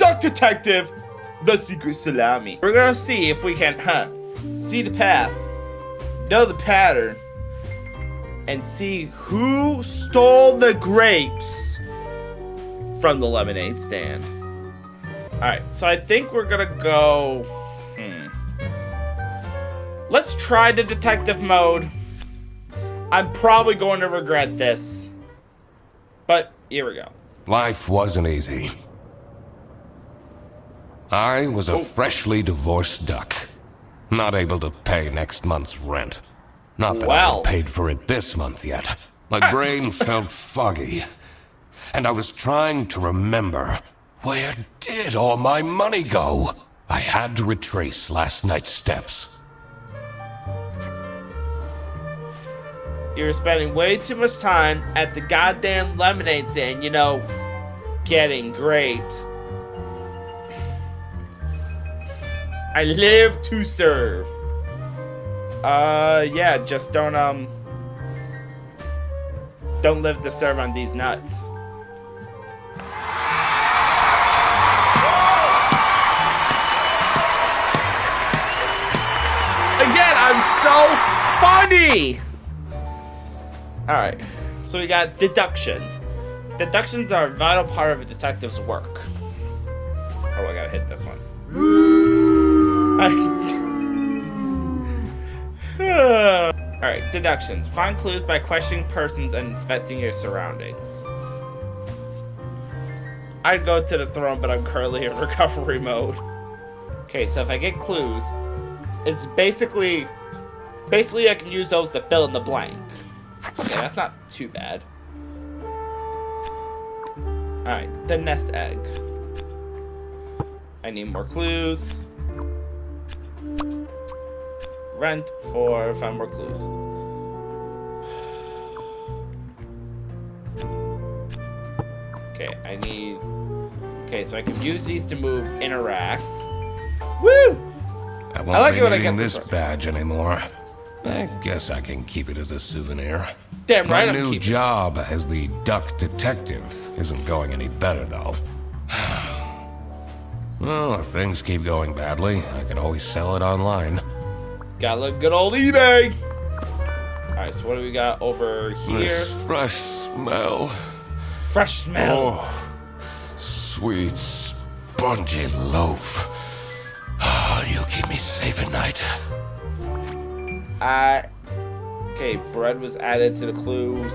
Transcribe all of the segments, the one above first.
Deduct Detective, the secret salami. We're gonna see if we can, see the path, know the pattern, and see who stole the grapes from the lemonade stand. Alright, so I think we're gonna go... Let's try the detective mode. I'm probably going to regret this. But, here we go. Life wasn't easy. I was a freshly divorced duck. Not able to pay next month's rent. Not that I had paid for it this month yet. My brain felt foggy. And I was trying to remember, where did all my money go? I had to retrace last night's steps. You were spending way too much time at the goddamn lemonade stand, you know, getting grapes. I live to serve. Yeah, just don't live to serve on these nuts. Again, I'm so funny! Alright, so we got deductions. Deductions are a vital part of a detective's work. Oh, I gotta hit this one. Alright, deductions. Find clues by questioning persons and inspecting your surroundings. I'd go to the throne, but I'm currently in recovery mode. Okay, so if I get clues, it's basically I can use those to fill in the blank. Okay, that's not too bad. Alright, the nest egg. I need more clues. Rent for 5 more clues. Okay, I need... Okay, so I can use these to move, interact. Woo! I won't be needing this badge anymore. I guess I can keep it as a souvenir. Damn right, my new job as the duck detective isn't going any better, though. Well, if things keep going badly, I can always sell it online. Gotta look good old eBay! Alright, so what do we got over here? This fresh smell. Fresh smell! Oh, sweet, spongy loaf. You keep me safe at night. Okay, bread was added to the clues.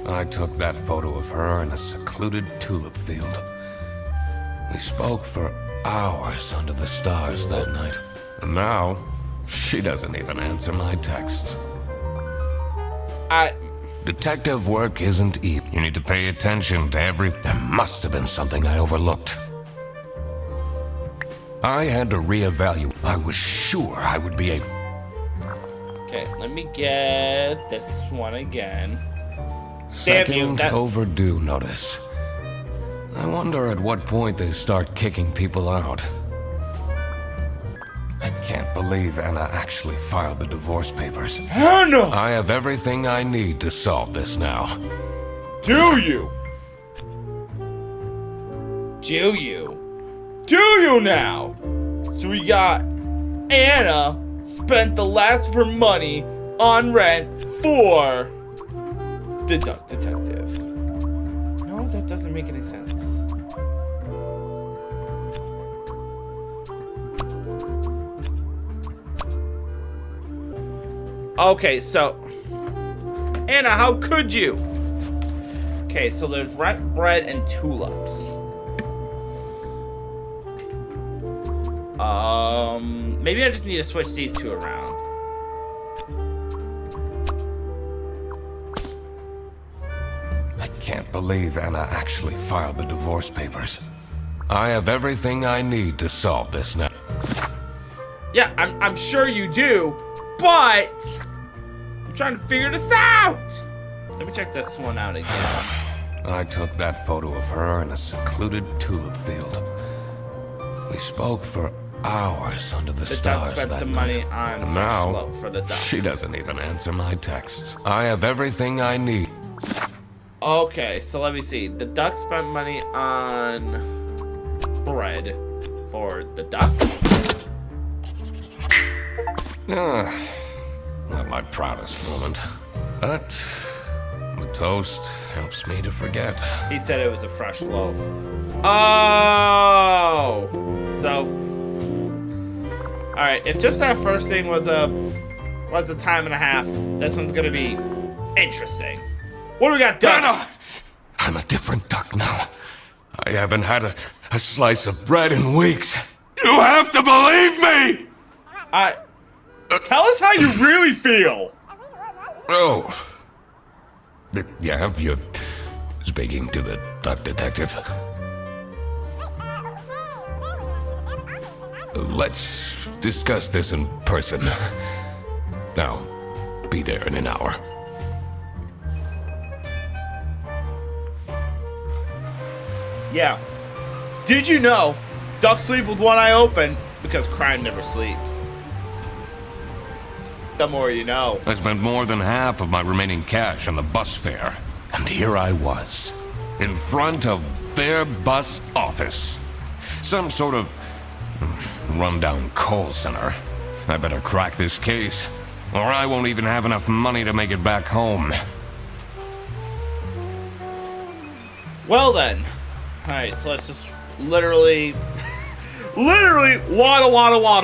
I took that photo of her in a secluded tulip field. We spoke for hours under the stars that night. And now, she doesn't even answer my texts. Detective work isn't easy. You need to pay attention to everything. There must have been something I overlooked. I had to reevaluate. I was sure I would be able... Okay, let me get this one again. Second overdue notice. I wonder at what point they start kicking people out. I can't believe Anna actually filed the divorce papers. Anna! I have everything I need to solve this now. Do you? Do you? Do you now? So we got Anna spent the last of her money on rent for the Duck Detective. No, that doesn't make any sense. Okay, so Anna, how could you? Okay, so there's rent, bread, and tulips. Maybe I just need to switch these two around. I can't believe Anna actually filed the divorce papers. I have everything I need to solve this now. Yeah, I'm sure you do, but I'm trying to figure this out. Let me check this one out again. I took that photo of her in a secluded tulip field. We spoke for hours under the The stars duck spent that the night. money on And fresh now, loaf for the duck. she doesn't even answer my texts. I have everything I need. Okay, so let me see. The duck spent money on bread for the duck. Not my proudest moment. But the toast helps me to forget. He said it was a fresh loaf. Oh! So, alright, if just that first thing was a time and a half, this one's gonna be interesting. What do we got done? Anna! I'm a different duck now. I haven't had a slice of bread in weeks. You have to believe me! Tell us how you really feel. Oh. Yeah, you're speaking to the duck detective. Let's discuss this in person. Now, be there in an hour. Yeah. Did you know ducks sleep with one eye open because crime never sleeps? The more you know. I spent more than half of my remaining cash on the bus fare. And here I was, in front of their bus office. Some sort of rundown call center. I better crack this case, or I won't even have enough money to make it back home. Well then. Alright, so let's just literally waddle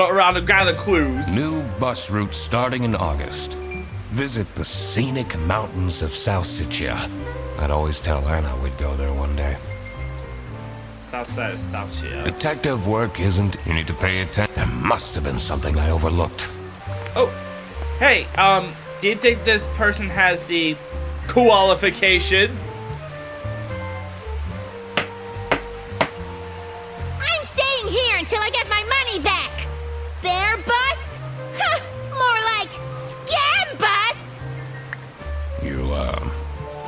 around and gather clues. New bus route starting in August. Visit the scenic mountains of Salsicha. I'd always tell Anna we'd go there one day. South side of South Shia. Detective work isn't. You need to pay attention. There must have been something I overlooked. Oh, hey, do you think this person has the qualifications? I'm staying here until I get my money back. Bear bus? Huh, more like scam bus. You,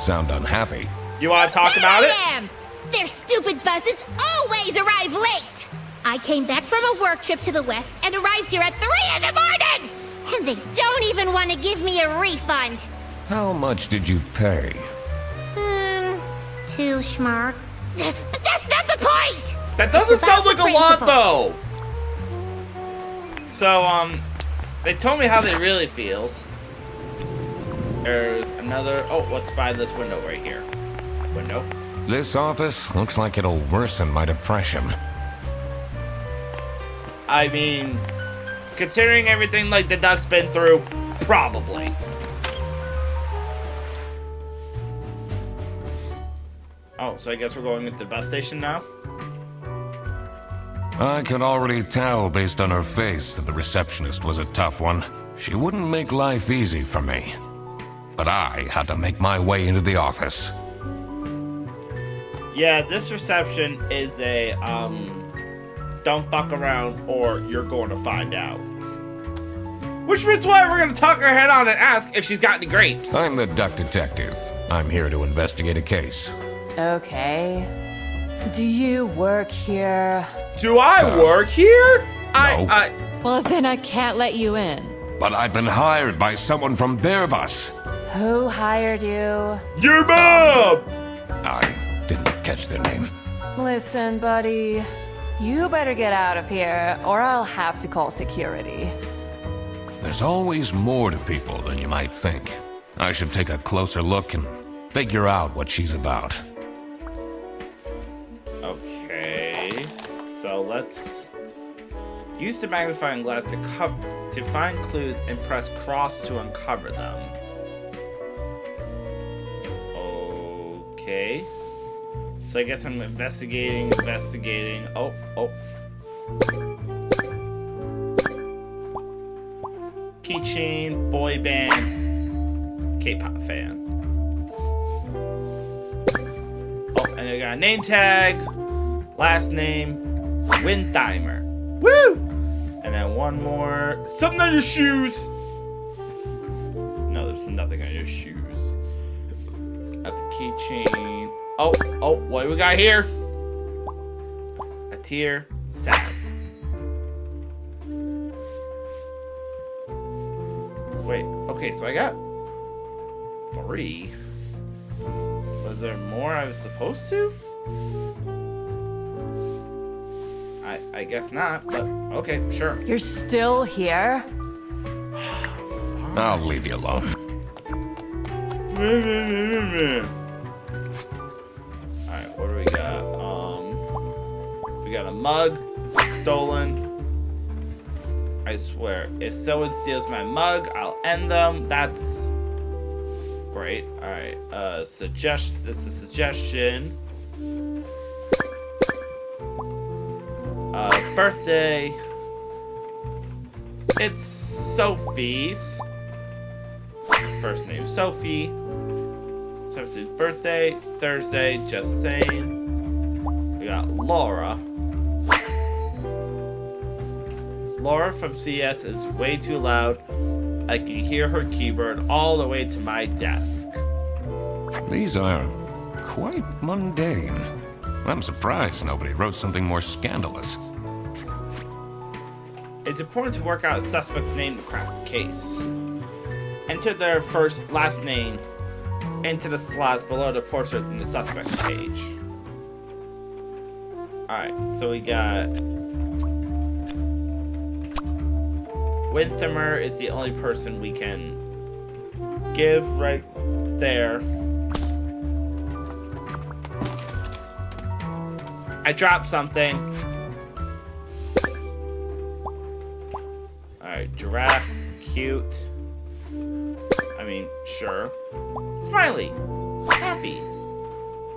sound unhappy. You want to talk about it? I am. Their stupid buses always arrive late. I came back from a work trip to the west and arrived here at 3 in the morning. And they don't even want to give me a refund. How much did you pay? 2 schmark. But that's not the point. That doesn't It's about sound like the a lot, principle. though. So, they told me how they really feels. There's another. Oh, what's by this window right here? Window. This office looks like it'll worsen my depression. I mean, considering everything like the duck's been through, probably. Oh, so I guess we're going at the bus station now? I could already tell based on her face that the receptionist was a tough one. She wouldn't make life easy for me. But I had to make my way into the office. Yeah, this reception is a, don't fuck around or you're going to find out. Which means why we're going to tuck her head on and ask if she's got any grapes. I'm the duck detective. I'm here to investigate a case. Okay. Do you work here? Do I work here? No. Well, then I can't let you in. But I've been hired by someone from their bus. Who hired you? Your mom! I didn't catch their name. Listen, buddy. You better get out of here, or I'll have to call security. There's always more to people than you might think. I should take a closer look and figure out what she's about. Okay, so let's use the magnifying glass to find clues and press cross to uncover them. Okay. So I guess I'm investigating. Oh. Keychain, boy band, K-pop fan. Oh, and I got a name tag, last name, Windtimer. Woo! And then one more, something on your shoes. No, there's nothing on your shoes. Got the keychain. Oh, what do we got here? A tear, sad. Okay, so I got 3. Was there more I was supposed to? I guess not, but okay, sure. You're still here? I'll leave you alone. Alright, what do we got? We got a mug stolen. I swear, if someone steals my mug, I'll end them. That's great. Alright, this is a suggestion. Birthday. It's Sophie's. First name Sophie. Sophie's birthday, Thursday, just saying. We got Laura. Laura from CS is way too loud. I can hear her keyboard all the way to my desk. These are quite mundane. I'm surprised nobody wrote something more scandalous. It's important to work out a suspect's name to crack the case. Enter their last name into the slots below the portrait in the suspect's page. Alright, so we got... Winthermer is the only person we can give right there. I dropped something. Alright, giraffe, cute. I mean, sure. Smiley, happy.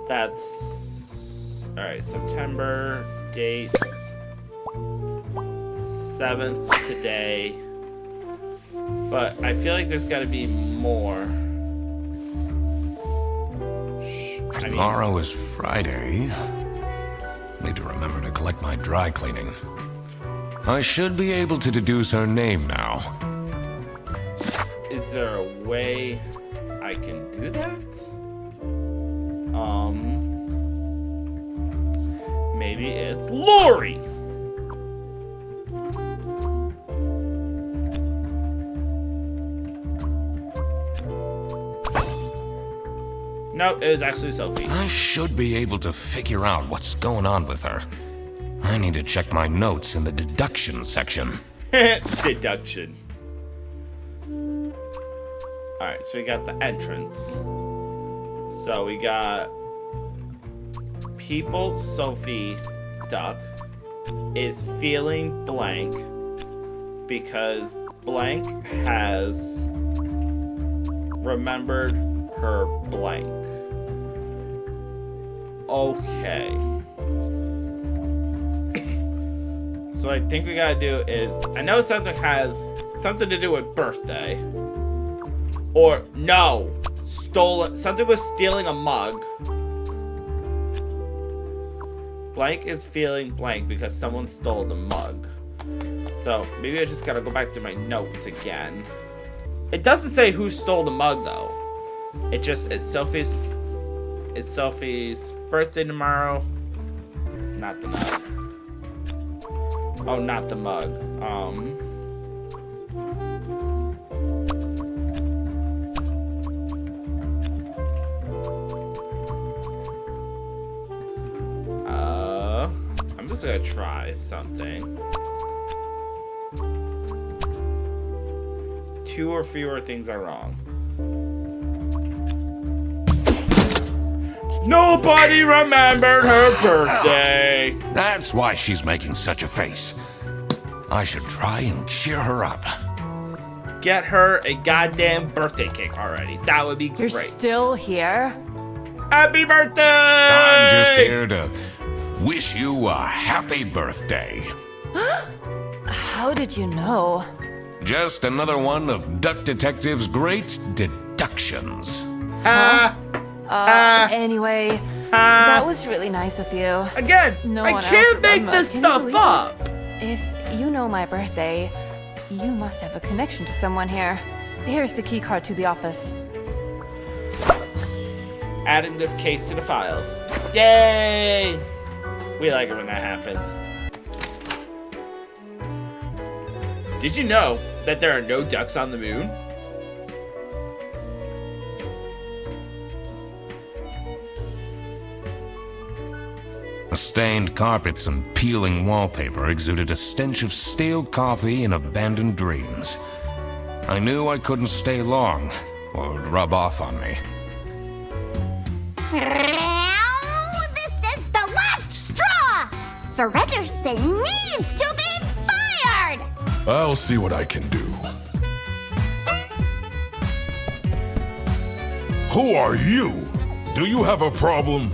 That's... Alright, September, dates. 7th today. But I feel like there's gotta be more. Tomorrow is Friday. Need to remember to collect my dry cleaning. I should be able to deduce her name now. Is there a way I can do that? Maybe it's Lori. Nope, it was actually Sophie. I should be able to figure out what's going on with her. I need to check my notes in the deduction section. Deduction. Alright, so we got the entrance. So we got people, Sophie, Duck is feeling blank because blank has remembered her blank. Okay. So I think we gotta do is, I know something has something to do with birthday. Or, no, stolen, something was stealing a mug. Blank is feeling blank because someone stole the mug. So, maybe I just gotta go back to my notes again. It doesn't say who stole the mug, though. It's Sophie's birthday tomorrow. It's not the mug. Oh, not the mug. I'm just gonna try something. 2 or fewer things are wrong. Nobody remembered her birthday. That's why she's making such a face. I should try and cheer her up. Get her a goddamn birthday cake already. That would be great. You're still here? Happy birthday! I'm just here to wish you a happy birthday. How did you know? Just another one of Duck Detective's great deductions. Anyway, that was really nice of you. Again, No I one else can't make remembers. this Can you stuff believe up. If you know my birthday, you must have a connection to someone here. Here's the key card to the office. Adding this case to the files. Yay! We like it when that happens. Did you know that there are no ducks on the moon? The stained carpets and peeling wallpaper exuded a stench of stale coffee and abandoned dreams. I knew I couldn't stay long, or it would rub off on me. Now, this is the last straw! Fredderson needs to be fired! I'll see what I can do. Who are you? Do you have a problem?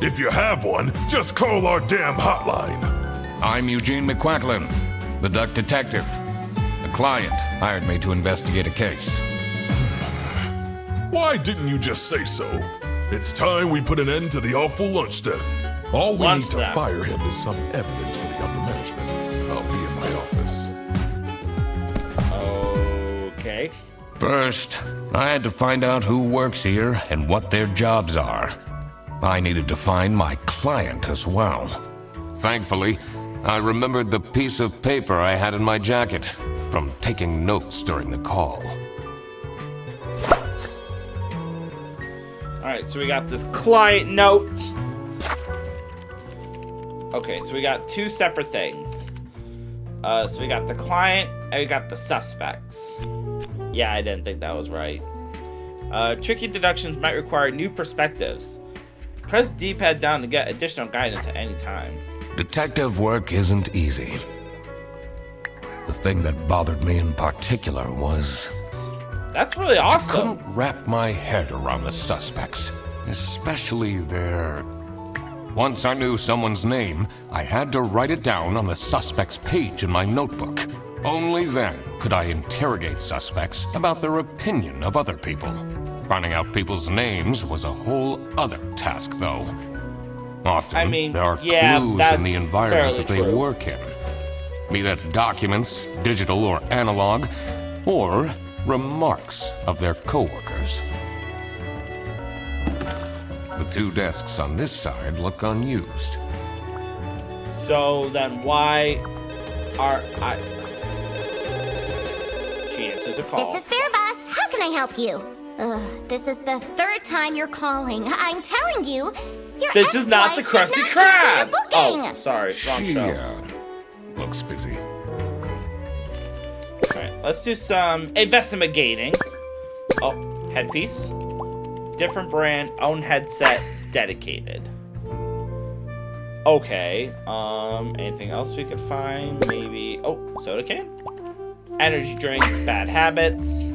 If you have one, just call our damn hotline. I'm Eugene McQuacklin, the duck detective. A client hired me to investigate a case. Why didn't you just say so? It's time we put an end to the awful lunch theft. All we need to fire him is some evidence for the upper management. I'll be in my office. Okay. First, I had to find out who works here and what their jobs are. I needed to find my client as well. Thankfully, I remembered the piece of paper I had in my jacket from taking notes during the call. Alright, so we got this client note. Okay, so we got two separate things. So we got the client and we got the suspects. Yeah, I didn't think that was right. Tricky deductions might require new perspectives. Press D-pad down to get additional guidance at any time. Detective work isn't easy. The thing that bothered me in particular was... That's really awesome. I couldn't wrap my head around the suspects, especially their... Once I knew someone's name, I had to write it down on the suspect's page in my notebook. Only then could I interrogate suspects about their opinion of other people. Finding out people's names was a whole other task, though. Often, there are clues in the environment that they work in. Be that documents, digital or analog, or remarks of their coworkers. The two desks on this side look unused. So then why are I... She answers a call. This is Fair Bus. How can I help you? This is the third time you're calling. I'm telling you, your This is not the Krusty Krab. Oh, sorry, wrong show. Looks busy. Alright, let's do some investigating. Oh, headpiece. Different brand, own headset, dedicated. Okay, anything else we could find? Maybe, oh, soda can? Energy drink, bad habits.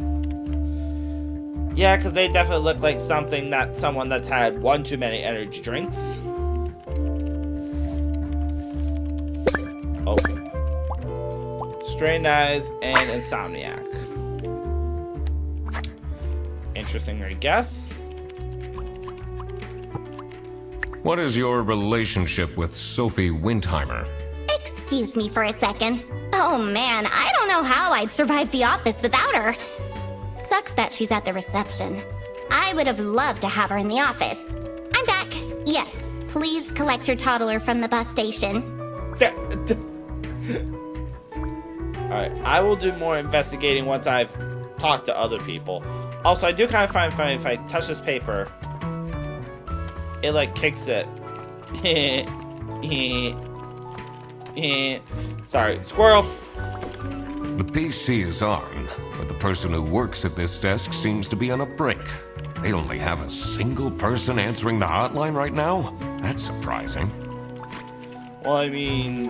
Yeah, because they definitely look like someone that's had one too many energy drinks. Oh. Strained eyes and insomniac. Interesting, I guess. What is your relationship with Sophie Windheimer? Excuse me for a second. Oh man, I don't know how I'd survive the office without her. Sucks that she's at the reception. I would have loved to have her in the office. I'm back. Yes, please collect your toddler from the bus station. Alright, I will do more investigating once I've talked to other people. Also, I do kind of find funny if I touch this paper, it like kicks it. Sorry, squirrel. The PC is on, but the person who works at this desk seems to be on a break. They only have a single person answering the hotline right now? That's surprising. Well, I mean,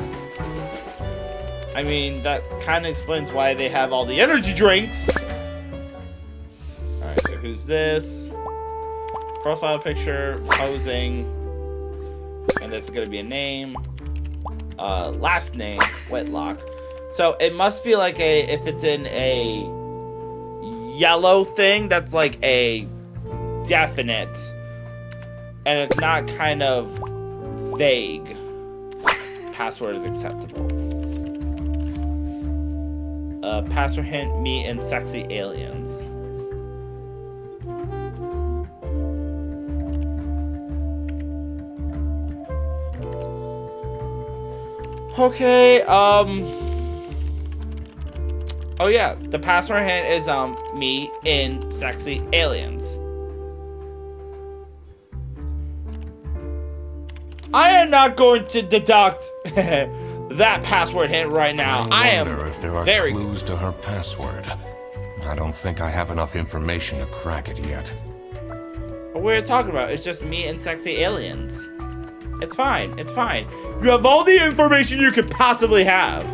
that kind of explains why they have all the energy drinks. Alright, so who's this? Profile picture, posing. And this is going to be a name. Last name, Whitlock. So it must be like if it's in a yellow thing, that's like a definite. And it's not kind of vague. Password is acceptable. Password hint, me and sexy aliens. Okay, oh yeah, the password hint is, me in sexy aliens. I am not going to deduct that password hint right now. I wonder if there are clues to her password. I don't think I have enough information to crack it yet. What are you talking about? It's just me and sexy aliens. It's fine. It's fine. You have all the information you could possibly have.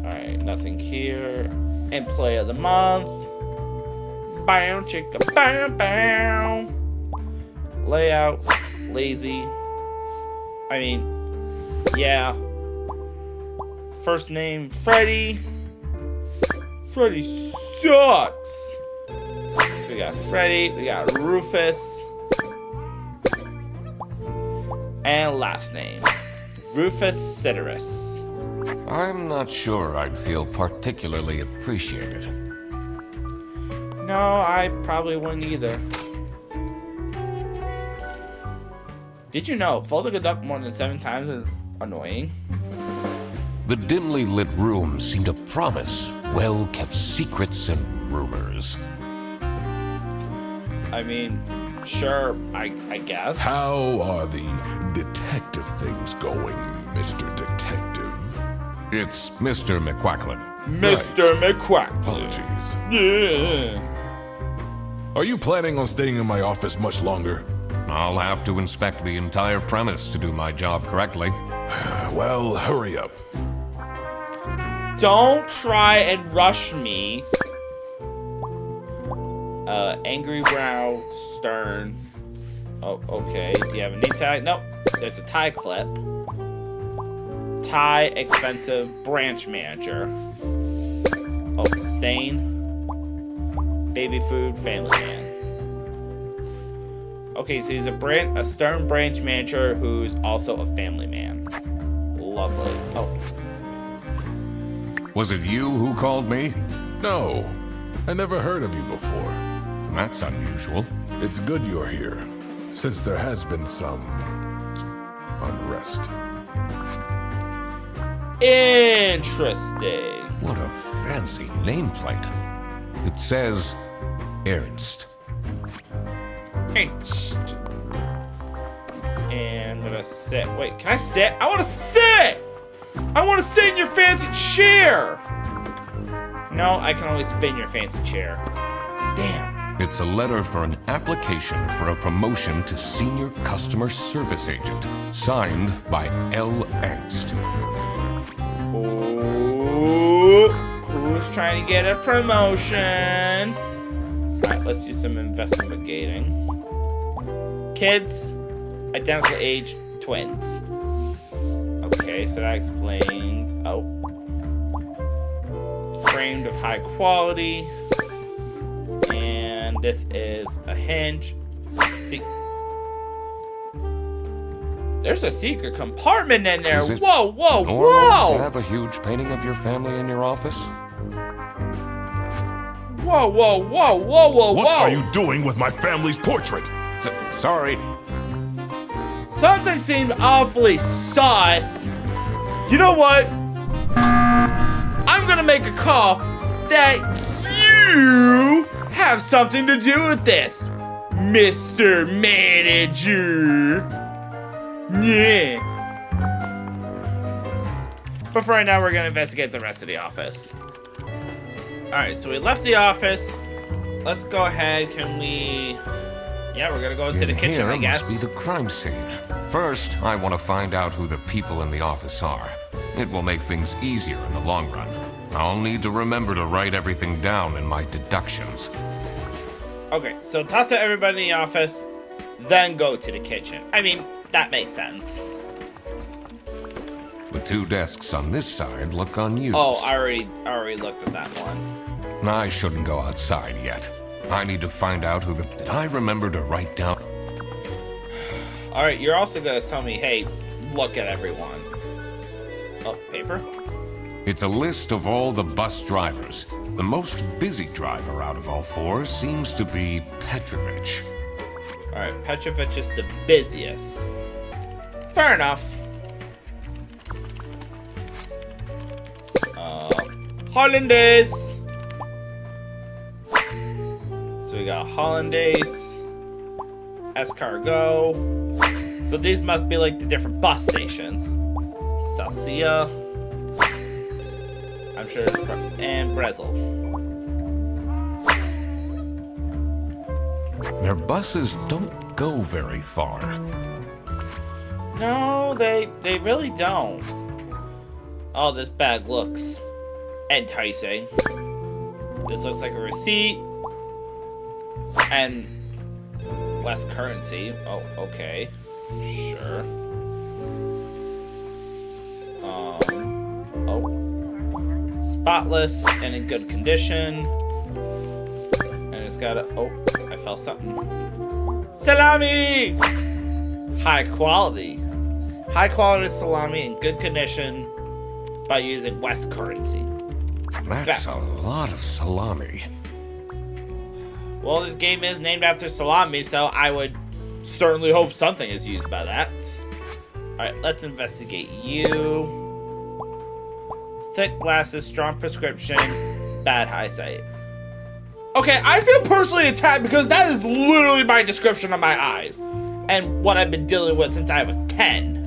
Alright, nothing here. Employee of the month. Bow, chicka, bow, bow. Layout. Lazy. I mean, yeah. First name, Freddy. Freddy sucks. So we got Freddy, we got Rufus. And last name, Rufus Citrus. I'm not sure I'd feel particularly appreciated. No, I probably wouldn't either. Did you know folding a duck more than 7 times is annoying? The dimly lit room seemed to promise well-kept secrets and rumors. I mean, sure, I guess. How are the detective things going, Mr. Detective? It's Mr. McQuacklin. Mr. McQuack. Apologies. Yeah. Are you planning on staying in my office much longer? I'll have to inspect the entire premise to do my job correctly. Well, hurry up. Don't try and rush me. Angry brow, stern. Oh, okay. Do you have a name tag? Nope. There's a tie clip. Tie, expensive, branch manager. Oh, stain. Baby food, family man. Okay, so he's a stern branch manager who's also a family man. Lovely. Oh. Was it you who called me? No, I never heard of you before. That's unusual. It's good you're here, since there has been some unrest. Interesting. What a fancy nameplate. It says Ernst. Ernst. And I'm gonna sit. Wait, can I sit? I wanna sit! I wanna sit in your fancy chair! No, I can only spin your fancy chair. Damn. It's a letter for an application for a promotion to senior customer service agent, signed by L. Ernst. Ooh, who's trying to get a promotion? Alright, let's do some investigating. Kids, identical age, twins. Okay, so that explains. Oh. Framed of high quality. And this is a hinge. See, there's a secret compartment in there. Whoa, whoa, whoa! To have a huge painting of your family in your office? Whoa, whoa, whoa, whoa, whoa, What whoa! are you doing with my family's portrait? Sorry. Something seemed awfully sus. You know what? I'm gonna make a call that you have something to do with this, Mr. Manager. Yeah. But for right now, we're gonna investigate the rest of the office. Alright, so we left the office. Let's go ahead. Can we... Yeah, we're gonna go into the kitchen, I guess. Must be the crime scene. First, I want to find out who the people in the office are. It will make things easier in the long run. I'll need to remember to write everything down in my deductions. Okay, so talk to everybody in the office, then go to the kitchen. I mean, that makes sense. The 2 desks on this side look unused. Oh, I already looked at that one. I shouldn't go outside yet. I need to find out who the... Did I remember to write down... Alright, you're also gonna tell me, hey, look at everyone. Oh, paper? It's a list of all the bus drivers. The most busy driver out of all 4 seems to be Petrovich. Alright, Petrovich is the busiest. Fair enough. Hollandaise! So we got Hollandaise. Escargot. So these must be like the different bus stations. Salsia. I'm sure it's and Brezel. Their buses don't go very far. No, they really don't. Oh, this bag looks enticing. This looks like a receipt. And less currency. Oh, okay. Sure. Oh. Spotless and in good condition. And it's got a... Oh, I felt something. Salami! High quality. High quality salami in good condition by using West currency. That's a lot of salami. Well, this game is named after salami, so I would certainly hope something is used by that. Alright, let's investigate you. Thick glasses, strong prescription, bad eyesight. Okay, I feel personally attacked because that is literally my description of my eyes. And what I've been dealing with since I was 10.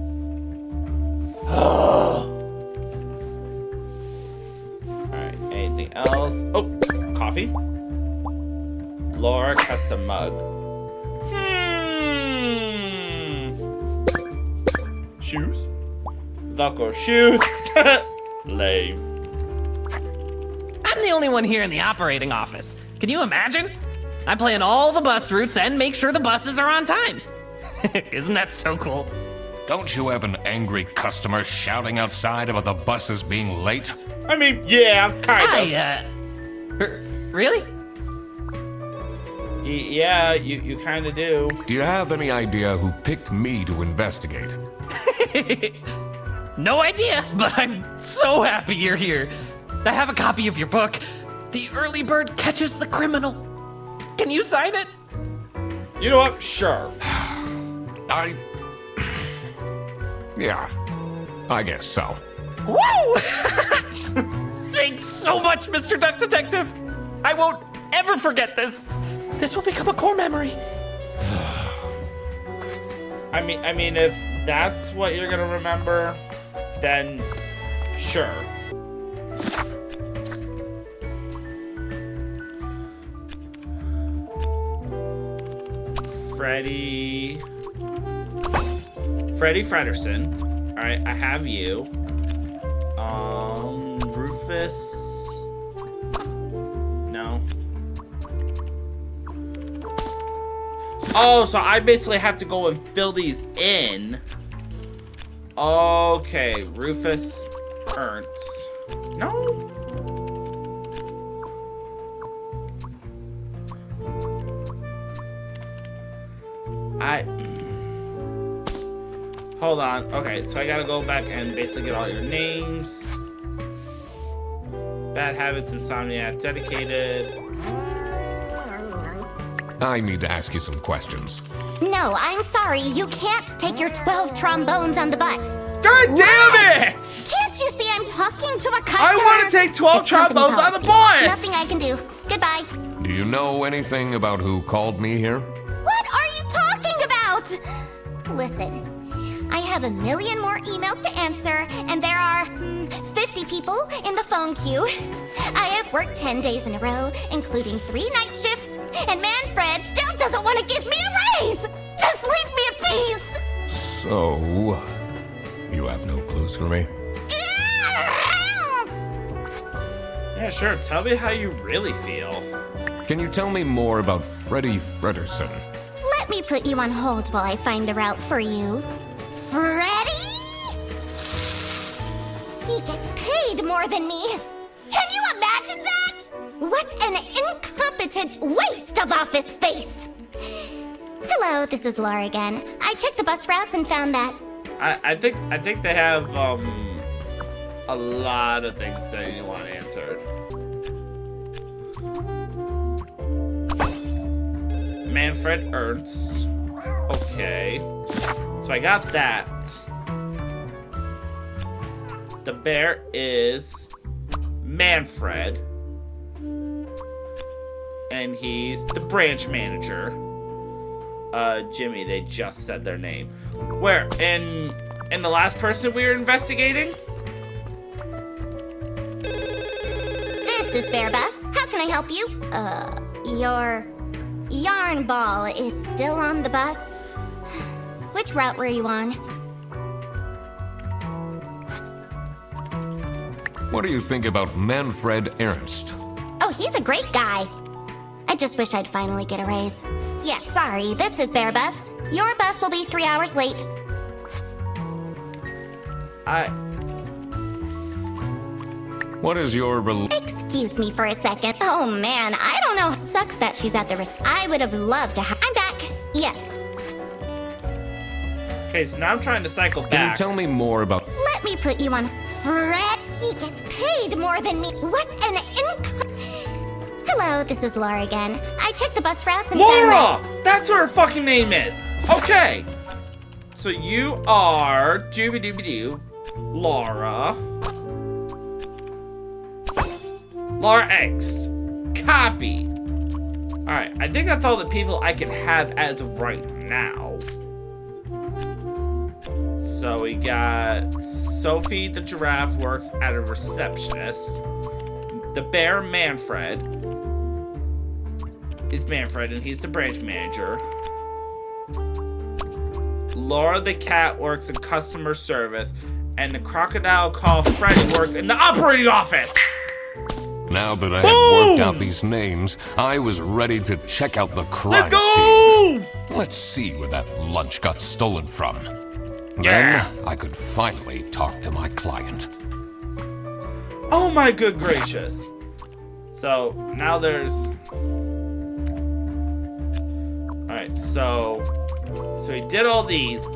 Alright, anything else? Oh, coffee. Laura custom mug. Shoes? Velcro shoes. Lame. I'm the only one here in the operating office. Can you imagine? I plan all the bus routes and make sure the buses are on time. Isn't that so cool? Don't you have an angry customer shouting outside about the buses being late? I mean, yeah, kind of. Really? Yeah, you kind of do. Do you have any idea who picked me to investigate? No idea, but I'm so happy you're here. I have a copy of your book. The Early Bird Catches the Criminal. Can you sign it? You know what? Sure. Yeah, I guess so. Woo! Thanks so much, Mr. Duck Detective. I won't ever forget this. This will become a core memory. I mean, if that's what you're gonna remember, then sure. Freddy Frederson. All right, I have you. Rufus. No. Oh, so I basically have to go and fill these in. Okay, Rufus Ernst. No. Hold on. Okay, so I gotta go back and basically get all your names. Bad habits, insomnia, dedicated. I need to ask you some questions. No, I'm sorry. You can't take your 12 trombones on the bus. God damn it! Can't you see I'm talking to a customer? I want to take 12 It's company trombones on the policy. bus! Nothing I can do. Goodbye. Do you know anything about who called me here? What are you talking about? Listen, I have a million more emails to answer, and there are 50 people in the phone queue. I have worked 10 days in a row, including 3 night shifts, and Manfred still doesn't want to give me a raise! Just leave me in peace! So, you have no clues for me? Yeah, sure. Tell me how you really feel. Can you tell me more about Freddy Frederson? Let me put you on hold while I find the route for you. Freddy? He gets paid more than me. Can you imagine that? What an incompetent waste of office space. Hello, this is Laura again. I checked the bus routes and found that. I think they have a lot of things that you want answered. Manfred Ernst. Okay. So I got that. The bear is Manfred. And he's the branch manager. Jimmy. They just said their name. Where? In the last person we were investigating? This is Bear Bus. How can I help you? Your yarn ball is still on the bus. Which route were you on? What do you think about Manfred Ernst? Oh, he's a great guy. I just wish I'd finally get a raise. Yes, sorry, this is Bear Bus. Your bus will be 3 hours late. What is your Excuse me for a second. Oh man, I don't know. Sucks that she's at the I would have loved to have. I'm back. Yes. Okay, so now I'm trying to cycle back. Can you tell me more about... Let me put you on. Fred, he gets paid more than me. What an income. Hello, this is Laura again. I checked the bus routes and found Laura! That's what her fucking name is. Okay. So you are Doobie-Doobie-Doo, Laura. Laura X. Copy. Alright, I think that's all the people I can have as of right now. So we got Sophie the giraffe works at a receptionist. The bear Manfred is Manfred and he's the branch manager. Laura the cat works in customer service. And the crocodile called Freddy works in the operating office. Now that I had worked out these names, I was ready to check out the crime scene. Let's see where that lunch got stolen from. Yeah. Then I could finally talk to my client. Oh my good gracious. So now there's... Alright, so we did all these.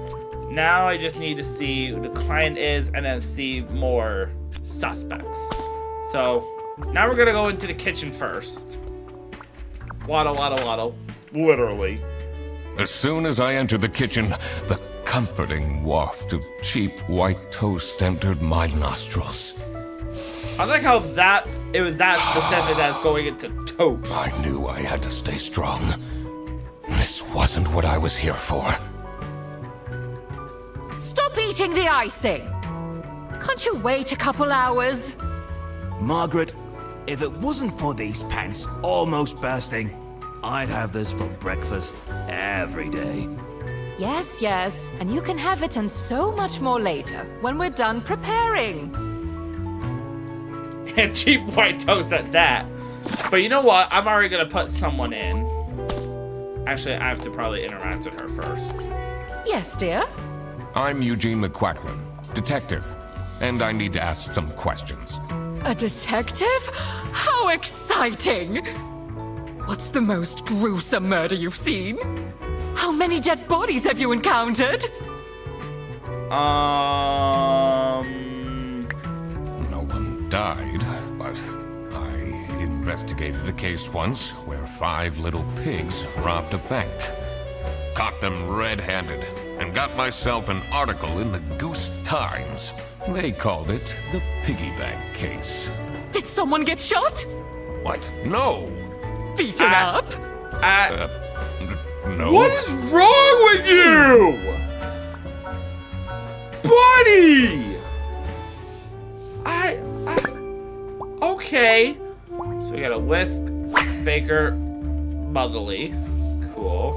Now I just need to see who the client is and then see more suspects. So now we're gonna go into the kitchen first. Waddle, waddle, waddle. Literally. As soon as I entered the kitchen, the comforting waft of cheap white toast entered my nostrils. I like how it was that specific as going into toast. I knew I had to stay strong. This wasn't what I was here for. Stop eating the icing! Can't you wait a couple hours? Margaret, if it wasn't for these pants almost bursting, I'd have this for breakfast every day. Yes, yes, and you can have it and so much more later, when we're done preparing. And cheap white toast at that. But you know what? I'm already gonna put someone in. Actually, I have to probably interact with her first. Yes, dear? I'm Eugene McQuacklin, detective, and I need to ask some questions. A detective? How exciting! What's the most gruesome murder you've seen? How many dead bodies have you encountered? No one died, but I investigated a case once where 5 little pigs robbed a bank. Caught them red-handed and got myself an article in the Goose Times. They called it the piggy bank case. Did someone get shot? What? No! Beaten up? No. What is wrong with you? Buddy! Okay. So we got a Whisk, Baker, Muggly. Cool.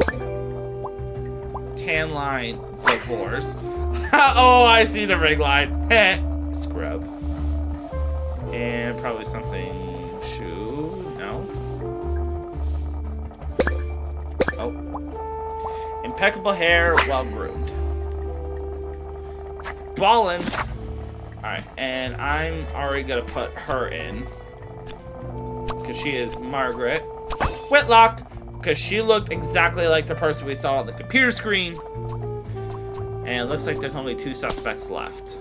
Tan line, divorce. Oh, I see the ring line. Scrub. And probably something shoe. No. Oh. Impeccable hair, well groomed. Ballin'. Alright, and I'm already gonna put her in. Because she is Margaret Whitlock. Because she looked exactly like the person we saw on the computer screen. And it looks like there's only 2 suspects left.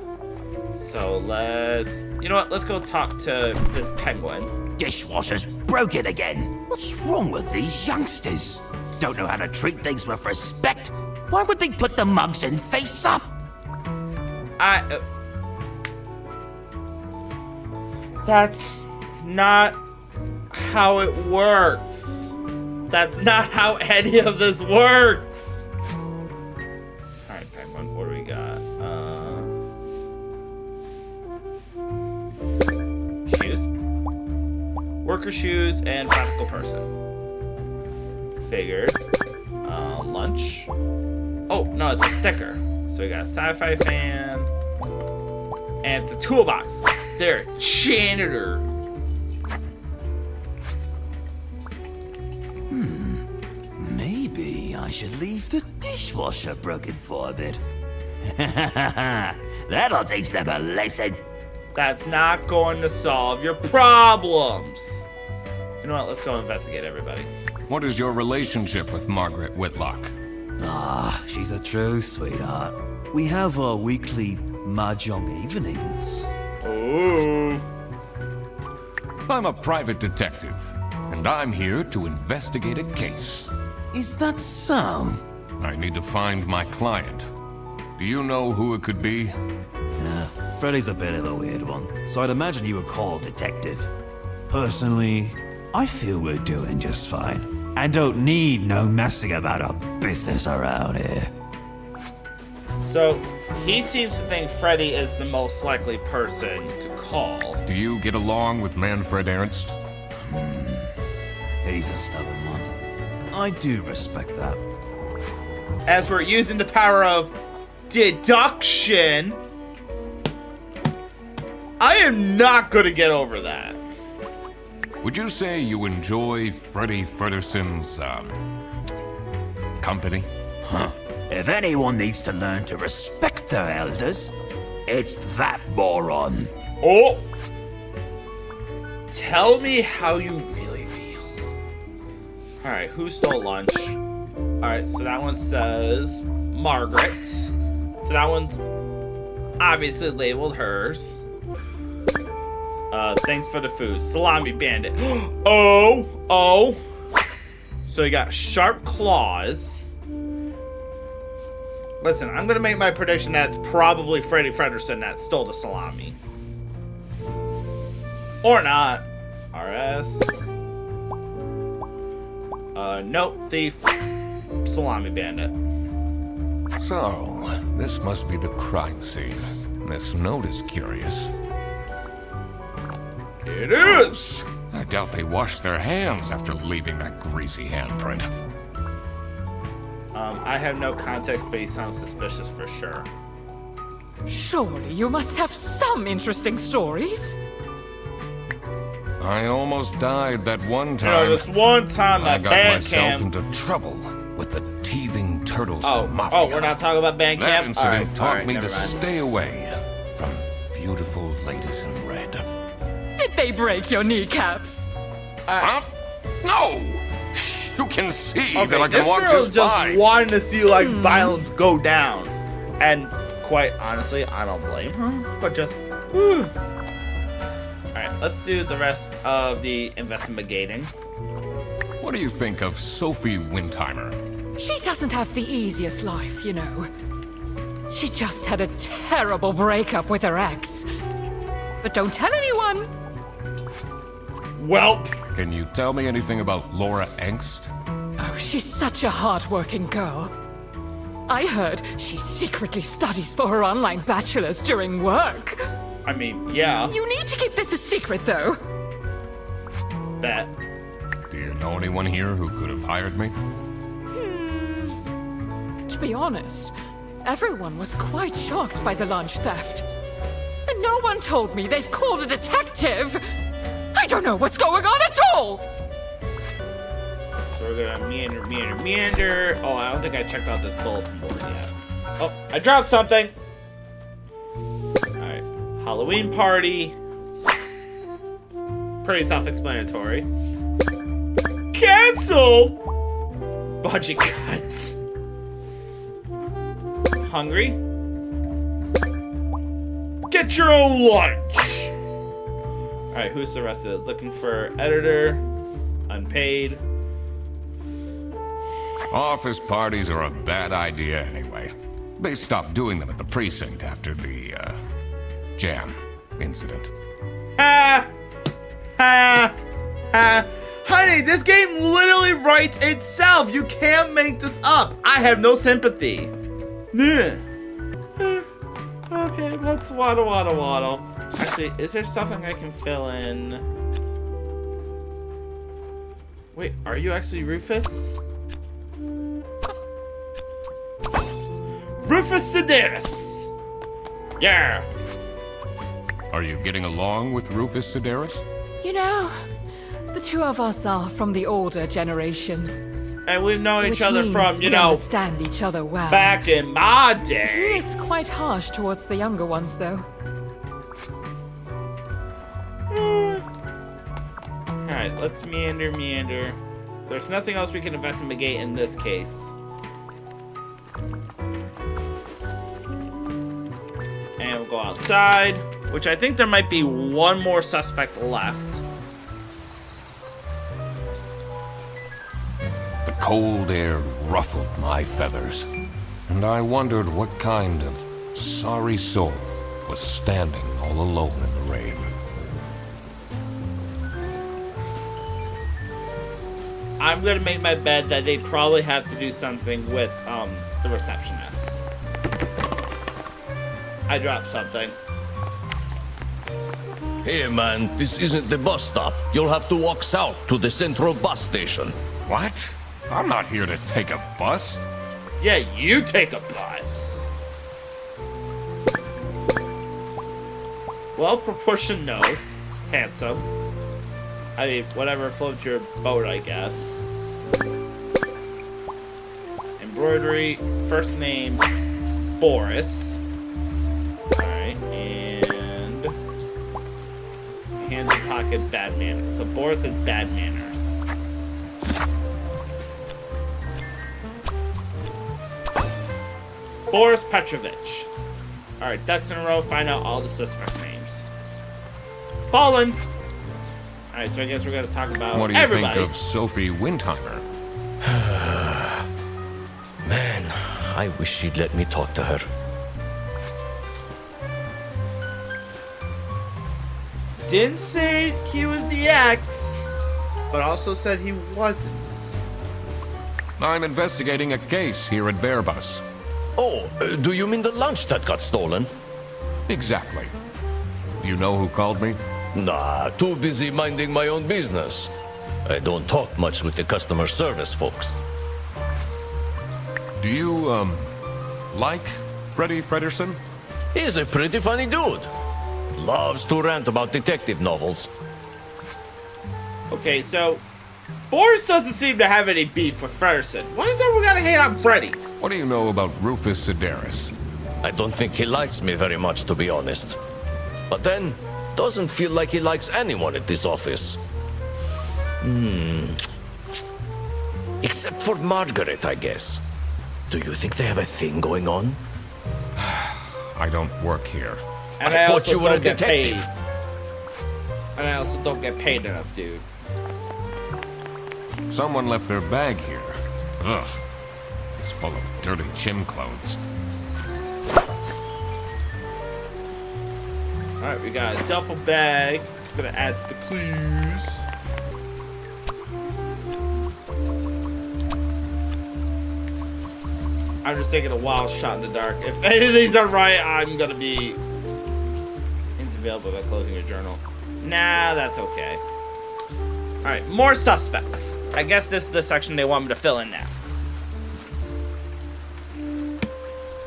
So let's... You know what? Let's go talk to this penguin. Dishwasher's broken again. What's wrong with these youngsters? Don't know how to treat things with respect. Why would they put the mugs in face up? That's not how it works. That's not how any of this works. Alright, Pac-Man, what do we got? Shoes. Worker shoes and practical person. Figures. Lunch. Oh, no, it's a sticker. So we got a sci-fi fan. And it's a toolbox. There, janitor. Maybe I should leave the dishwasher broken for a bit. That'll teach them a lesson. That's not going to solve your problems. You know what? Let's go investigate everybody. What is your relationship with Margaret Whitlock? Ah, she's a true sweetheart. We have our weekly mahjong evenings. Ooh. I'm a private detective, and I'm here to investigate a case. Is that so? I need to find my client. Do you know who it could be? Freddy's a bit of a weird one, so I'd imagine you would call detective. Personally, I feel we're doing just fine, and don't need no messing about our business around here. So, he seems to think Freddy is the most likely person to call. Do you get along with Manfred Ernst? He's a stubborn one. I do respect that. As we're using the power of deduction, I am not going to get over that. Would you say you enjoy Freddy Frederson's, company? If anyone needs to learn to respect their elders, it's that moron. Oh! Tell me how you really feel. Alright, who stole lunch? Alright, so that one says Margaret. So that one's obviously labeled hers. Thanks for the food. Salami bandit. Oh. So you got sharp claws. Listen, I'm gonna make my prediction that it's probably Freddy Frederson that stole the salami. Or not. RS. Nope. Thief. Salami bandit. So, this must be the crime scene. This note is curious. It is! I doubt they washed their hands after leaving that greasy handprint. I have no context, but he sounds suspicious for sure. Surely you must have some interesting stories. I almost died that one You time. know, this one time I that got myself Bandcamp... into trouble with the teething turtles Oh, mafia. we're not talking about Bandcamp? That incident taught alright, me to never mind. stay away from beautiful ladies in red. Did they break your kneecaps? Huh? No! You can see Okay, that I can this walk girl's just just fine. wanting to see, like, violence go down. And quite honestly, I don't blame her, but just... Alright, let's do the rest of the investigating. What do you think of Sophie Windheimer? She doesn't have the easiest life, you know. She just had a terrible breakup with her ex. But don't tell anyone. Welp. Can you tell me anything about Laura Engst? Oh, she's such a hard-working girl. I heard she secretly studies for her online bachelor's during work. I mean, yeah. You need to keep this a secret, though. Bet. Do you know anyone here who could have hired me? To be honest, everyone was quite shocked by the lunch theft. And no one told me they've called a detective. I don't know what's going on at all. So we're gonna meander. Oh, I don't think I checked out this bulletin board yet. Oh, I dropped something. Alright. Halloween party. Pretty self-explanatory. Cancelled! Budget cuts. Hungry? Get your own lunch! Alright, who's the rest of it? Looking for editor. Unpaid. Office parties are a bad idea anyway. They stopped doing them at the precinct after the, jam incident. Ha! Ha! Ha! Honey, this game literally writes itself. You can't make this up. I have no sympathy. Okay, let's waddle. Actually, is there something I can fill in? Wait, are you actually Rufus? Rufus Sedaris. Yeah. Are you getting along with Rufus Sedaris? You know, the two of us are from the older generation. And we've known each Which other means from, we understand each other well. back in my He day. is quite harsh towards the younger ones, though. Alright, let's meander. There's nothing else we can investigate in this case. And we'll go outside, which I think there might be one more suspect left. The cold air ruffled my feathers, and I wondered what kind of sorry soul was standing all alone in the rain. I'm gonna make my bet that they probably have to do something with the receptionist. I dropped something. Hey man, this isn't the bus stop. You'll have to walk south to the central bus station. What? I'm not here to take a bus. Yeah, you take a bus. Well proportioned nose. Handsome. I mean, whatever floats your boat, I guess. Embroidery. First name, Boris. Alright, and... hands in pocket, bad manners. So Boris has bad manners. Boris Petrovich. Alright, ducks in a row, find out all the suspects' names. Fallen! Alright, so I guess we're gonna talk about What do you everybody. think of Sophie Windheimer? Man, I wish she'd let me talk to her. Didn't say he was the ex, but also said he wasn't. I'm investigating a case here at Bearbus. Oh, do you mean the lunch that got stolen? Exactly. You know who called me? Nah, too busy minding my own business. I don't talk much with the customer service folks. Do you, like Freddie Frederson? He's a pretty funny dude. Loves to rant about detective novels. Okay, so Boris doesn't seem to have any beef with Frederson. Why is everyone gotta hate on Freddy? What do you know about Rufus Sedaris? I don't think he likes me very much, to be honest. But then, doesn't feel like he likes anyone at this office. Except for Margaret, I guess. Do you think they have a thing going on? I don't work here. And I thought also you were a don't get paid. detective. And I also don't get paid enough, dude. Someone left their bag here. Ugh. It's full of dirty gym clothes. Alright, we got a duffel bag. It's gonna add to the clues. I'm just taking a wild shot in the dark. If anything's not right, I'm gonna be available by closing your journal. Nah, that's okay. Alright, more suspects. I guess this is the section they want me to fill in now.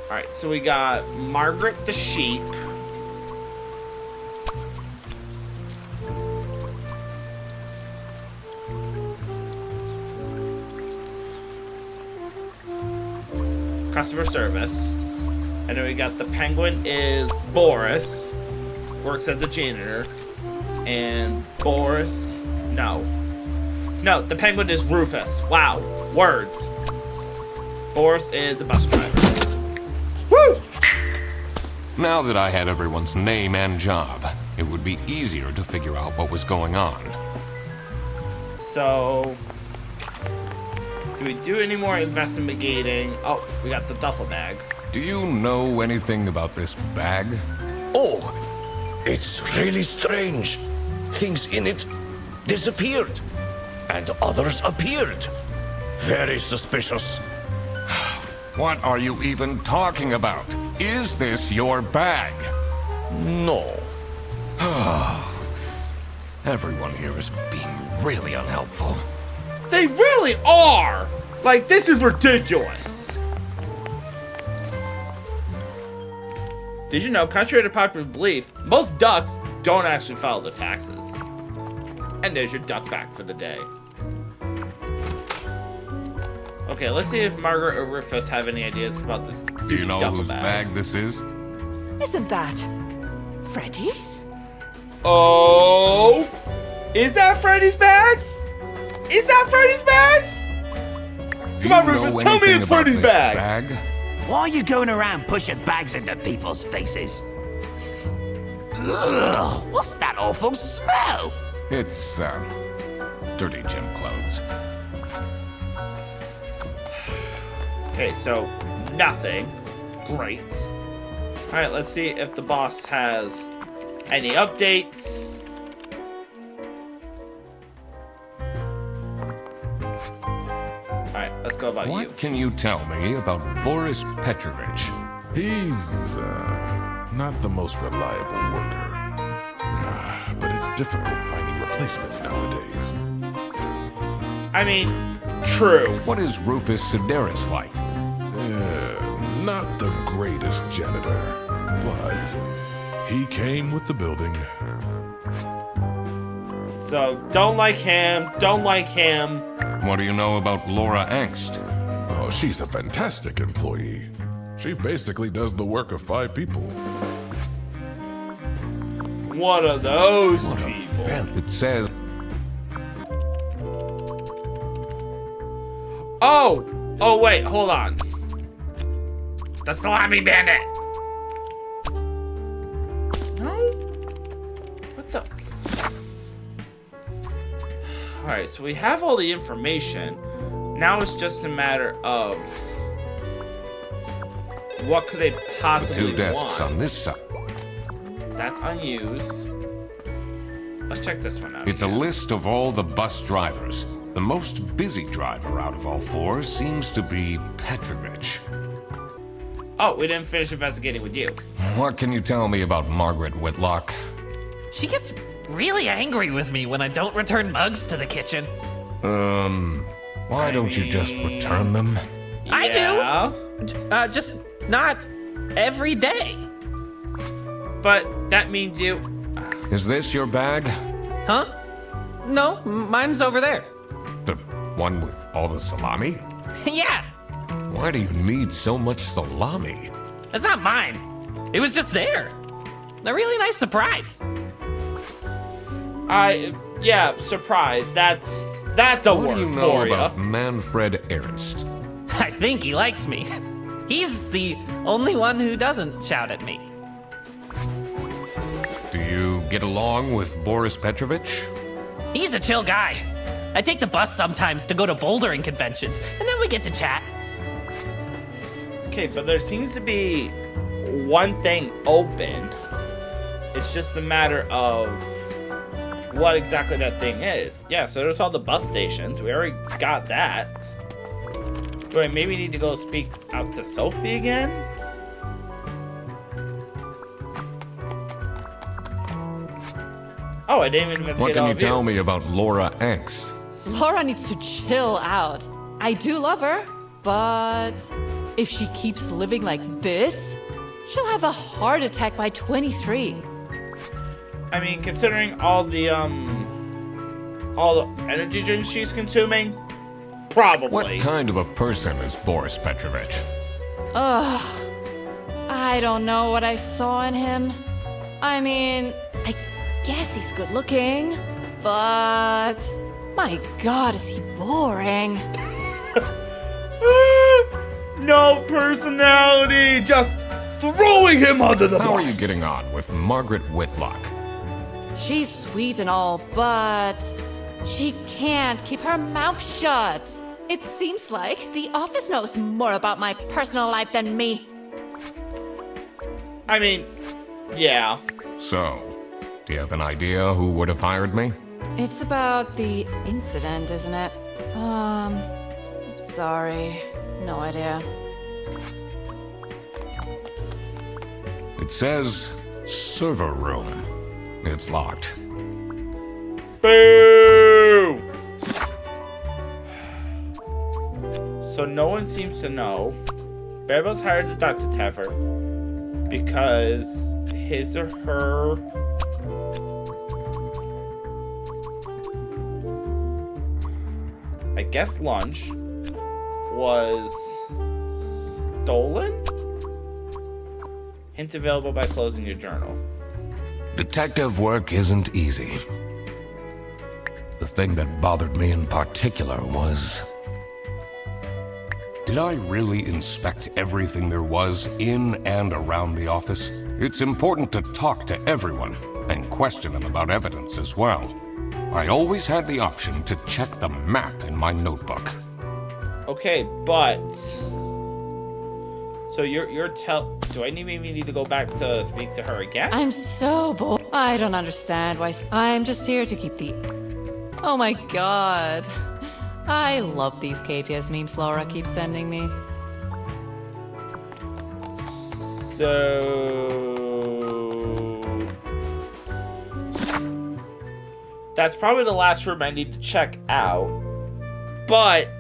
Alright, so we got Margaret the sheep. Customer service. And then we got the penguin is Boris. Works as a janitor. And Boris... No, the penguin is Rufus. Wow. Words. Boris is a bus driver. Woo! Now that I had everyone's name and job, it would be easier to figure out what was going on. So... do we do any more investigating? Oh, we got the duffel bag. Do you know anything about this bag? Oh, it's really strange. Things in it disappeared. and others appeared. Very suspicious. What are you even talking about? Is this your bag? No. Everyone here is being really unhelpful. They really are! Like, this is ridiculous. Did you know, contrary to popular belief, most ducks don't actually file their taxes. And there's your duck fact for the day. Okay, let's see if Margaret or Rufus have any ideas about this. Do you know whose bag this is? Isn't that Freddy's? Oh, is that Freddy's bag? Is that Freddy's bag? Come on, Rufus, tell me it's Freddy's bag. Why are you going around pushing bags into people's faces? Ugh, what's that awful smell? It's, dirty gym clothes. Okay, so nothing. Great. Alright, let's see if the boss has any updates. Alright, let's go about you. What can you tell me about Boris Petrovich? He's, not the most reliable worker. But it's difficult finding replacements nowadays. I mean, true. What is Rufus Sedaris like? Not the greatest janitor, but he came with the building. So, don't like him, don't like him. What do you know about Laura Angst? Oh, she's a fantastic employee. She basically does the work of 5 people. One of those people. It says... Oh, wait, hold on. The Salami Bandit. No? What the? Alright, so we have all the information. Now it's just a matter of what could they possibly Two desks want? on this side. That's unused. Let's check this one out. It's a list of all the bus drivers. The most busy driver out of all 4 seems to be Petrovich. Oh, we didn't finish investigating with you. What can you tell me about Margaret Whitlock? She gets really angry with me when I don't return mugs to the kitchen. Why don't you just return them? I do! Just not every day. But that means you... Is this your bag? Huh? No, mine's over there. The one with all the salami? Yeah, Why do you need so much salami? it's not mine. It was just there. A really nice surprise. Yeah, surprise. That's a What do word you know for about ya. Manfred Ernst? I think he likes me. He's the only one who doesn't shout at me. Do you get along with Boris Petrovich? He's a chill guy. I take the bus sometimes to go to bouldering conventions, and then we get to chat. Okay, but there seems to be one thing open. It's just a matter of what exactly that thing is. Yeah, so there's all the bus stations. We already got that. Do I maybe need to go speak out to Sophie again? Oh, I didn't even investigate What can all you of tell me about Laura Angst? Laura needs to chill out. I do love her, but if she keeps living like this, she'll have a heart attack by 23. I mean, considering all the energy drinks she's consuming, probably. What kind of a person is Boris Petrovich? Ugh. I don't know what I saw in him. I mean, I guess he's good looking, but my god, is he boring. No personality, just throwing him under the bus. How are you getting on with Margaret Whitlock? She's sweet and all, but she can't keep her mouth shut. It seems like the office knows more about my personal life than me. I mean, yeah. So, do you have an idea who would have hired me? It's about the incident, isn't it? Sorry. No idea. It says server room. It's locked. Boo! So no one seems to know. Bearbo's hired the Dr. Tever because his or her I guess lunch was stolen? Hint available by closing your journal. Detective work isn't easy. The thing that bothered me in particular was... did I really inspect everything there was in and around the office? It's important to talk to everyone and question them about evidence as well. I always had the option to check the map in my notebook. Okay, but... so you're do I maybe need to go back to speak to her again? I'm so bored. I don't understand why. I'm just here to keep the... Oh my god. I love these KTS memes Laura keeps sending me. So... that's probably the last room I need to check out. But...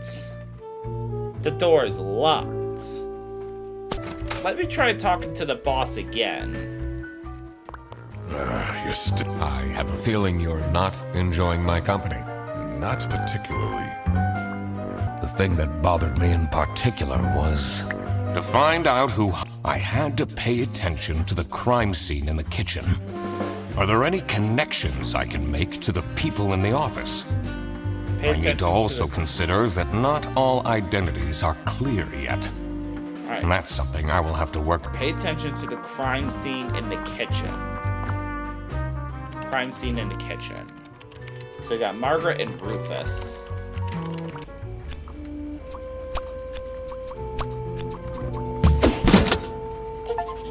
the door is locked. Let me try talking to the boss again. I have a feeling you're not enjoying my company. Not particularly. The thing that bothered me in particular was to find out who... I had to pay attention to the crime scene in the kitchen. Are there any connections I can make to the people in the office? I need to also consider that not all identities are clear yet. Right. And that's something I will have to work... Pay attention to the crime scene in the kitchen. Crime scene in the kitchen. So we got Margaret and Rufus.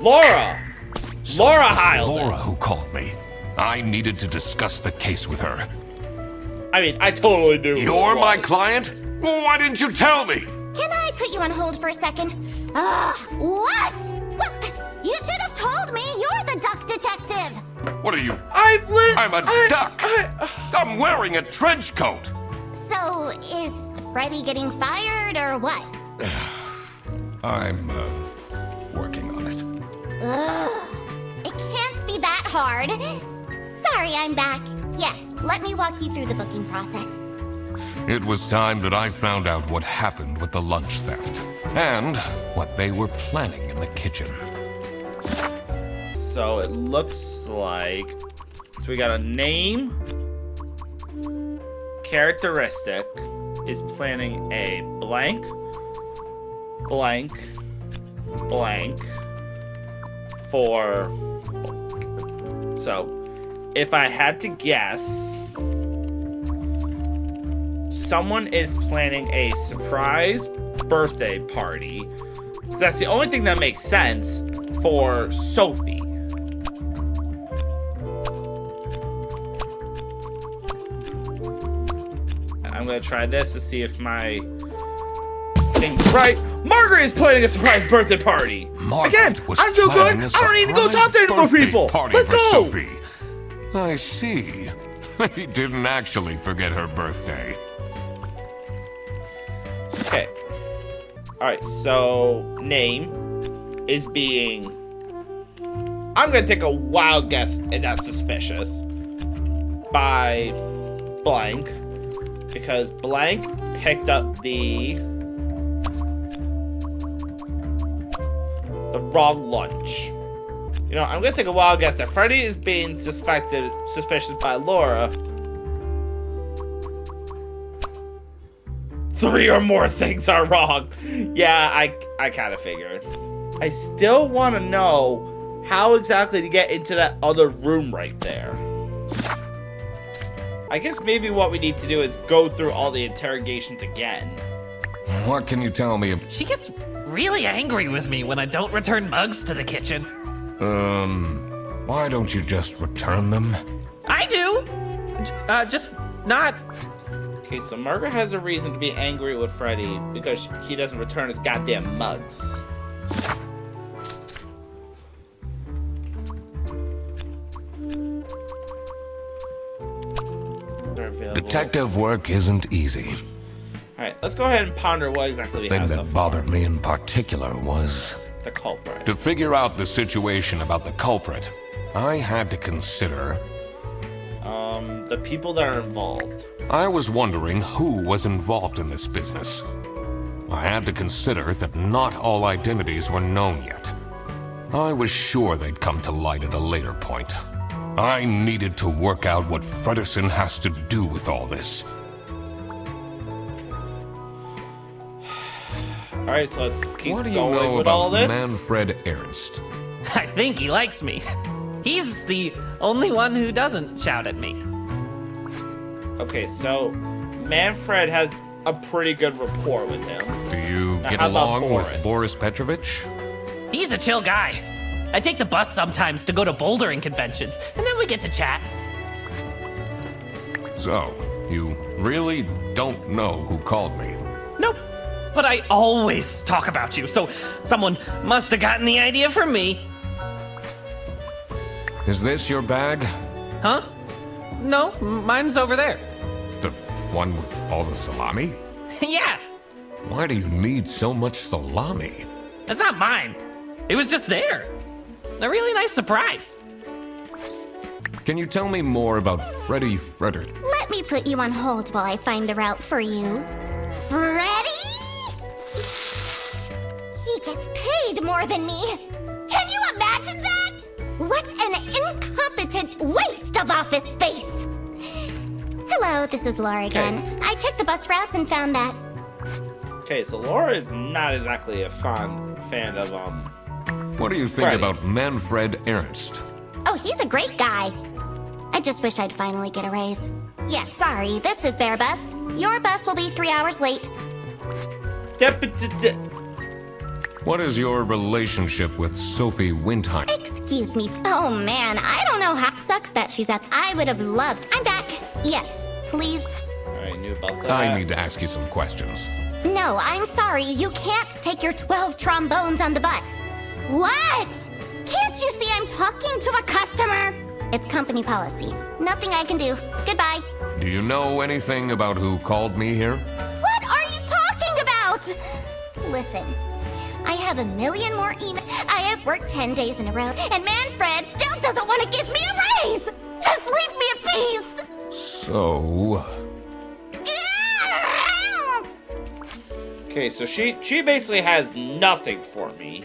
Laura! Laura Heilden! Laura who called me. I needed to discuss the case with her. I mean, I totally do. You're my client? Why didn't you tell me? Can I put you on hold for a second? What? Well, you should have told me. You're the duck detective. What are you? I'm a duck. I'm wearing a trench coat. So, is Freddy getting fired or what? I'm, working on it. Ugh. It can't be that hard. Sorry, I'm back. Yes, let me walk you through the booking process. It was time that I found out what happened with the lunch theft and what they were planning in the kitchen. So it looks like... so we got a name. Characteristic is planning a blank, blank, blank for... so, if I had to guess... someone is planning a surprise birthday party. That's the only thing that makes sense for Sophie. I'm gonna try this to see if my thing's right. Margaret is planning a surprise birthday party. Again, I'm so good. I don't need to go talk to any more people. Let's go. Sophie. I see. He didn't actually forget her birthday. Okay. Alright, so name is being... I'm gonna take a wild guess, and that's suspicious. By blank. Because blank picked up the wrong lunch. You know, I'm gonna take a wild guess that Freddy is being suspicious by Laura. 3 or more things are wrong. Yeah, I kind of figured. I still want to know how exactly to get into that other room right there. I guess maybe what we need to do is go through all the interrogations again. What can you tell me? She gets really angry with me when I don't return mugs to the kitchen. Why don't you just return them? I do! Just not... Okay, so Margaret has a reason to be angry with Freddy because he doesn't return his goddamn mugs. Detective work isn't easy. Alright, let's go ahead and ponder what exactly The we thing have that so far. bothered me in particular was... The culprit. To figure out the situation about the culprit, I had to consider... The people that are involved. I was wondering who was involved in this business. I had to consider that not all identities were known yet. I was sure they'd come to light at a later point. I needed to work out what Fredersen has to do with all this. Alright, so let's keep What do you going know with all about this. Manfred Ernst? I think he likes me. He's the only one who doesn't shout at me. Okay, so Manfred has a pretty good rapport with him. Do you Now, get how about along with Boris? Boris Petrovich? He's a chill guy. I take the bus sometimes to go to bouldering conventions, and then we get to chat. So, you really don't know who called me? Nope. But I always talk about you, so someone must have gotten the idea from me. Is this your bag? Huh? No, mine's over there. The one with all the salami? Yeah, Why do you need so much salami? that's not mine. It was just there. A really nice surprise. Can you tell me more about Freddy Fredder? Let me put you on hold while I find the route for you. Freddy? He gets paid more than me. Can you imagine that? What an incompetent waste of office space. Hello, this is Laura again. I checked the bus routes and found that. Okay, so Laura is not exactly a fan of What do you think Freddy. about Manfred Ernst? Oh, he's a great guy. I just wish I'd finally get a raise. Yes, sorry, this is Bear Bus. Your bus will be 3 hours late. What is your relationship with Sophie Windheim? Excuse me. Oh man, I don't know how. Sucks that she's at. I would have loved. I'm back. Yes, please. I knew about that. I need to ask you some questions. No, I'm sorry. You can't take your 12 trombones on the bus. What? Can't you see I'm talking to a customer? It's company policy. Nothing I can do. Goodbye. Do you know anything about who called me here? What are you talking about? Listen, I have a million more emails. I have worked 10 days in a row, and Manfred still doesn't want to give me a raise. Just leave me in peace. So... Okay, so she basically has nothing for me.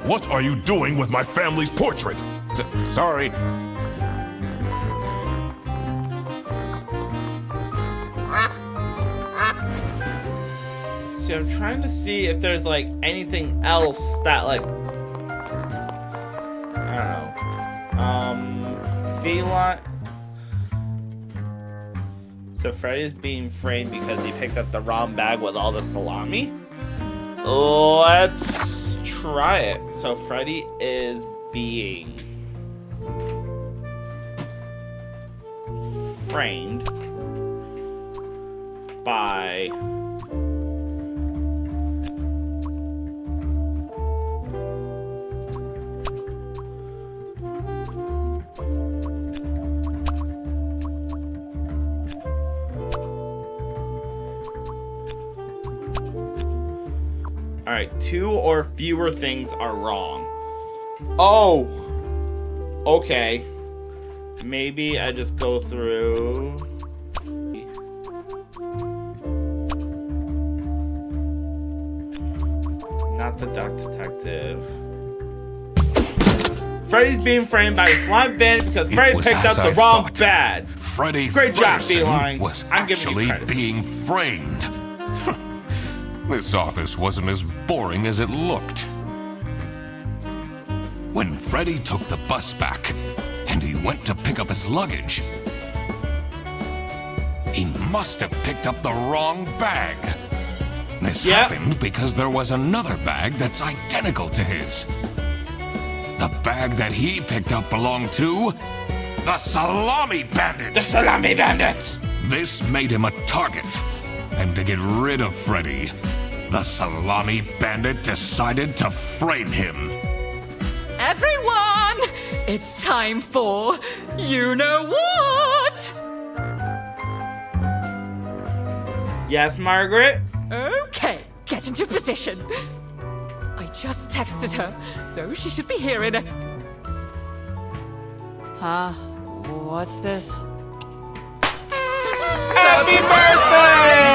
What are you doing with my family's portrait? Sorry. See, I'm trying to see if there's like anything else that like I don't know. Feline. So Freddy's being framed because he picked up the wrong bag with all the salami? Let's try it. So Freddy is being framed by Alright, 2 or fewer things are wrong. Oh! Okay. Maybe I just go through... Not the duck detective. Freddy's being framed by a slime bandit because Freddy picked up the wrong bag. Freddy Great job, Fredersen Feline. was I'm giving you actually credit. being framed. This office wasn't as boring as it looked. When Freddy took the bus back, and he went to pick up his luggage, he must have picked up the wrong bag. This happened because there was another bag that's identical to his. The bag that he picked up belonged to The Salami Bandit! The Salami Bandit! This made him a target. And to get rid of Freddy, the Salami Bandit decided to frame him. Everyone, it's time for you know what? Yes, Margaret? Okay, get into position. I just texted her, so she should be here in a... Huh? What's this? Happy birthday!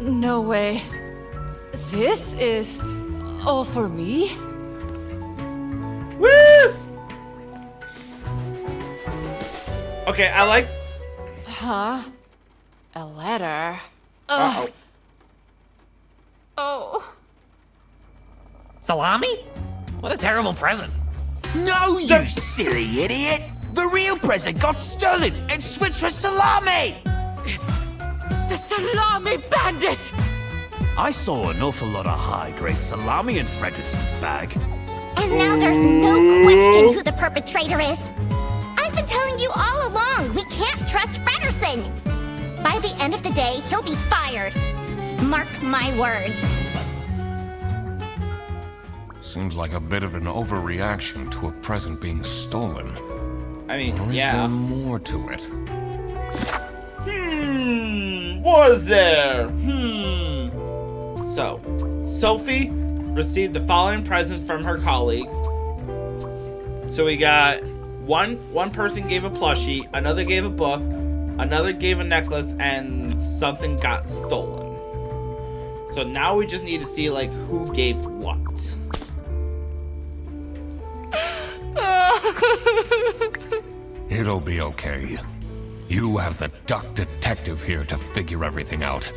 No way. This is all for me? Woo! Okay, I like... Huh? A letter? Uh-oh. Oh. Salami? What a terrible present. No, you silly idiot! The real present got stolen and switched for Salami! It's the Salami Bandit! I saw an awful lot of high-grade salami in Fredrickson's bag. And now there's no question who the perpetrator is. I've been telling you all along, we can't trust Frederson. By the end of the day, he'll be fired. Mark my words. Seems like a bit of an overreaction to a present being stolen. I mean, Or is there more to it? Was there? So, Sophie received the following presents from her colleagues. So we got one person gave a plushie, another gave a book, another gave a necklace, and something got stolen. So now we just need to see like who gave what. It'll be okay. You have the duck detective here to figure everything out.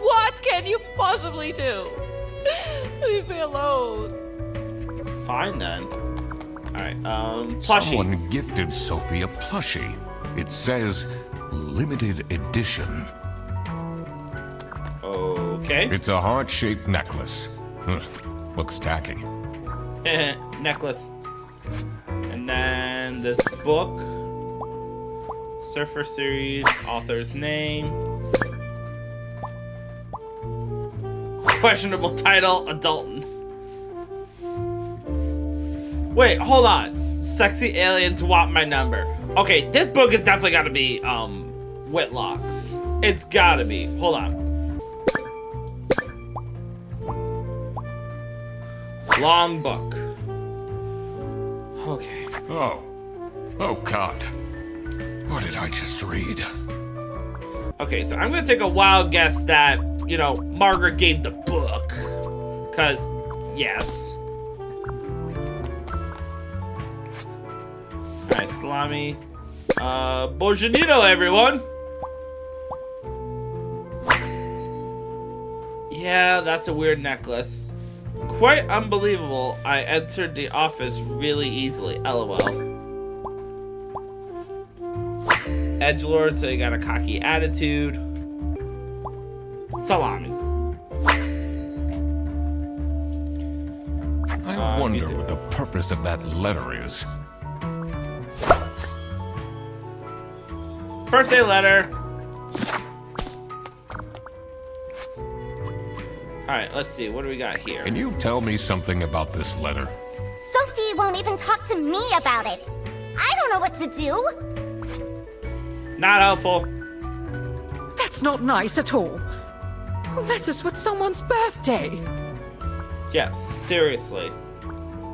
What can you possibly do? Leave me alone. Fine then. Alright, plushie. Someone gifted Sophie a plushie. It says limited edition. Okay. It's a heart-shaped necklace. Looks tacky. Necklace. And then this book. Surfer Series, author's name. Questionable title, Adulton. Wait, hold on. Sexy aliens want my number. Okay, this book has definitely got to be, Whitlock's. It's gotta be. Hold on. Long book. Okay. Oh God. What did I just read? Okay, so I'm gonna take a wild guess that, you know, Margaret gave the book. Cause, yes. Alright, Salami. Bojanito, everyone! Yeah, that's a weird necklace. Quite unbelievable. I entered the office really easily. LOL. Edgelord, so you got a cocky attitude. Salami. I wonder what the purpose of that letter is. Birthday letter. Alright, let's see. What do we got here? Can you tell me something about this letter? Sophie won't even talk to me about it. I don't know what to do. Not helpful. That's not nice at all. Who messes with someone's birthday? Yes, seriously.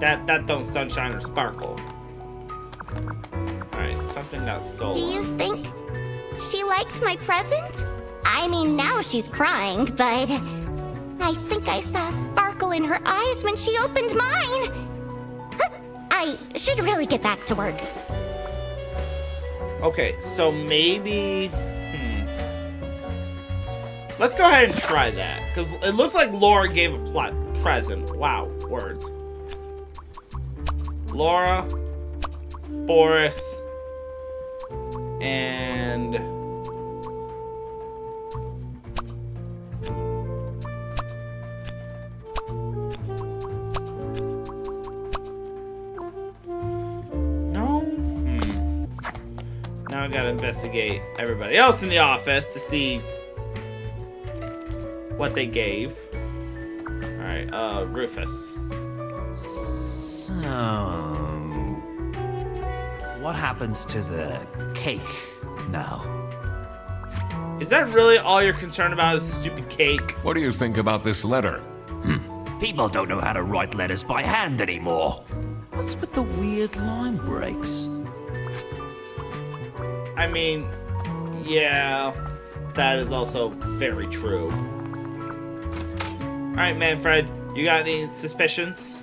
That don't sunshine or sparkle. Alright, something got stolen. Do you think she liked my present? I mean, now she's crying, but I think I saw a sparkle in her eyes when she opened mine. I should really get back to work. Okay, so maybe... Let's go ahead and try that. Because it looks like Laura gave a present. Wow, words. Laura, Boris, and... Now I gotta investigate everybody else in the office to see what they gave. Alright, Rufus. So, what happens to the cake now? Is that really all you're concerned about is the stupid cake? What do you think about this letter? People don't know how to write letters by hand anymore. What's with the weird line breaks? I mean, yeah, that is also very true. Alright, Manfred, you got any suspicions?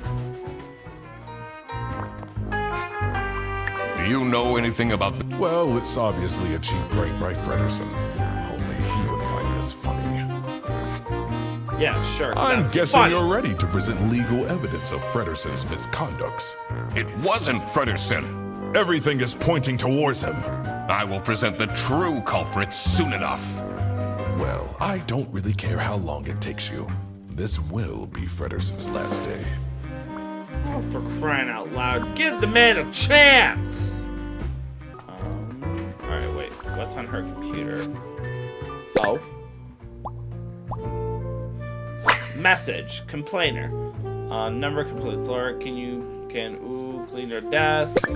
Do you know anything about the... Well, it's obviously a cheap prank by Fredersen. Only he would find this funny. Yeah, sure. I'm that's guessing funny. you're ready to present legal evidence of Fredersen's misconducts. It wasn't Fredersen. Everything is pointing towards him. I will present the true culprit soon enough. Well, I don't really care how long it takes you. This will be Fredersen's last day. Oh, for crying out loud. Give the man a chance! Alright, wait. What's on her computer? Oh. Message. Complainer. Number of complaints. Laura, can clean your desk.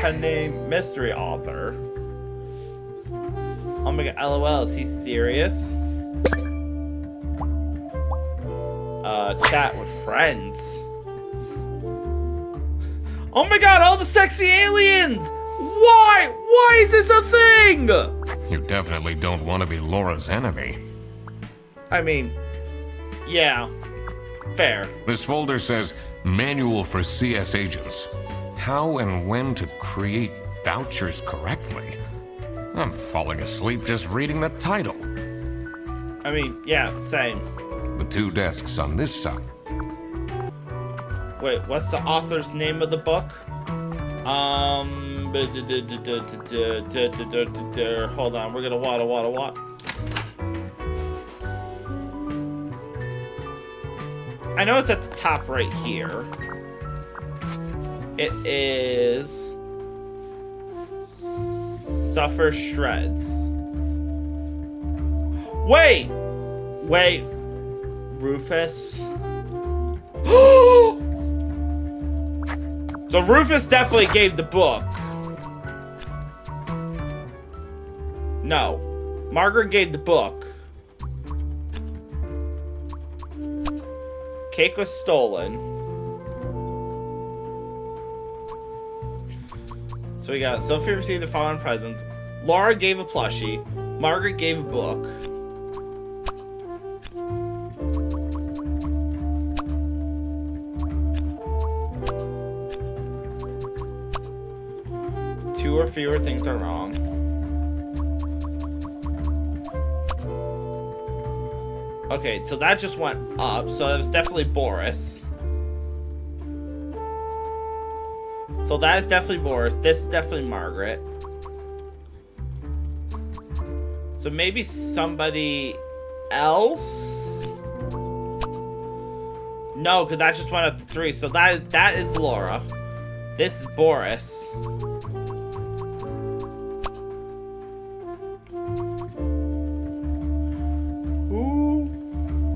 Pen name. Mystery author. Oh my god, LOL, is he serious? Chat with friends. Oh my god, all the sexy aliens! Why? Why is this a thing? You definitely don't want to be Laura's enemy. I mean, yeah, fair. This folder says, Manual for CS Agents. How and when to create vouchers correctly. I'm falling asleep just reading the title. I mean, yeah, same. The two desks on this side. Wait, what's the author's name of the book? Hold on, we're gonna what? I know it's at the top right here. It is Suffer Shreds. Wait, Rufus. So Rufus definitely gave the book. No, Margaret gave the book. Cake was stolen. So we got Sophie received the following presents. Laura gave a plushie. Margaret gave a book. Two or fewer things are wrong. Okay, so that just went up, so it was definitely Boris. So that is definitely Boris. This is definitely Margaret. So maybe somebody else? No, because that just went up to 3. So that is Laura. This is Boris.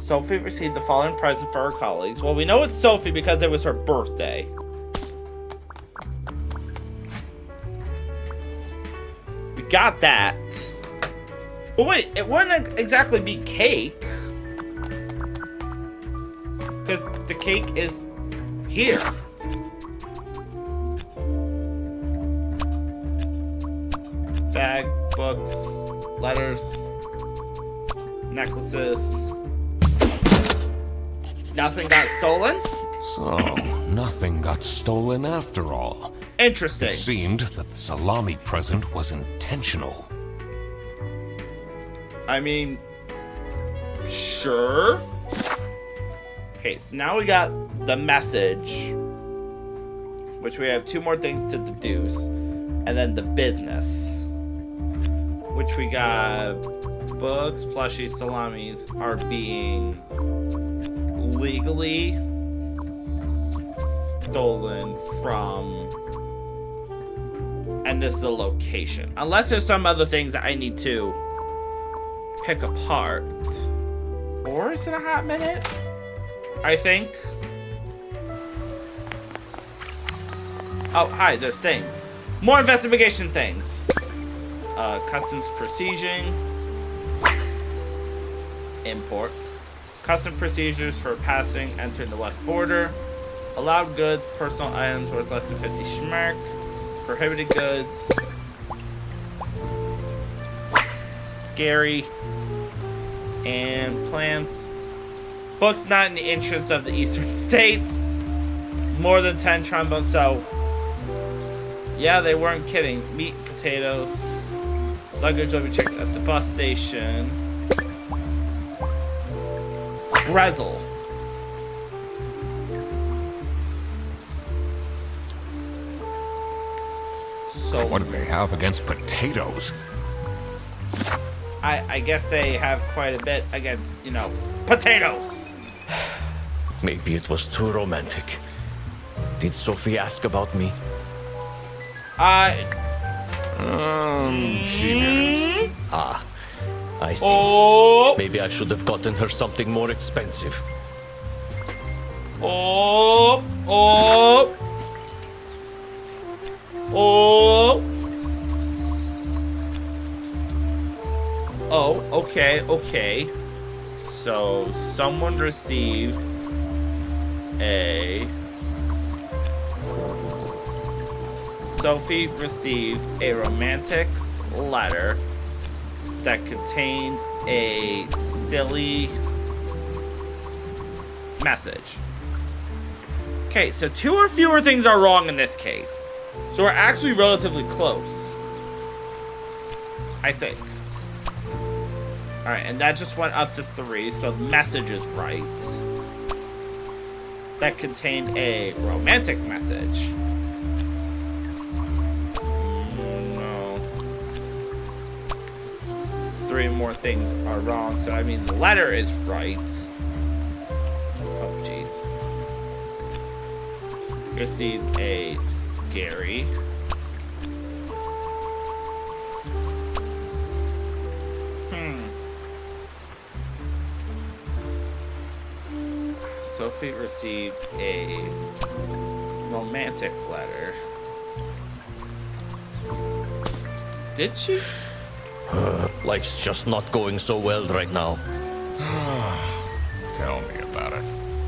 Sophie received the following present for her colleagues. Well, we know it's Sophie because it was her birthday. We got that. But wait, it wouldn't exactly be cake. Because the cake is here. Bag, books, letters, necklaces. Nothing got stolen? So, nothing got stolen after all. Interesting. It seemed that the salami present was intentional. I mean, sure. Okay, so now we got the message, which we have 2 more things to deduce, and then the business, which we got books, plushies, salamis are being legally stolen from And this is a location. Unless there's some other things that I need to pick apart. Or is it a hot minute? I think. Oh, hi, there's things. More investigation things. Customs procedure. Import. Custom procedures for passing, entering the west border. Allowed goods, personal items worth less than 50 schmark. Prohibited goods. Scary. And plants. Books not in the interest of the eastern states. More than 10 trombones, so... Yeah, they weren't kidding. Meat, potatoes. Luggage will be checked at the bus station. Brezel. So what do they have against potatoes? I guess they have quite a bit against, you know, potatoes. Maybe it was too romantic. Did Sophie ask about me? She didn't. Ah, I see. Oh. Maybe I should have gotten her something more expensive. Oh. Oh. Oh. Oh, okay, okay. So, someone received a... Sophie received a romantic letter that contained a silly message. Okay, so 2 or fewer things are wrong in this case. So we're actually relatively close. I think. Alright, and that just went up to 3, so the message is right. That contained a romantic message. No. 3 more things are wrong, so that means the letter is right. Oh, jeez. Received a scary. Sophie received a romantic letter. Did she? Life's just not going so well right now. Tell me about it.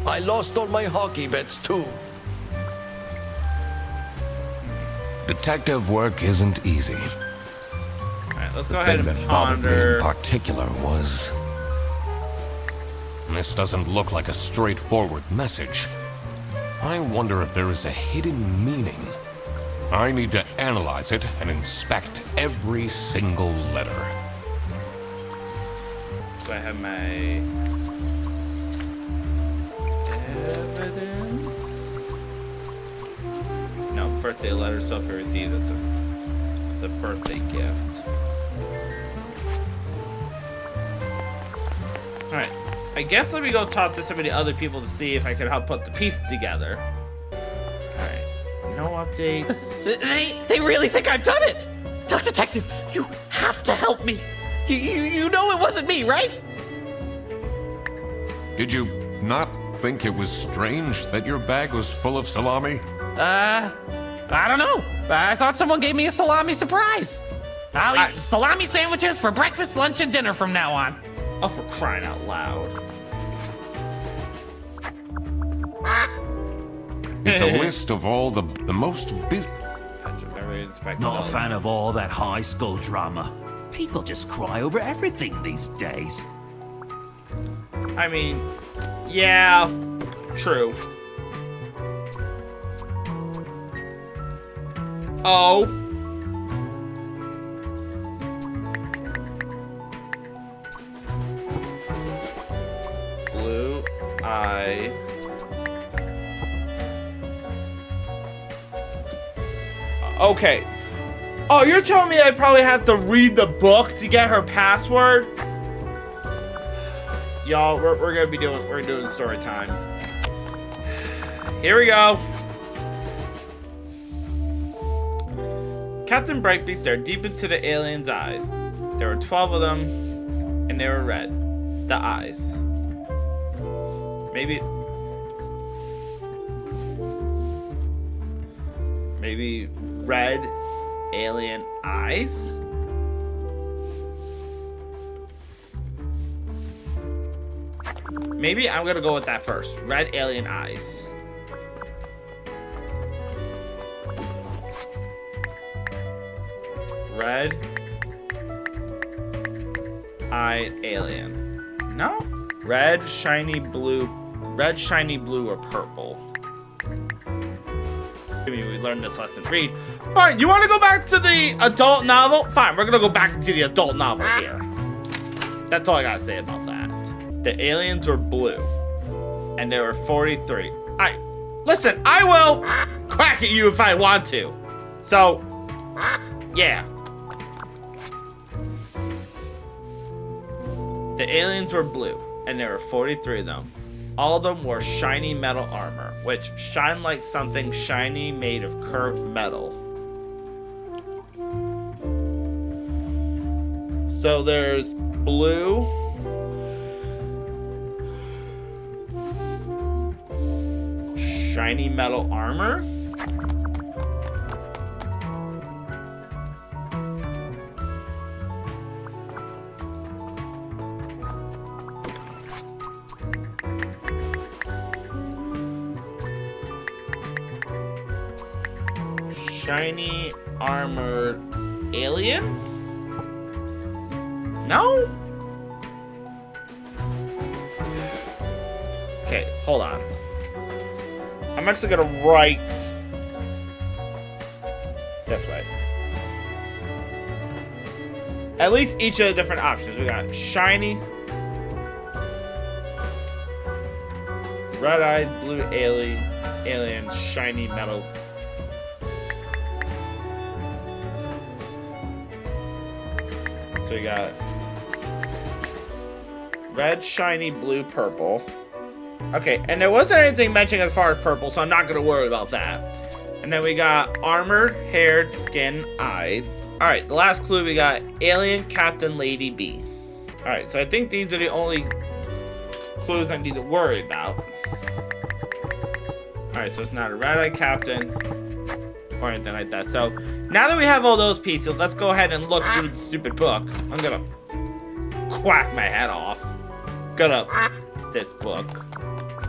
I lost all my hockey bets too. Detective work isn't easy. Alright, let's go The ahead thing and that bothered me ponder. in particular was... This doesn't look like a straightforward message. I wonder if there is a hidden meaning. I need to analyze it and inspect every single letter. So I have my evidence. No, birthday letter Sophie received. It's a birthday gift. Alright. I guess let me go talk to some of the other people to see if I can help put the pieces together. Alright. No updates. They really think I've done it! Duck Detective, you have to help me! You know it wasn't me, right? Did you not think it was strange that your bag was full of salami? I don't know. I thought someone gave me a salami surprise. I'll eat salami sandwiches for breakfast, lunch, and dinner from now on. Oh, for crying out loud. It's a list of all the most busy... Not a fan of all that high school drama. People just cry over everything these days. I mean, yeah, true. Oh. Blue eye. Okay. Oh, you're telling me I probably have to read the book to get her password? Y'all, we're doing story time. Here we go. Captain Brightbeak stared deep into the alien's eyes. There were 12 of them, and they were red. The eyes. Maybe red alien eyes? Maybe I'm gonna go with that first. Red alien eyes. Red eyed alien. No? Red, shiny blue, or purple. Maybe we learned this lesson. Read. Fine, you want to go back to the adult novel? Fine, we're gonna go back to the adult novel here. That's all I gotta say about that. The aliens were blue, and there were 43. Listen, I will quack at you if I want to. So, yeah. The aliens were blue, and there were 43 of them. All of them wore shiny metal armor, which shined like something shiny made of curved metal. So there's blue, shiny metal armor. Shiny armored alien? No? Okay, hold on. I'm actually gonna write this way. At least each of the different options. We got shiny, red-eyed blue alien, shiny metal. So we got red, shiny, blue, purple. Okay, and there wasn't anything mentioned as far as purple, so I'm not going to worry about that. And then we got armored, haired, skin, eyed. Alright, the last clue we got alien, captain, lady, bee. Alright, so I think these are the only clues I need to worry about. Alright, so it's not a red-eyed captain or anything like that. So now that we have all those pieces, let's go ahead and look through the stupid book. I'm gonna quack my head off. Gonna this book.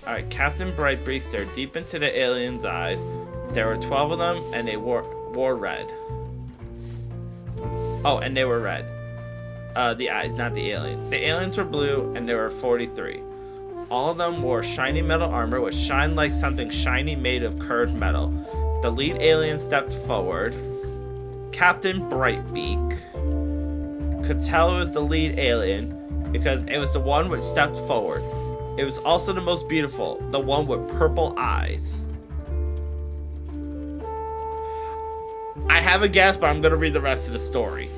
Alright, Captain Brightbeak stared deep into the alien's eyes. There were 12 of them, and they wore red. Oh, and they were red. The eyes, not the alien. The aliens were blue, and there were 43. All of them wore shiny metal armor, which shined like something shiny made of curved metal. The lead alien stepped forward. Captain Brightbeak could tell it was the lead alien because it was the one which stepped forward. It was also the most beautiful, the one with purple eyes. I have a guess, but I'm going to read the rest of the story.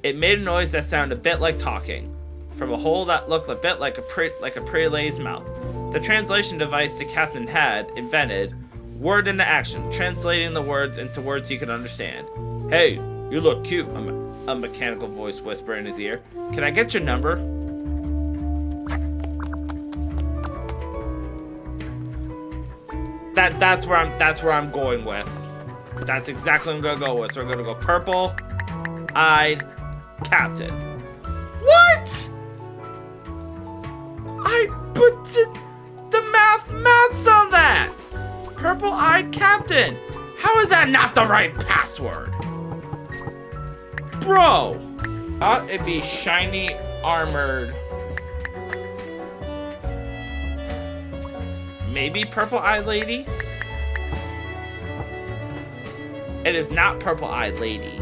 It made a noise that sounded a bit like talking, from a hole that looked a bit like a pretty lady's mouth. The translation device the captain had invented, word into action, translating the words into words he could understand. Hey, you look cute, a mechanical voice whispered in his ear. Can I get your number? That's where I'm going with. That's exactly what I'm gonna go with. So we're gonna go purple-eyed captain. What? I put the maths on that. Purple-eyed captain. How is that not the right password? Bro. It'd be shiny armored. Maybe purple-eyed lady? It is not purple-eyed lady.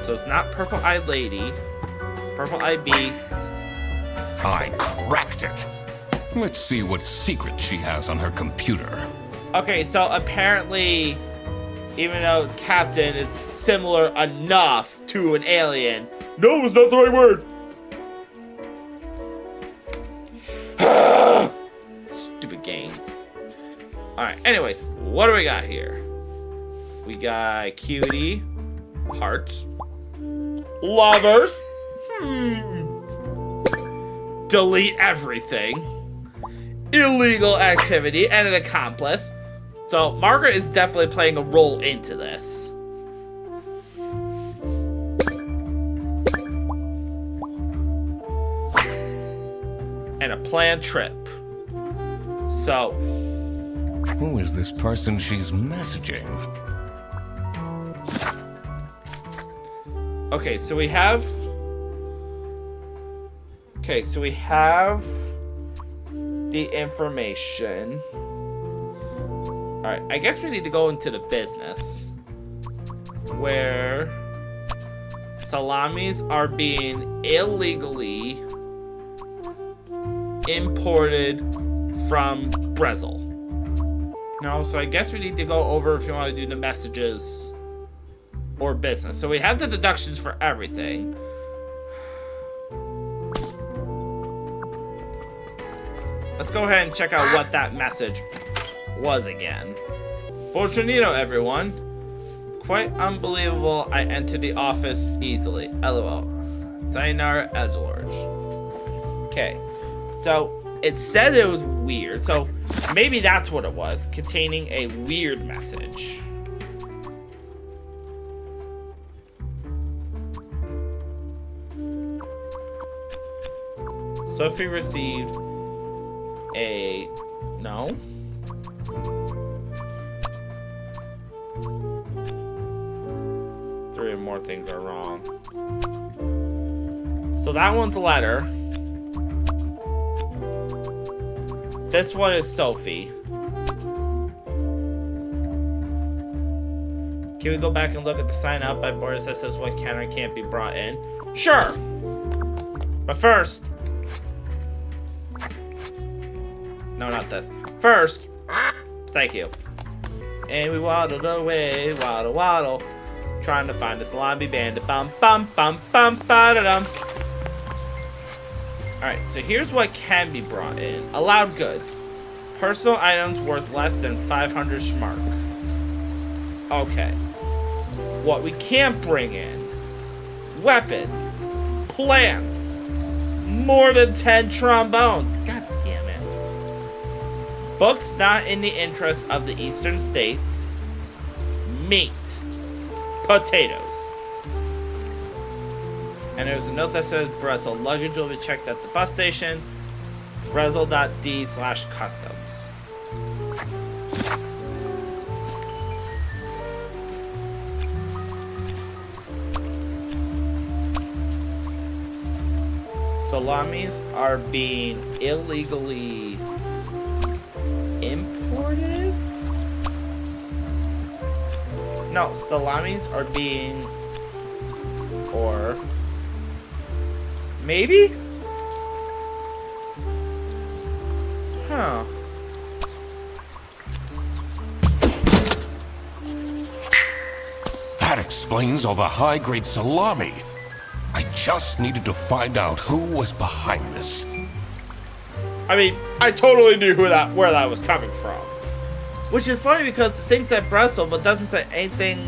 So it's not purple-eyed lady. Purple-eyed bee. I cracked it. Let's see what secret she has on her computer. Okay, so apparently, even though captain is similar enough to an alien. No, it's not the right word. Stupid game. Alright, anyways, what do we got here? We got cutie, hearts, lovers, delete everything, illegal activity, and an accomplice. So Margaret is definitely playing a role into this. And a planned trip. So, who is this person she's messaging? Okay, so we have... Okay, so we have the information. Alright, I guess we need to go into the business where salamis are being illegally imported from Brazil. No, so I guess we need to go over if you want to do the messages or business. So we have the deductions for everything. Let's go ahead and check out what that message was again. Fortunito, everyone. Quite unbelievable I entered the office easily. LOL. Sayonara, Edgelord. Okay. So, it said it was weird. So, maybe that's what it was. Containing a weird message. Sophie received a... No? Three or more things are wrong. So that one's a letter. This one is Sophie. Can we go back and look at the sign up by Boris that says what can or can't be brought in? Sure! But first... No, not this. First, thank you. And we waddled away, waddle, waddle. Trying to find a salami bandit. Bum, bum, bum, bum, ba-da-dum. Alright, so here's what can be brought in. Allowed goods. Personal items worth less than 500 schmark. Okay. What we can't bring in. Weapons. Plants. More than 10 trombones. God damn it. Books not in the interest of the eastern states. Meat. Potatoes. And there's a note that says Brazil luggage will be checked at the bus station. Brazil.d/customs. Salamis are being illegally imported? No, salamis are being... Or... Maybe? Huh. That explains all the high-grade salami. I just needed to find out who was behind this. I mean, I totally knew where that was coming from. Which is funny because the thing said Brazil, but doesn't say anything.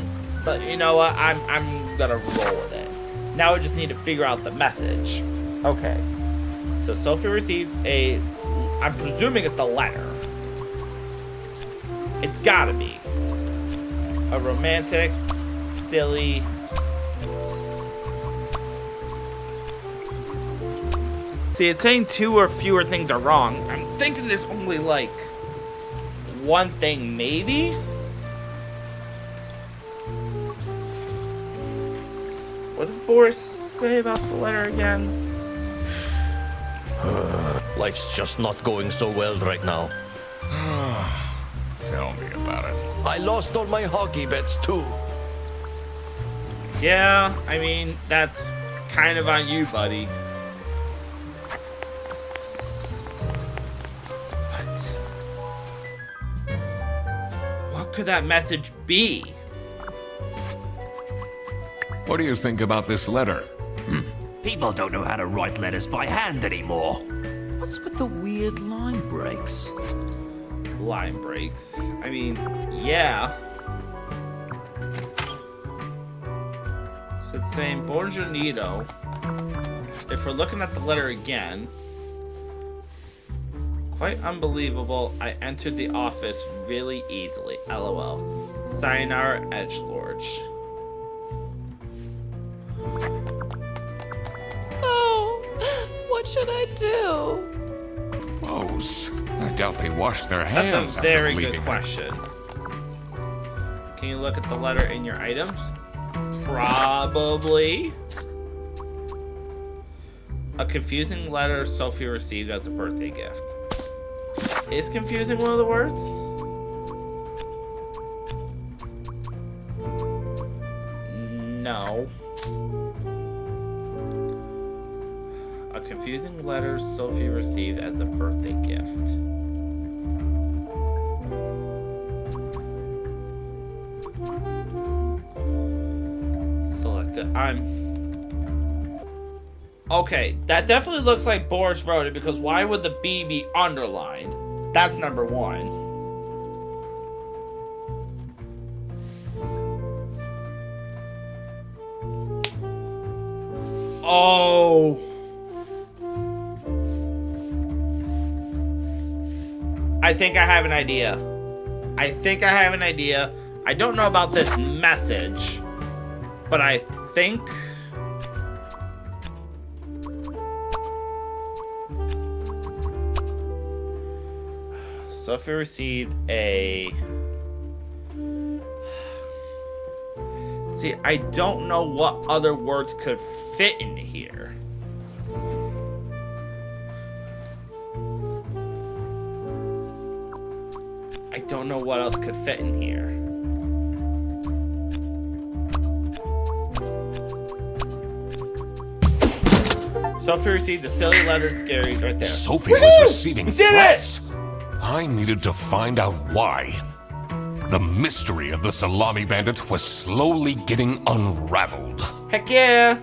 But you know what? I'm gonna roll with it. Now we just need to figure out the message. Okay. So Sophie received a... I'm presuming it's a letter. It's gotta be. A romantic, silly... See, it's saying 2 or fewer things are wrong. I'm thinking there's only, like, one thing, maybe? What did Boris say about the letter again? Life's just not going so well right now. Tell me about it. I lost all my hockey bets, too. Yeah, I mean, that's kind of on you, buddy. What could that message be? What do you think about this letter? People don't know how to write letters by hand anymore. What's with the weird line breaks? Line breaks. I mean, yeah. So it's saying Buongiorno. If we're looking at the letter again, quite unbelievable. I entered the office really easily. LOL. Sayonara, Edgelord. Oh, what should I do? Clothes. I doubt they wash their hands That's a after very leaving good it. question. Can you look at the letter in your items? Probably. A confusing letter Sophie received as a birthday gift. Is confusing one of the words? No. A confusing letter Sophie received as a birthday gift. Select it. Okay, that definitely looks like Boris wrote it, because why would the B be underlined? That's number one. Oh. I think I have an idea. I don't know about this message, but I think Sophie received a... See, I don't know what other words could fit in here. I don't know what else could fit in here. Sophie received the silly letter scary right there. Sophie was receiving We did threats. I needed to find out why. The mystery of the Salami Bandit was slowly getting unraveled. Heck yeah!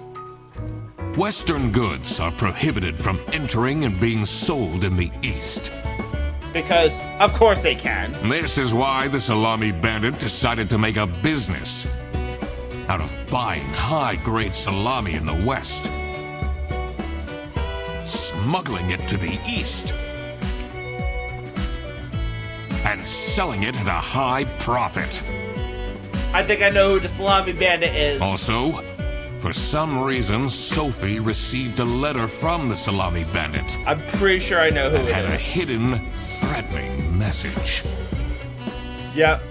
Western goods are prohibited from entering and being sold in the East. Because, of course they can. This is why the Salami Bandit decided to make a business out of buying high-grade salami in the West, smuggling it to the East, and selling it at a high profit. I think I know who the Salami Bandit is. Also, for some reason, Sophie received a letter from the Salami Bandit. I'm pretty sure I know who that it had a is. hidden, threatening message. Yep.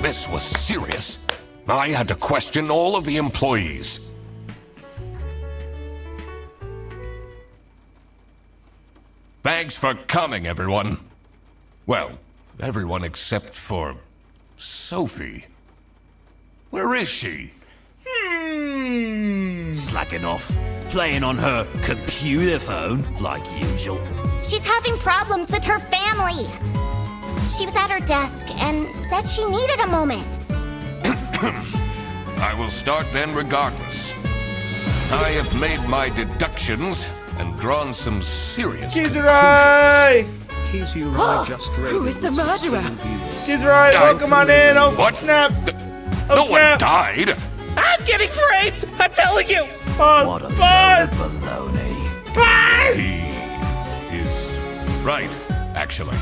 This was serious. I had to question all of the employees. Thanks for coming, everyone. Well, everyone except for Sophie. Where is she? Slacking off, playing on her computer phone like usual. She's having problems with her family. She was at her desk and said she needed a moment. I will start then regardless. I have made my deductions and drawn some serious Kizurai! Who is the murderer? Kizurai, welcome on in! Oh, What? snap! No Oh, one snap! died! I'm getting framed! I'm telling you! Pause! What a load Pause! of baloney. Pause! He is right, actually.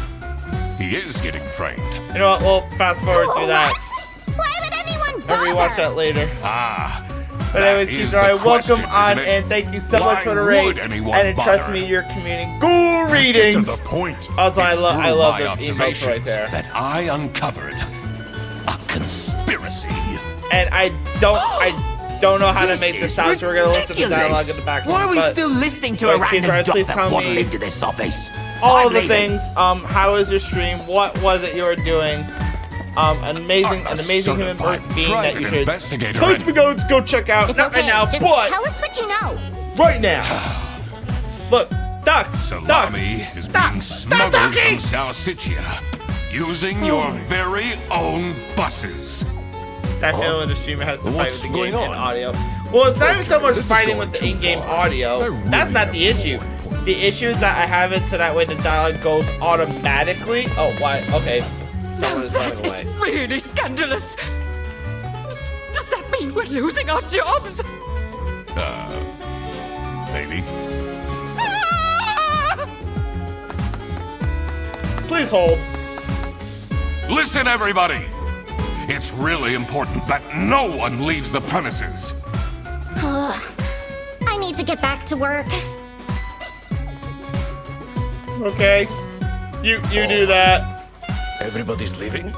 He is getting framed. You know what, we'll fast forward through that. What? Why would anyone Or bother? rewatch that later. Ah. But anyways, that is Kizurai, the welcome question, on isn't it? and thank you so Why much for the raid. would anyone And trust bother? me, you're commuting cool readings. To the point. Also, I It's love through my those emotes right observations there. that I uncovered a conspiracy. And I don't know how to make this sound, so we're gonna listen to the dialogue in the background. Why are we but still listening to but a random Kizurai, dot please that tell waddled me into this office? all I'm of the leaving. things. How was your stream? What was it you were doing? An amazing human certified being that private you should investigator totally go check out. It's Not okay. right now, Just but tell us what you know. right now. Look, ducks. Salami is being smuggled from Salsiccia using your very own buses. That feeling the streamer has to fight What's with the game going and on? audio. Well, it's not even so much This is fighting going with the too in-game far. audio. I really That's not have the issue. The issue is that I have it so that way the dialogue goes automatically. Oh, why? Okay. Now Someone is that running is away. really scandalous. mean we're losing our jobs? Maybe. Ah! Please hold. Listen, everybody! It's really important that no one leaves the premises. I need to get back to work. Okay. You do that. Everybody's leaving?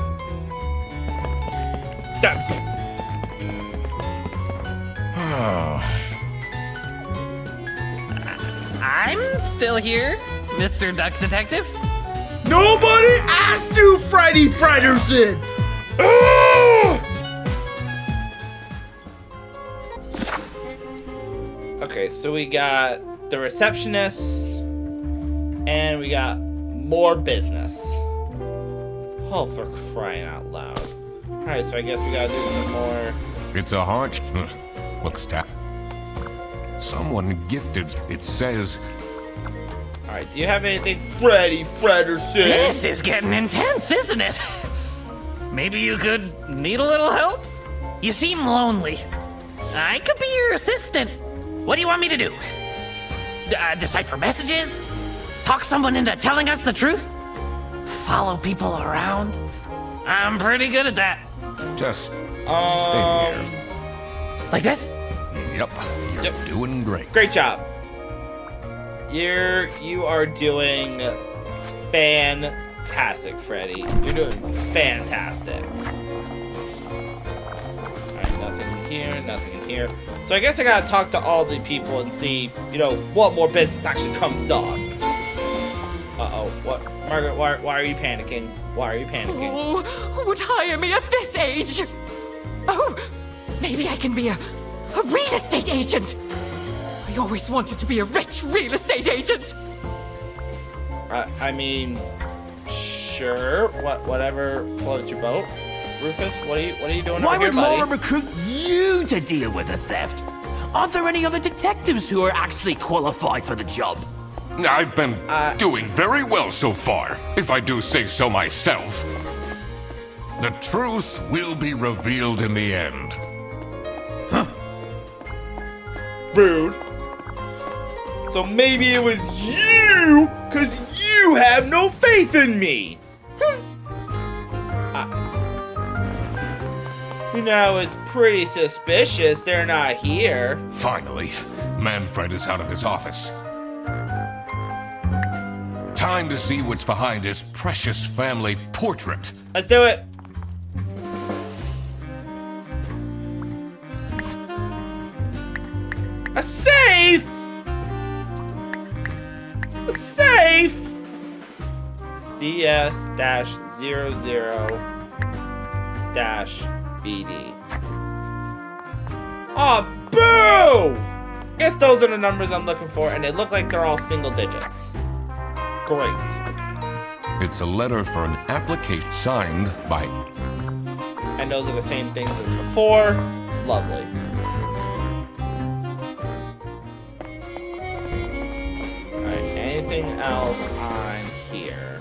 I'm still here, Mr. Duck Detective. Nobody asked you, Freddy Frederson! Okay, so we got the receptionist, and we got more business. Oh, for crying out loud. Alright, so I guess we gotta do some more. It's a hard looks tough. Someone gifted, it says. Alright, do you have anything, Freddy Frederson? This is getting intense, isn't it? Maybe you could need a little help? You seem lonely. I could be your assistant. What do you want me to do? Decipher messages? Talk someone into telling us the truth? Follow people around? I'm pretty good at that. Just stay here. Like this? Yep, you're doing great. Great job. You are doing fantastic, Freddy. You're doing fantastic. Alright, nothing here, nothing here. So I guess I gotta talk to all the people and see, what more business actually comes on. Uh-oh, what? Margaret, why are you panicking? Why are you panicking? Oh, who would hire me at this age? Oh, maybe I can be a real estate agent. I always wanted to be a rich real estate agent. I mean, sure. Whatever floats your boat. Rufus, what are you doing Why over here, would buddy? Laura recruit you to deal with the theft? Aren't there any other detectives who are actually qualified for the job? I've been doing very well so far, if I do say so myself. The truth will be revealed in the end. Rude. So maybe it was you, because you have no faith in me. It's pretty suspicious they're not here. Finally, Manfred is out of his office. Time to see what's behind his precious family portrait. Let's do it. A safe! A safe! CS-00-BD. Oh, boo! Guess those are the numbers I'm looking for, and they look like they're all single digits. Great. It's a letter for an application signed by... And those are the same things as before. Lovely. Alright, anything else on here?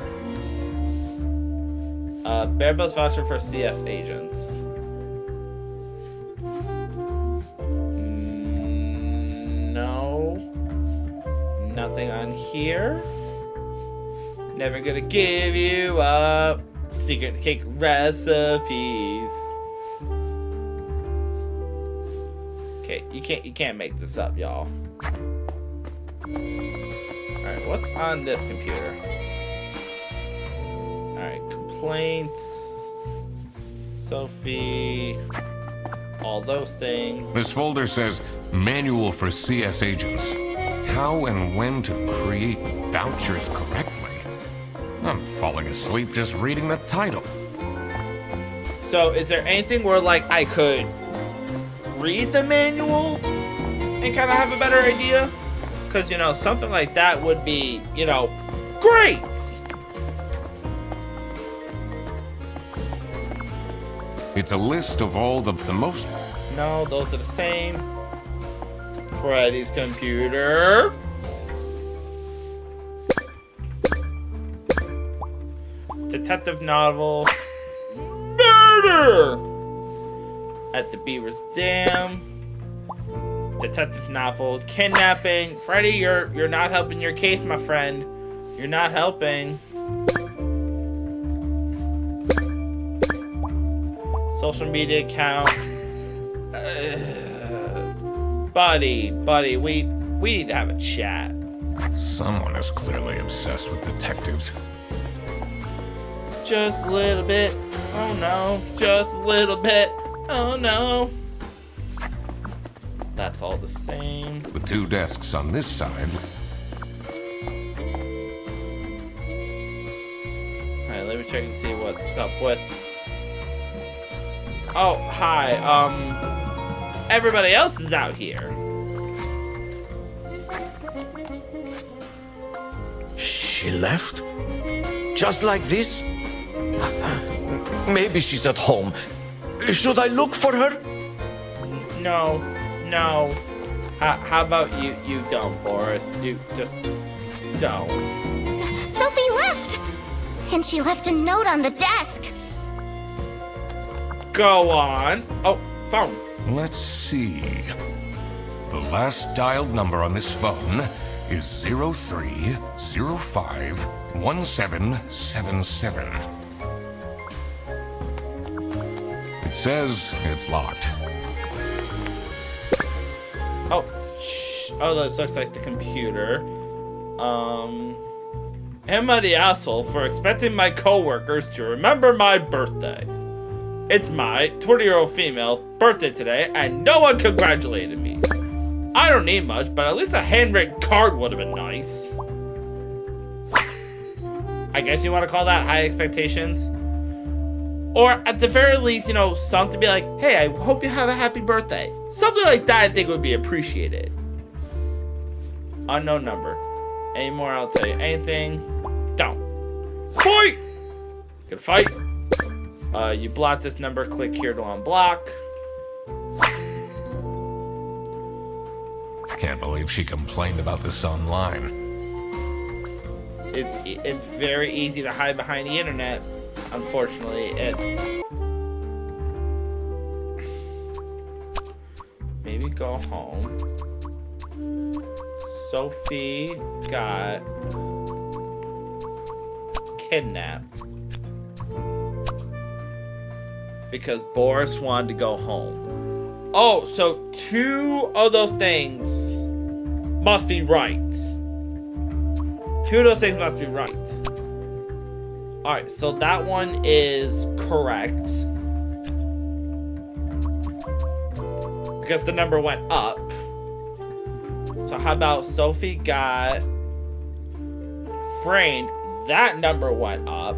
Bare Bones voucher for CS agents. No. Nothing on here. Never gonna give you up. Secret cake recipes. Okay, you can't make this up, y'all. Alright, what's on this computer? Alright, complaints. Sophie. All those things. This folder says Manual for CS Agents. How and when to create vouchers correctly. I'm falling asleep just reading the title. So, is there anything where, like, I could read the manual and kind of have a better idea? Because, something like that would be, great! It's a list of all the most... No, those are the same. Freddy's computer. Detective novel. Murder! at the Beaver's Dam. Detective novel. Kidnapping. Freddy, you're not helping your case, my friend. You're not helping. Social media account. Buddy, we need to have a chat. Someone is clearly obsessed with detectives. Just a little bit. Oh no. Just a little bit. Oh no. That's all the same. The two desks on this side. Alright, let me check and see what's up with. Oh, hi. Everybody else is out here. She left? Just like this? Maybe she's at home. Should I look for her? No. How about you don't, Boris? You just don't. Sophie left! And she left a note on the desk. Go on. Oh, phone. Let's see. The last dialed number on this phone is 03051777. It says it's locked. Oh, shh. Oh, this looks like the computer. Am I the asshole for expecting my coworkers to remember my birthday? It's my 20-year-old female birthday today, and no one congratulated me. I don't need much, but at least a handwritten card would have been nice. I guess you want to call that high expectations? Or at the very least, you know, something to be like, hey, I hope you have a happy birthday. Something like that I think would be appreciated. Unknown number. Any more, I'll tell you. Anything? Don't. Fight! Gonna fight. You block this number, click here to unblock. Can't believe she complained about this online. It's very easy to hide behind the internet. Unfortunately, maybe go home. Sophie got kidnapped because Boris wanted to go home. Oh, so two of those things must be right. Two of those things must be right. Alright, so that one is correct. Because the number went up. So how about Sophie got framed? That number went up.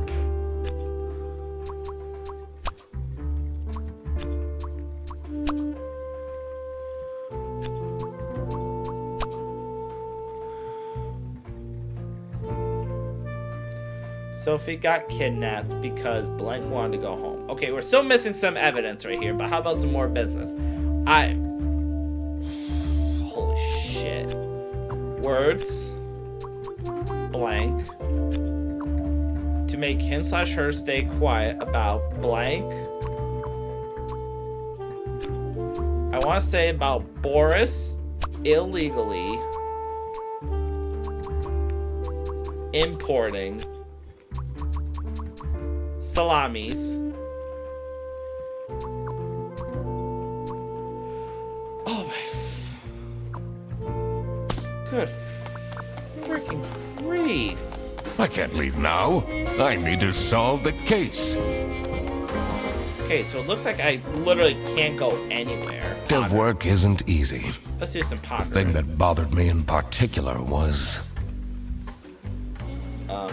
Sophie got kidnapped because blank wanted to go home. Okay, we're still missing some evidence right here, but how about some more business? Holy shit. Words. Blank. To make him/her stay quiet about blank. I want to say about Boris illegally importing salamis. Oh my. Good freaking grief. I can't leave now. I need to solve the case. Okay, so it looks like I literally can't go anywhere. Dev work isn't easy. Let's do some pondering. The thing that bothered me in particular was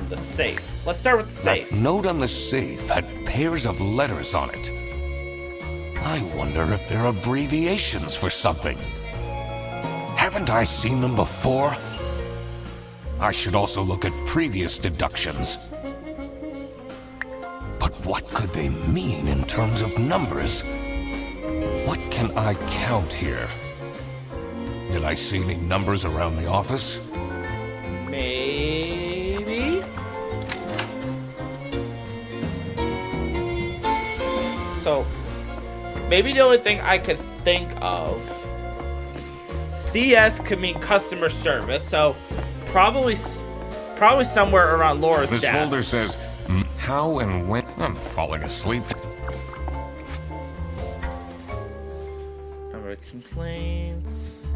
the safe. Let's start with the safe. that note on the safe had pairs of letters on it. I wonder if they're abbreviations for something. Haven't I seen them before? I should also look at previous deductions. But what could they mean in terms of numbers? What can I count here? Did I see any numbers around the office? Maybe? So, Maybe the only thing I could think of. CS could mean customer service, so probably somewhere around Laura's This desk. folder says, how and when. I'm falling asleep. Number of complaints.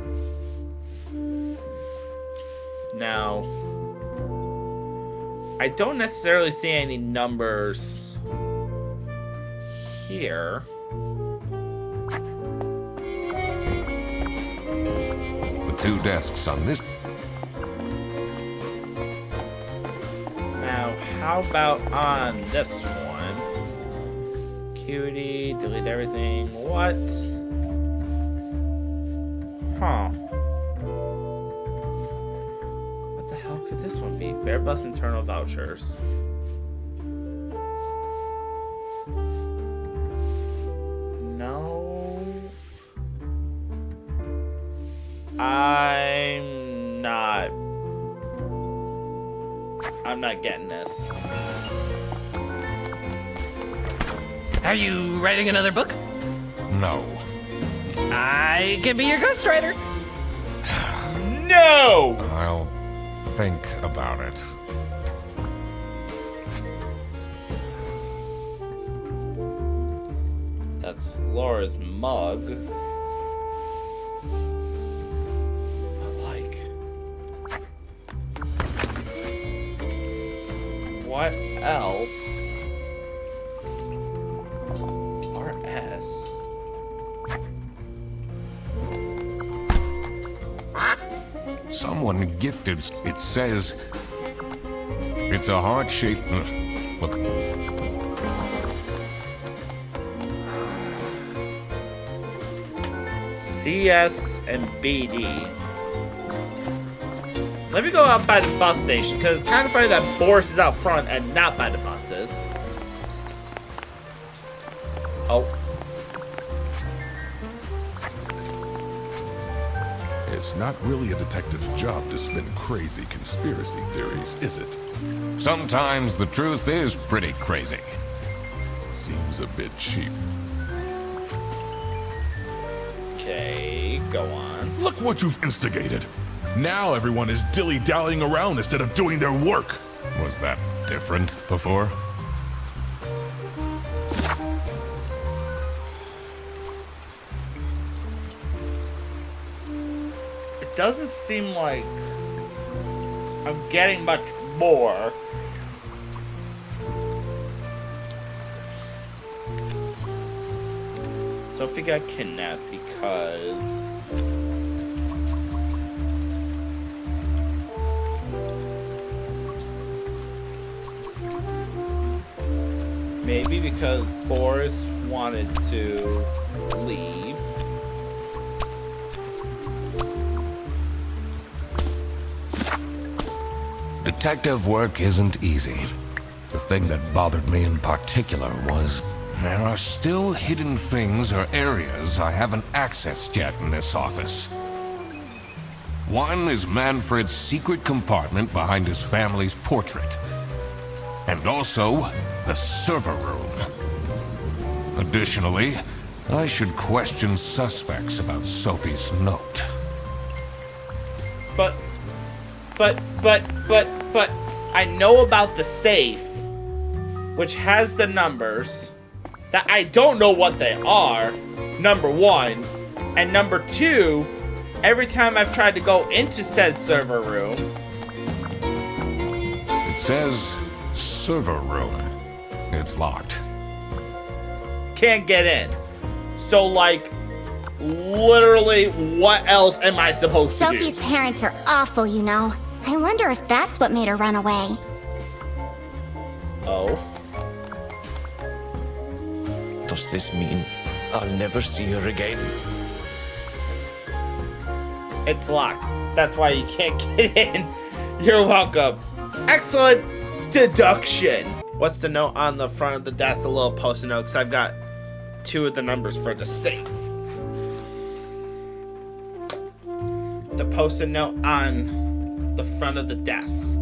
Now, I don't necessarily see any numbers here. The 2 desks on this. Now, how about on this one? Cutie, delete everything. What? Huh. What the hell could this one be? Bear Bus internal vouchers. No. I'm not getting this. Are you writing another book? No. I can be your ghostwriter. No! I'll think about it. That's Laura's mug. But like, what else? RS. Someone gifted. It says it's a heart-shaped. Look. CS and BD. Let me go out by the bus station, because it's kind of funny that Boris is out front and not by the buses. Oh. It's not really a detective's job to spin crazy conspiracy theories, is it? Sometimes the truth is pretty crazy. Seems a bit cheap. Okay, go on. Look what you've instigated. Now everyone is dilly-dallying around instead of doing their work. Was that different before? It doesn't seem like I'm getting much more. Sophie got kidnapped because maybe because Boris wanted to leave. Detective work isn't easy. The thing that bothered me in particular was there are still hidden things or areas I haven't accessed yet in this office. One is Manfred's secret compartment behind his family's portrait. And also, the server room. Additionally, I should question suspects about Sophie's note. But I know about the safe, which has the numbers that I don't know what they are, number one. And number two, every time I've tried to go into said server room, It says server room. It's locked. can't get in. So, like, literally, what else am I supposed to do? Sophie's parents are awful, you know. I wonder if that's what made her run away. Oh. Does this mean I'll never see her again? It's locked. That's why you can't get in. You're welcome. Excellent deduction. What's the note on the front of the desk? A little post-it note, because I've got 2 of the numbers for the safe. The post-it note on the front of the desk.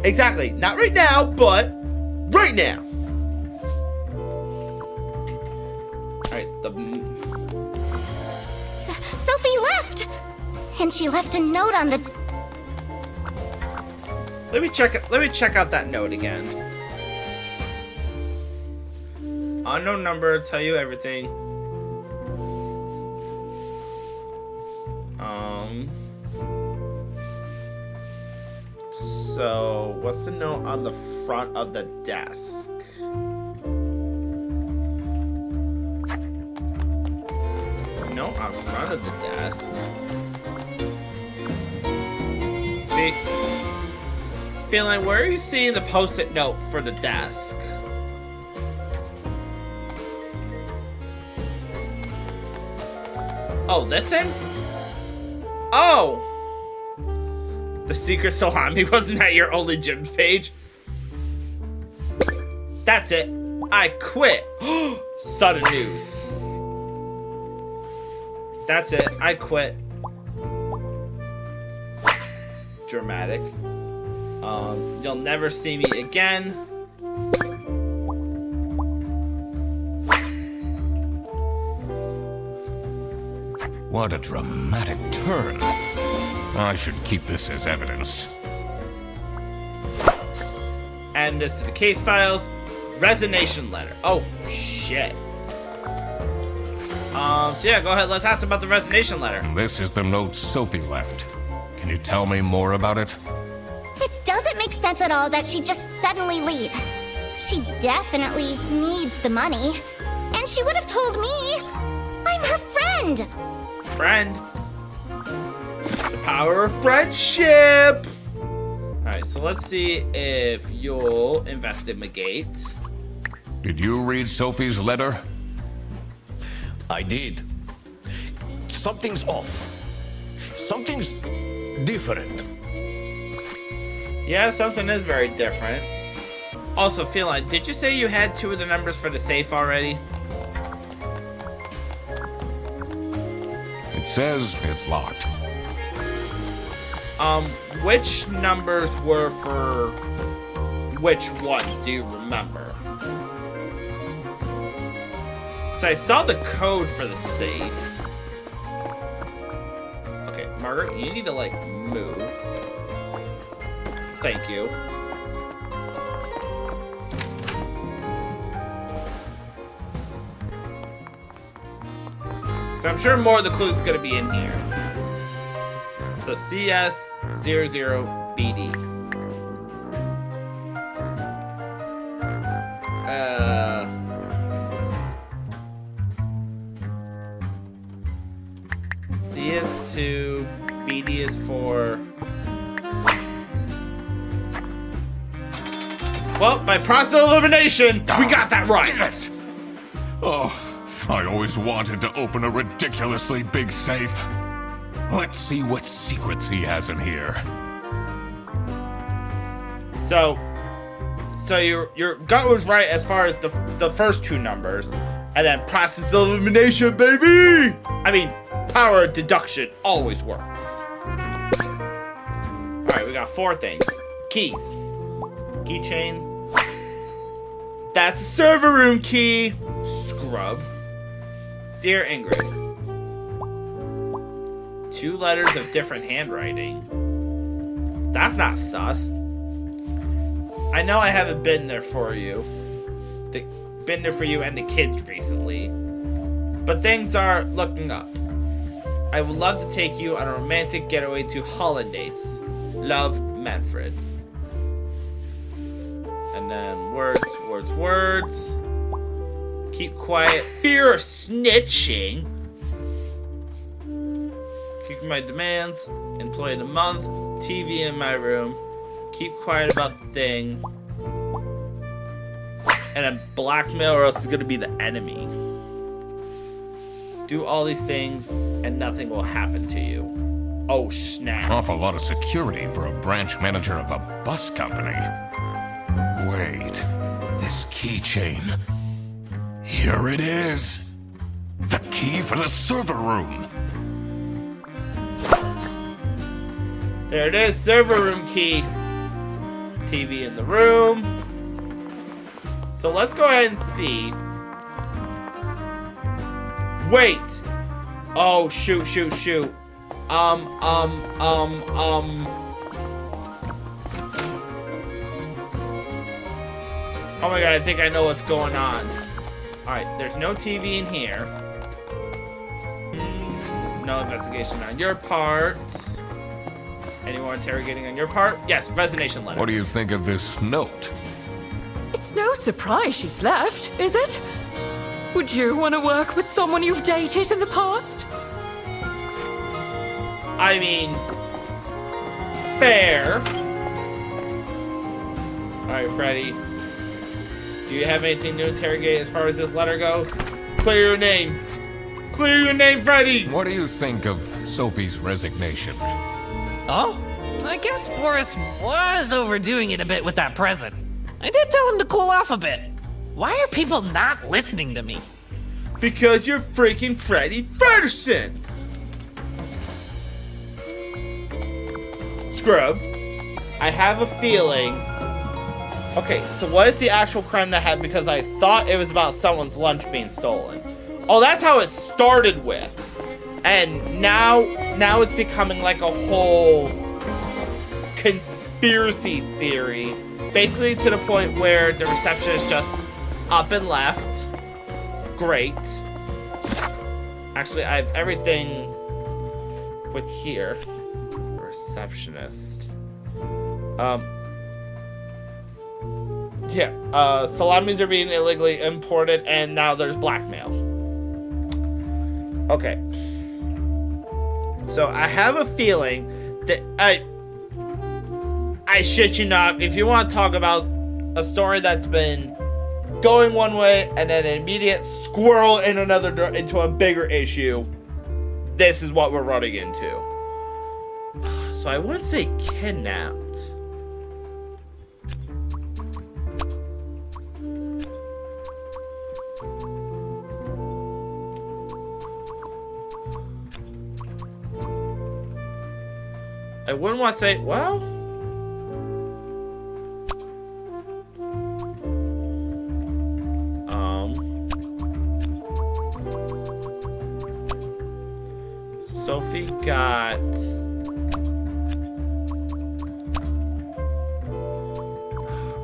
Exactly. Not right now, but right now. Alright, Sophie left! And she left a note on the... Let me check out that note again. Unknown number, tell you everything. So, what's the note on the front of the desk? Note on front of the desk. Feeling, where are you seeing the post-it note for the desk? Oh, this thing? Oh! The secret Salami wasn't that your only gym page? That's it. I quit. Sudden news. That's it. I quit. Dramatic. You'll never see me again. What a dramatic turn. I should keep this as evidence. And this is the case files. Resignation letter. Oh, shit. So yeah, go ahead. Let's ask about the resignation letter. This is the note Sophie left. Can you tell me more about it? It doesn't make sense at all that she'd just suddenly leave. She definitely needs the money. And she would have told me. I'm her friend. Friend. The power of friendship. Alright, so let's see if you'll investigate. Did you read Sophie's letter? I did. Something's off. Something's different. Yeah, something is very different. Also, Feline, did you say you had 2 of the numbers for the safe already? It says it's locked. Which numbers were for which ones, do you remember? So I saw the code for the safe. Okay, Margaret, you need to, like, move. Thank you. So I'm sure more of the clues is gonna be in here. So CS00BD. CS2, BD is for... Well, by process of elimination, we got that right. Damn it! Oh, I always wanted to open a ridiculously big safe. Let's see what secrets he has in here. So your gut was right as far as the first 2 numbers, and then process of elimination, baby. I mean, power of deduction always works. All right, we got 4 things. Keys, keychain. That's a server room key. Scrub. Dear Ingrid. 2 letters of different handwriting. That's not sus. I know I haven't been there for you. Been there for you and the kids recently. But things are looking up. I would love to take you on a romantic getaway to Hollandaise. Love, Manfred. And then words. Keep quiet. Fear of snitching. Keep my demands. Employee of the month. TV in my room. Keep quiet about the thing. And then blackmail or else it's gonna be the enemy. Do all these things and nothing will happen to you. Oh snap. Awful lot of security for a branch manager of a bus company. Wait, this keychain. Here it is. The key for the server room. There it is, server room key. TV in the room. So let's go ahead and see. Wait. Oh, shoot. Oh my god, I think I know what's going on. Alright, there's no TV in here. No investigation on your part. Any more interrogating on your part? Yes, resignation letter. What do you think of this note? It's no surprise she's left, is it? Would you want to work with someone you've dated in the past? I mean, fair. Alright, Freddy. Do you have anything to interrogate as far as this letter goes? Clear your name. Clear your name, Freddy! What do you think of Sophie's resignation? Oh? I guess Boris was overdoing it a bit with that present. I did tell him to cool off a bit. Why are people not listening to me? Because you're freaking Freddy Ferguson! Scrub, I have a feeling... Okay, so what is the actual crime that happened? Because I thought it was about someone's lunch being stolen. Oh, that's how it started with. And now it's becoming like a whole conspiracy theory. Basically to the point where the receptionist just up and left. Great. Actually, I have everything with here. Receptionist. Yeah, salamis are being illegally imported, and now there's blackmail. Okay. So I have a feeling that I shit you not, if you want to talk about a story that's been going one way and then an immediate squirrel in another into a bigger issue, this is what we're running into. So I would say kidnapped. I wouldn't want to say, well... Sophie got...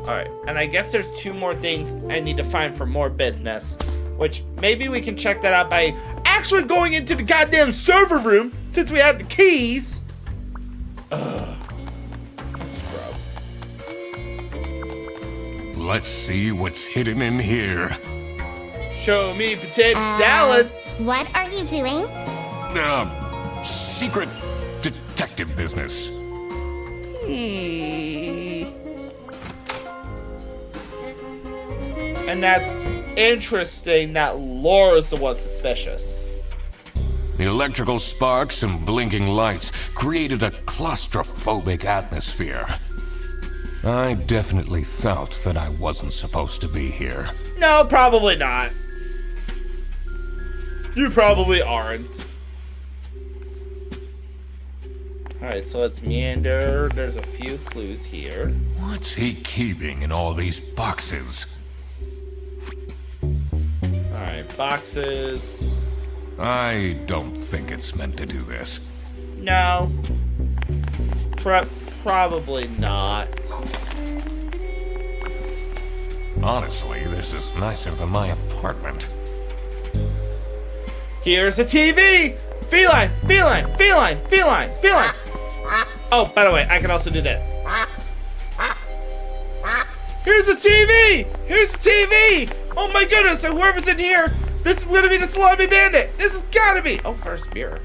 Alright, and I guess there's 2 more things I need to find for more business. Which, maybe we can check that out by actually going into the goddamn server room, since we have the keys. Ugh. Scrub. Let's see what's hidden in here. Show me potato salad. What are you doing? Secret detective business. And that's interesting that Laura's the one suspicious. The electrical sparks and blinking lights created a claustrophobic atmosphere. I definitely felt that I wasn't supposed to be here. No, probably not. You probably aren't. Alright, so let's meander. There's a few clues here. What's he keeping in all these boxes? Alright, boxes. I don't think it's meant to do this. No. Probably not. Honestly, this is nicer than my apartment. Here's a TV! Feline! Feline! Feline! Feline! Feline! Oh, by the way, I can also do this. Here's a TV! Here's a TV! Oh my goodness, so whoever's in here, this is gonna be the Salami Bandit! This has gotta be! Oh, first beer.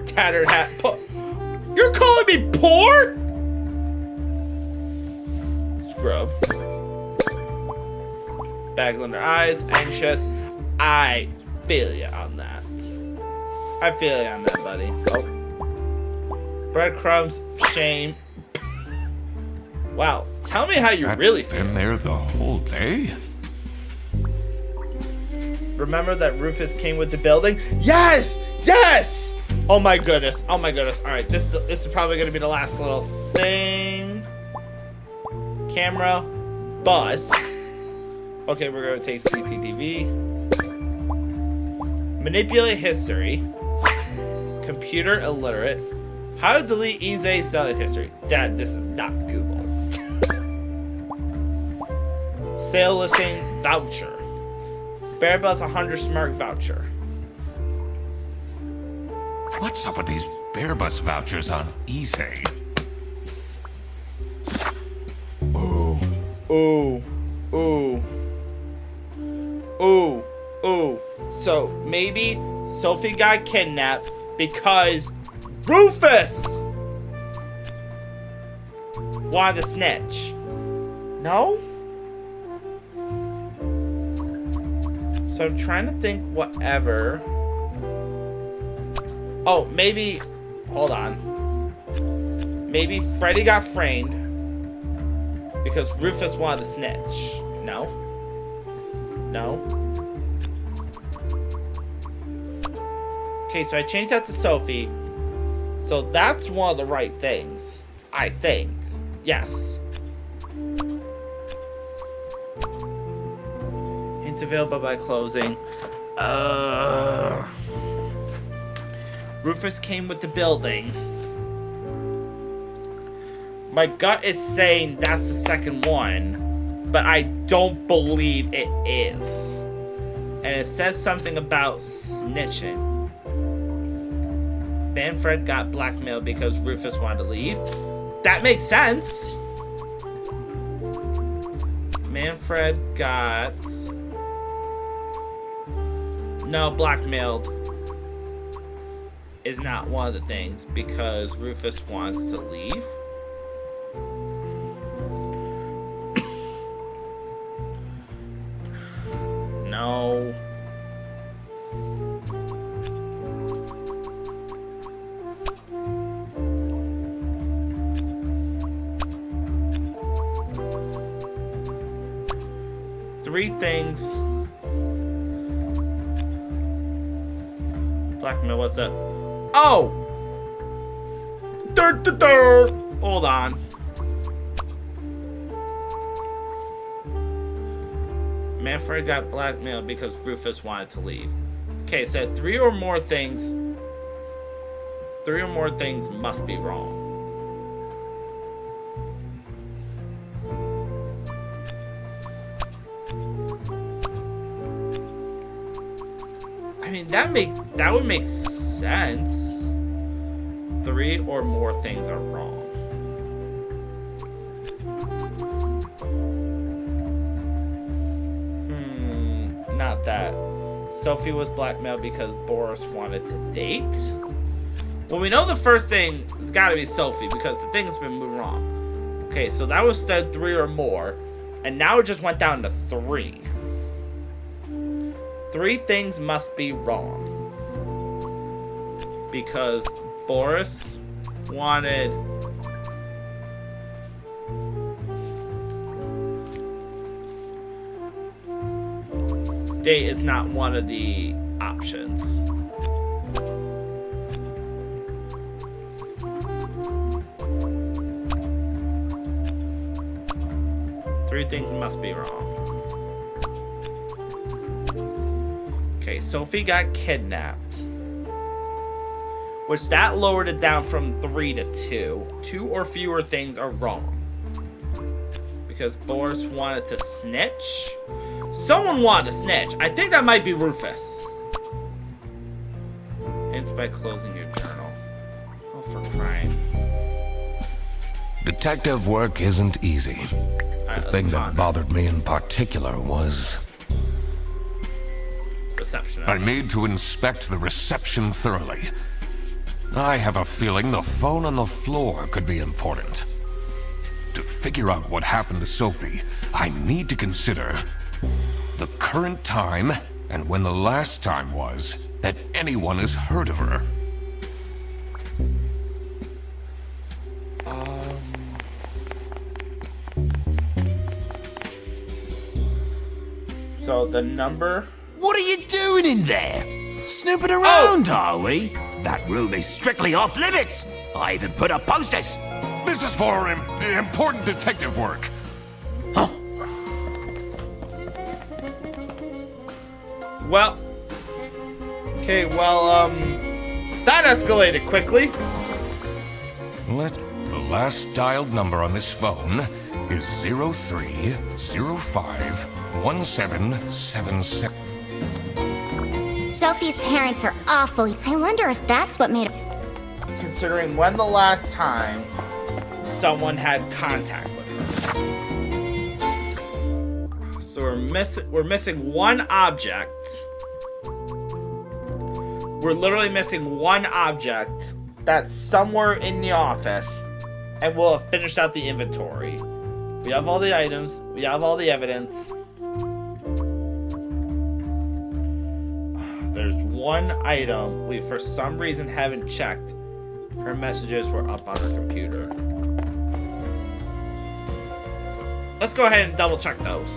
Tattered hat. You're calling me poor? Scrub. Bags under eyes, anxious. I feel you on that. I feel you on that, buddy. Oh. Breadcrumbs, shame. Wow, tell me how you really feel. Been there the whole day? Remember that Rufus came with the building? Yes! Yes! Oh my goodness. Oh my goodness. Alright, this is probably gonna be the last little thing. Camera. Bus. Okay, we're gonna take CCTV. Manipulate history. Computer illiterate. How to delete eBay selling history. Dad, this is not Google. Sale listing voucher. Bear Bus 100 smart voucher. What's up with these Bear Bus vouchers on eBay? Ooh. Ooh. Ooh. Ooh. Ooh. So maybe Sophie got kidnapped because Rufus wanted to snitch. No? So I'm trying to think whatever. Oh, maybe, hold on. Maybe Freddy got framed because Rufus wanted to snitch. No? No? Okay, so I changed that to Sophie. So that's one of the right things. I think. Yes. Hints available by closing. Rufus came with the building. My gut is saying that's the second one, but I don't believe it is. And it says something about snitching. Manfred got blackmailed because Rufus wanted to leave. That makes sense. Manfred got... No, blackmailed is not one of the things because Rufus wants to leave. No. Three things. Blackmail, what's up? Oh! Hold on. Manfred got blackmailed because Rufus wanted to leave. Okay, so three or more things must be wrong. I mean, that would make sense. Three or more things are wrong. Not that. Sophie was blackmailed because Boris wanted to date. Well, we know the first thing has got to be Sophie because the thing has been moved wrong. Okay, so that was said three or more, and now it just went down to three. Three things must be wrong because Boris wanted date is not one of the options. Three things must be wrong. Okay, Sophie got kidnapped. Which that lowered it down from 3 to 2. 2 or fewer things are wrong. Because Boris wanted to snitch. Someone wanted to snitch. I think that might be Rufus. Hints by closing your journal. Oh, for crying. Detective work isn't easy. The thing that bothered me in particular was... receptionist. I need to inspect the reception thoroughly. I have a feeling the phone on the floor could be important. To figure out what happened to Sophie, I need to consider the current time and when the last time was that anyone has heard of her. So the number... What are you doing in there? Snooping around, are we? That room is strictly off limits. I even put up posters. This is for important detective work. Well. Okay, well, that escalated quickly. The last dialed number on this phone is 03051777. Sophie's parents are awful. I wonder if that's what made her. Considering when the last time someone had contact with her. So we're missing one object. We're literally missing one object that's somewhere in the office, and we'll have finished out the inventory. We have all the items, we have all the evidence. There's one item we for some reason haven't checked. Her messages were up on her computer. Let's go ahead and double check those.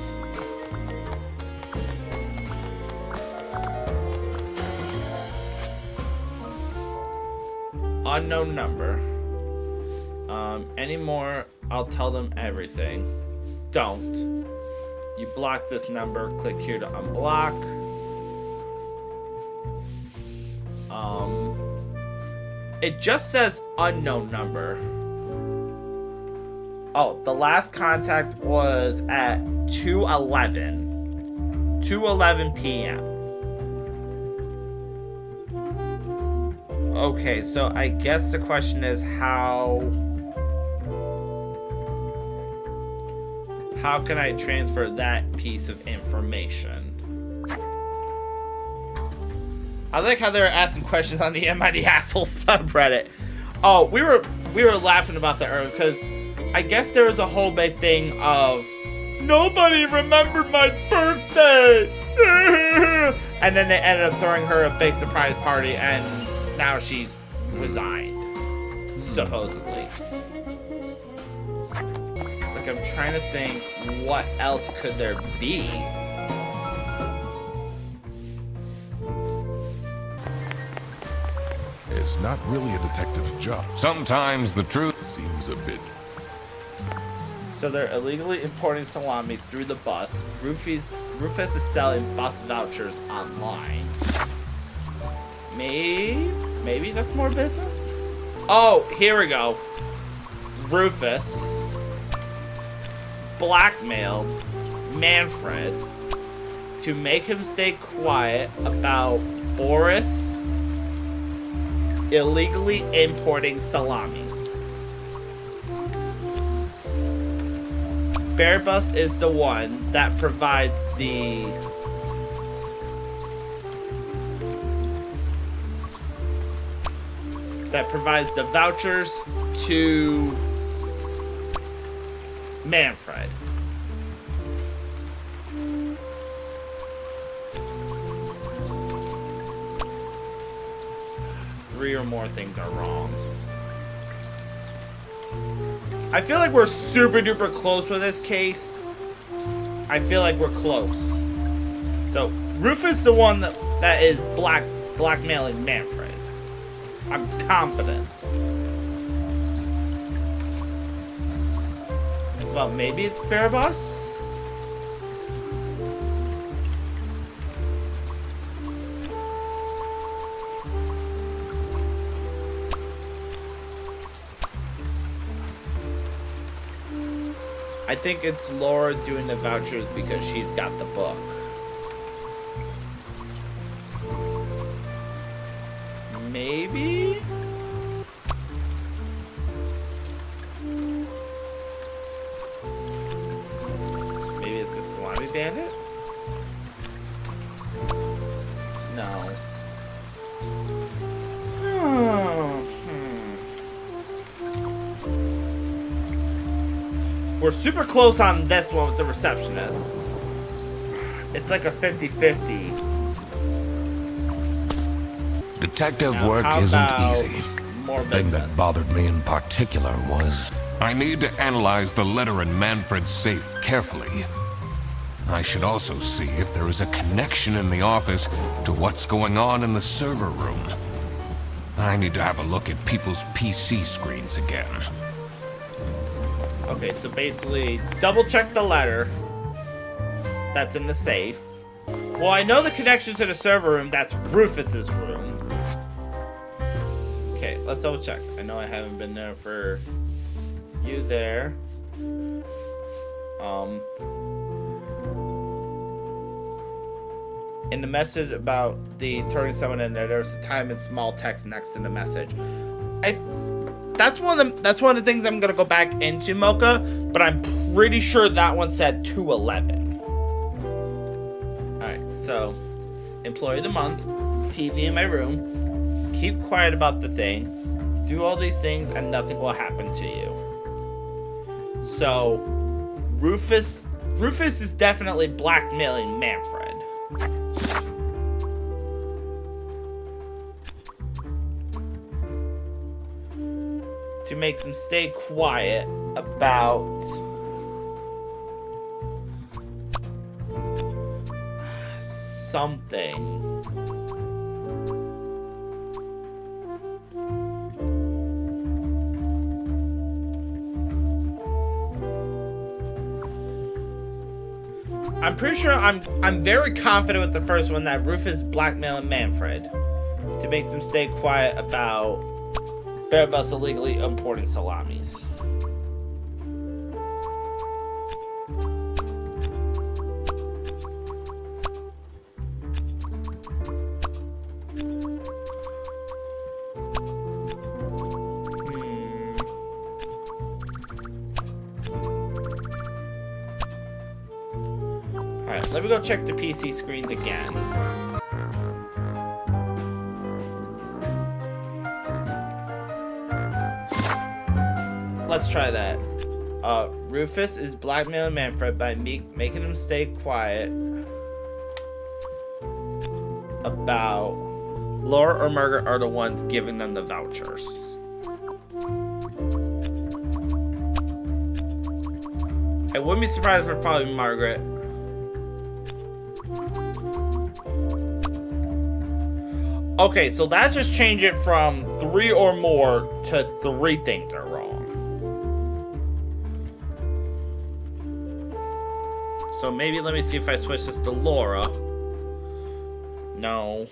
Unknown number. Any more, I'll tell them everything. Don't. You block this number, click here to unblock. It just says unknown number. Oh, the last contact was at 2:11 p.m. Okay, so I guess the question is how can I transfer that piece of information? I like how they were asking questions on the MID Asshole subreddit. Oh, we were laughing about that earlier because I guess there was a whole big thing of nobody remembered my birthday, and then they ended up throwing her a big surprise party, and now she's resigned, supposedly. Like, I'm trying to think, what else could there be? It's not really a detective's job. Sometimes the truth seems a bit. So they're illegally importing salamis through the bus. Rufus is selling bus vouchers online. Maybe that's more business? Oh, here we go. Rufus blackmailed Manfred to make him stay quiet about Boris illegally importing salamis. Bearbus is the one that provides the vouchers to Manfred. Three or more things are wrong. I feel like we're super duper close with this case. I feel like we're close. So Rufus the one that is blackmailing Manfred. I'm confident. Well, maybe it's Bearbus? I think it's Laura doing the vouchers because she's got the book. Maybe? Maybe it's the Salami Bandit? No. We're super close on this one with the receptionist. It's like a 50-50. Detective Now, work how isn't about easy. more The thing that business? bothered me in particular was I need to analyze the letter in Manfred's safe carefully. I should also see if there is a connection in the office to what's going on in the server room. I need to have a look at people's PC screens again. Okay, so basically, double check the letter that's in the safe. Well, I know the connection to the server room. That's Rufus's room. Okay, let's double check. I know I haven't been there for you there. In the message about the turning someone in there, there was a time in small text next to the message. That's one of the things I'm gonna go back into, Mocha, but I'm pretty sure that one said 211. Alright, so employee of the month, TV in my room, keep quiet about the thing, do all these things and nothing will happen to you. So Rufus is definitely blackmailing Manfred. To make them stay quiet about something. I'm pretty sure I'm very confident with the first one that Rufus blackmailing Manfred to make them stay quiet about Barabas illegally importing salamis. Alright, let me go check the PC screens again. Let's try that. Rufus is blackmailing Manfred by making him stay quiet about Laura or Margaret are the ones giving them the vouchers. I wouldn't be surprised if it's probably Margaret. Okay, so that just changed it from 3 or more to 3 things are wrong. So maybe let me see if I switch this to Laura. No.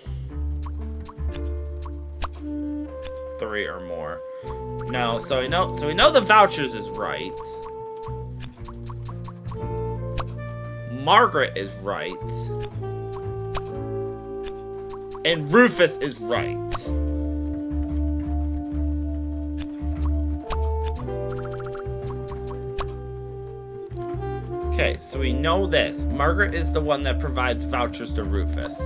3 or more. No, so we know the vouchers is right. Margaret is right. And Rufus is right. Okay, so we know this. Margaret is the one that provides vouchers to Rufus.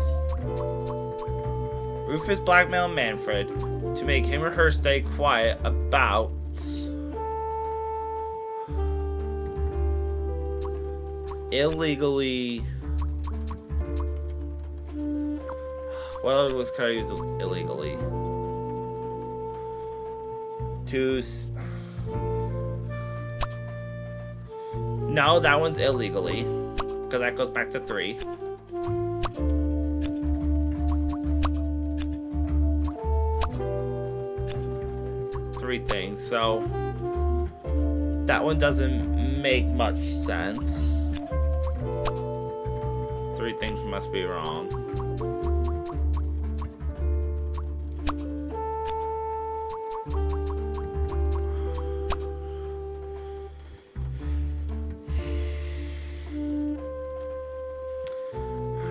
Rufus blackmailed Manfred to make him or her stay quiet about illegally. Well, it was kind of used illegally. No, that one's illegally. Because that goes back to 3. Three things, so that one doesn't make much sense. 3 things must be wrong.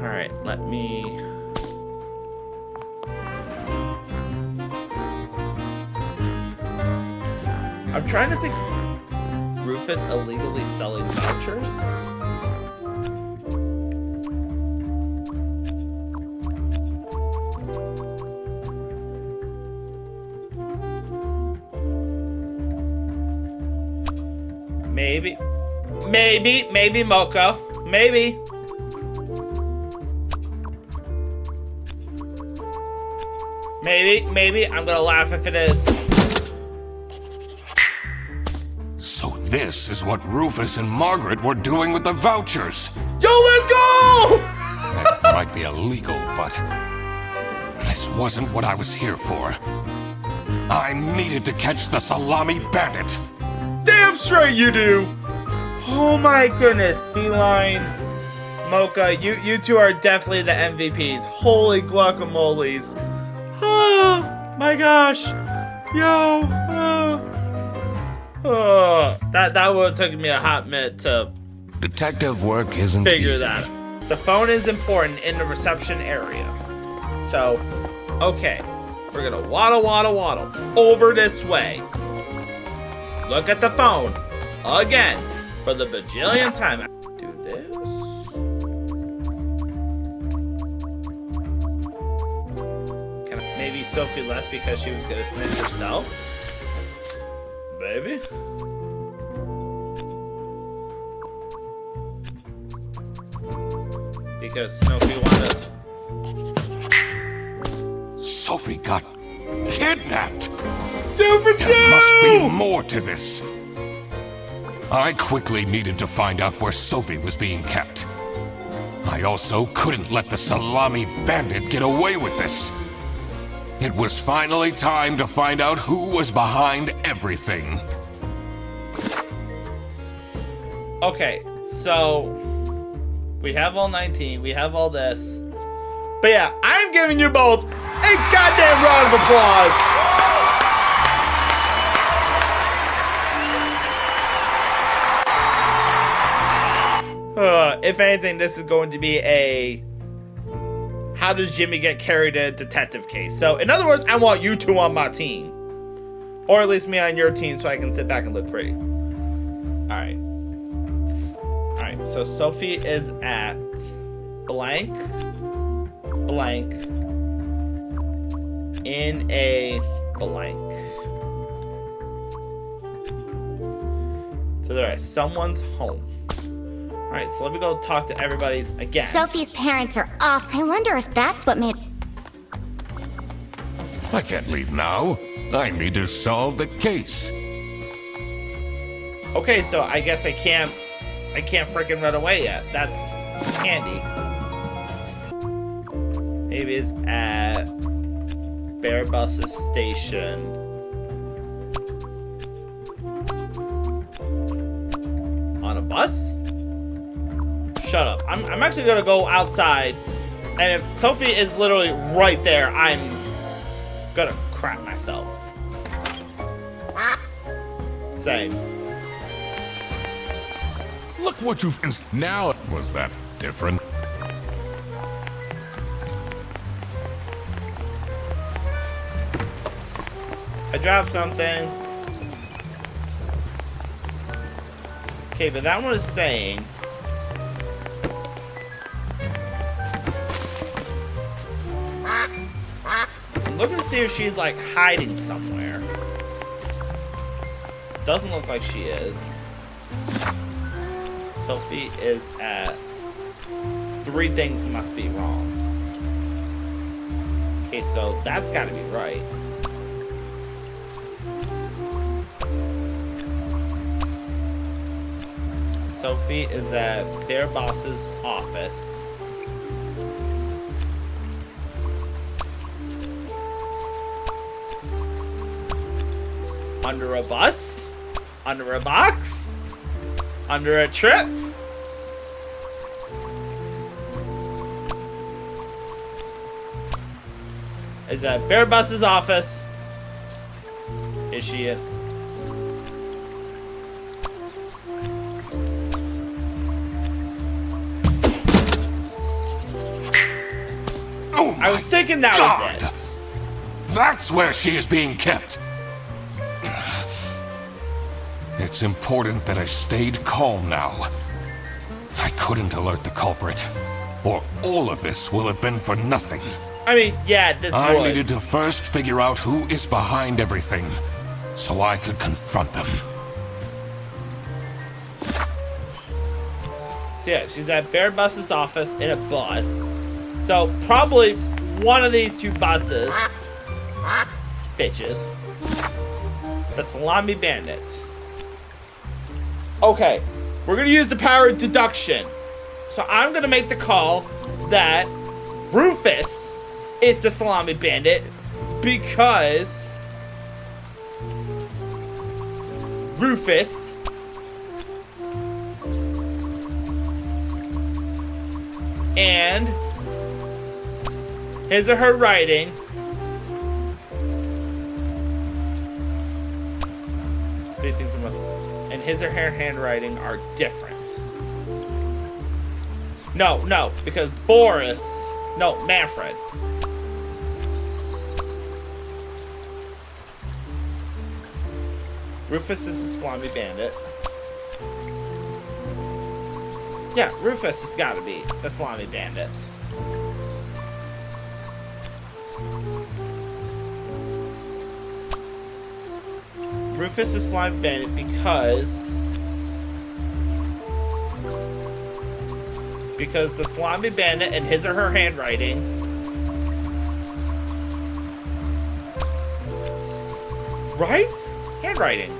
Alright, let me... I'm trying to think... Rufus illegally selling vouchers? Maybe Mocha. Maybe. Maybe. I'm gonna laugh if it is. So this is what Rufus and Margaret were doing with the vouchers. Yo, let's go! That might be illegal, but this wasn't what I was here for. I needed to catch the Salami Bandit. Damn straight you do! Oh my goodness, feline Mocha, you two are definitely the MVPs. Holy guacamoles. Oh my gosh. Yo. That would have taken me a hot minute to Detective work isn't figure easy. that. The phone is important in the reception area. So, okay. We're gonna waddle over this way. Look at the phone. Again. For the bajillion time. Do this. Maybe Sophie left because she was gonna snitch herself. Maybe. Because Sophie wanted. Sophie got kidnapped. 2 for 2! There must be more to this. I quickly needed to find out where Sophie was being kept. I also couldn't let the Salami bandit get away with this. It was finally time to find out who was behind everything. Okay, so we have all 19, we have all this. But yeah, I'm giving you both a goddamn round of applause. If anything, this is going to be a how does Jimmy get carried in a detective case. So, in other words, I want you two on my team. Or at least me on your team so I can sit back and look pretty. Alright. Alright, so Sophie is at blank in a blank. So there is someone's home. Alright, so let me go talk to everybody's again. Sophie's parents are off. I wonder if that's what made... I can't leave now. I need to solve the case. Okay, so I guess I can't freaking run away yet. That's handy. Maybe it's at Bear Bus's station. On a bus? Shut up. I'm actually gonna go outside, and if Sophie is literally right there, I'm gonna crap myself. Same. Look what you've... Now... Was that different? I dropped something. Okay, but that one is saying... I'm looking to see if she's, like, hiding somewhere. Doesn't look like she is. Sophie is at... 3 things must be wrong. Okay, so that's gotta be right. Sophie is at their boss's office. Under a bus? Under a box? Under a trip? Is at Bear Bus's office. Is she in? Oh, I was thinking that God. was it. That's where she is being kept. It's important that I stayed calm now. I couldn't alert the culprit, or all of this will have been for nothing. I mean, yeah, this I would. needed to first figure out who is behind everything, so I could confront them. So yeah, she's at Bear Bus's office in a bus. So probably one of these 2 buses. Bitches. The Salami Bandit. Okay, we're gonna use the power of deduction. So I'm gonna make the call that Rufus is the Salami Bandit because Rufus and his or her writing and his or her handwriting are different. No, because Manfred. Rufus is the Salami Bandit. Yeah, Rufus has got to be the Salami Bandit. Rufus is Salami Bandit because the Salami Bandit and his or her handwriting right? Handwriting.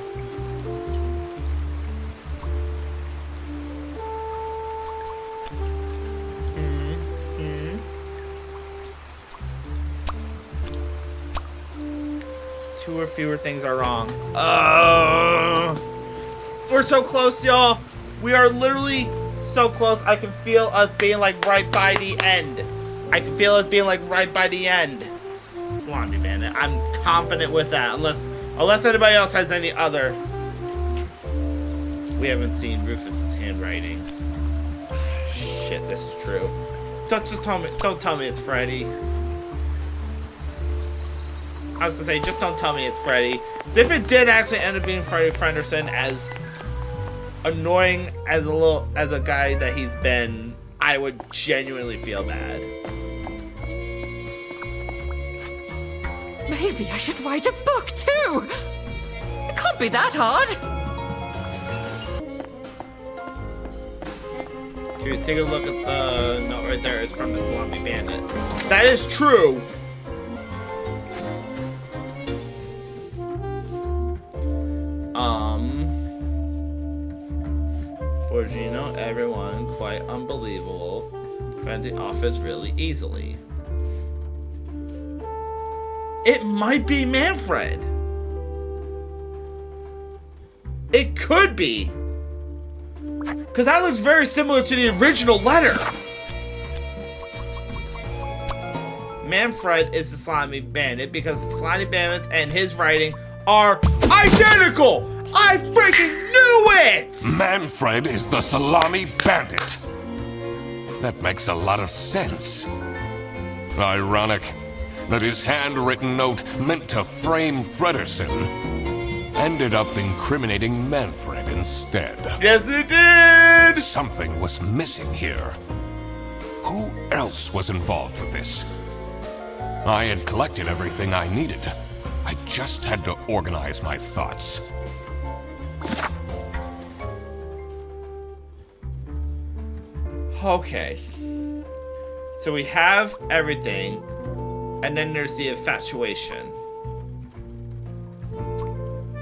Two or fewer things are wrong. We're so close, y'all. We are literally so close. I can feel us being like right by the end. Salami Bandit. I'm confident with that. Unless anybody else has any other. We haven't seen Rufus's handwriting. Shit, this is true. Don't tell me it's Freddy. I was gonna say, just don't tell me it's Freddy. So if it did actually end up being Freddy Frenderson, as annoying as a guy that he's been, I would genuinely feel bad. Maybe I should write a book too. It can't be that hard. Should we take a look at the note right there? It's from the Salami Bandit. That is true. Fortunately, you know everyone, quite unbelievable. Found the office really easily. It might be Manfred. It could be. Because that looks very similar to the original letter. Manfred is the Salami Bandit because the Salami Bandit and his writing are identical! I freaking knew it! Manfred is the Salami Bandit. That makes a lot of sense. Ironic that his handwritten note meant to frame Frederson ended up incriminating Manfred instead. Yes, it did! Something was missing here. Who else was involved with this? I had collected everything I needed. I just had to organize my thoughts. Okay. So we have everything, and then there's the infatuation.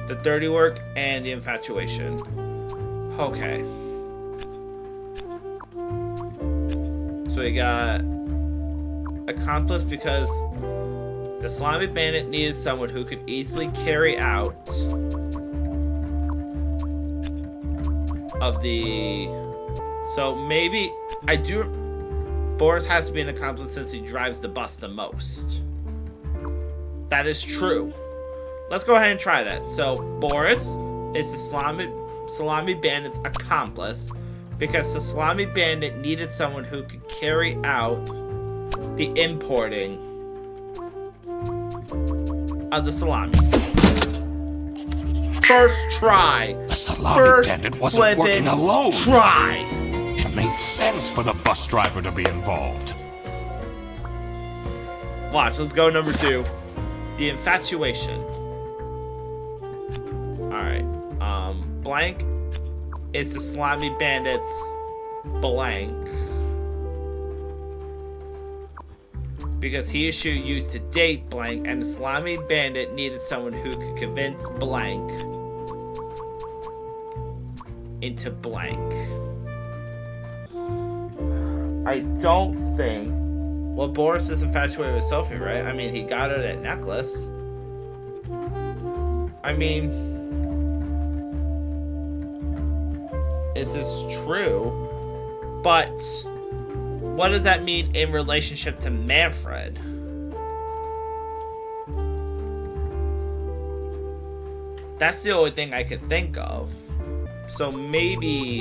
The dirty work and the infatuation. Okay. So we got accomplice because the Salami Bandit needed someone who could easily carry out of the... So maybe Boris has to be an accomplice since he drives the bus the most. That is true. Let's go ahead and try that. So Boris is the Salami Bandit's accomplice because the Salami Bandit needed someone who could carry out the importing of the salamis. First try. The Salami Bandit wasn't working alone. Try. It made sense for the bus driver to be involved. Watch, let's go number 2. The infatuation. Alright. Blank is the Salami Bandit's blank. Because he used to date blank, and the Salami Bandit needed someone who could convince blank into blank. I don't think... Well, Boris is infatuated with Sophie, right? I mean, he got her that necklace. I mean... Is this true? But... what does that mean in relationship to Manfred? That's the only thing I could think of. So maybe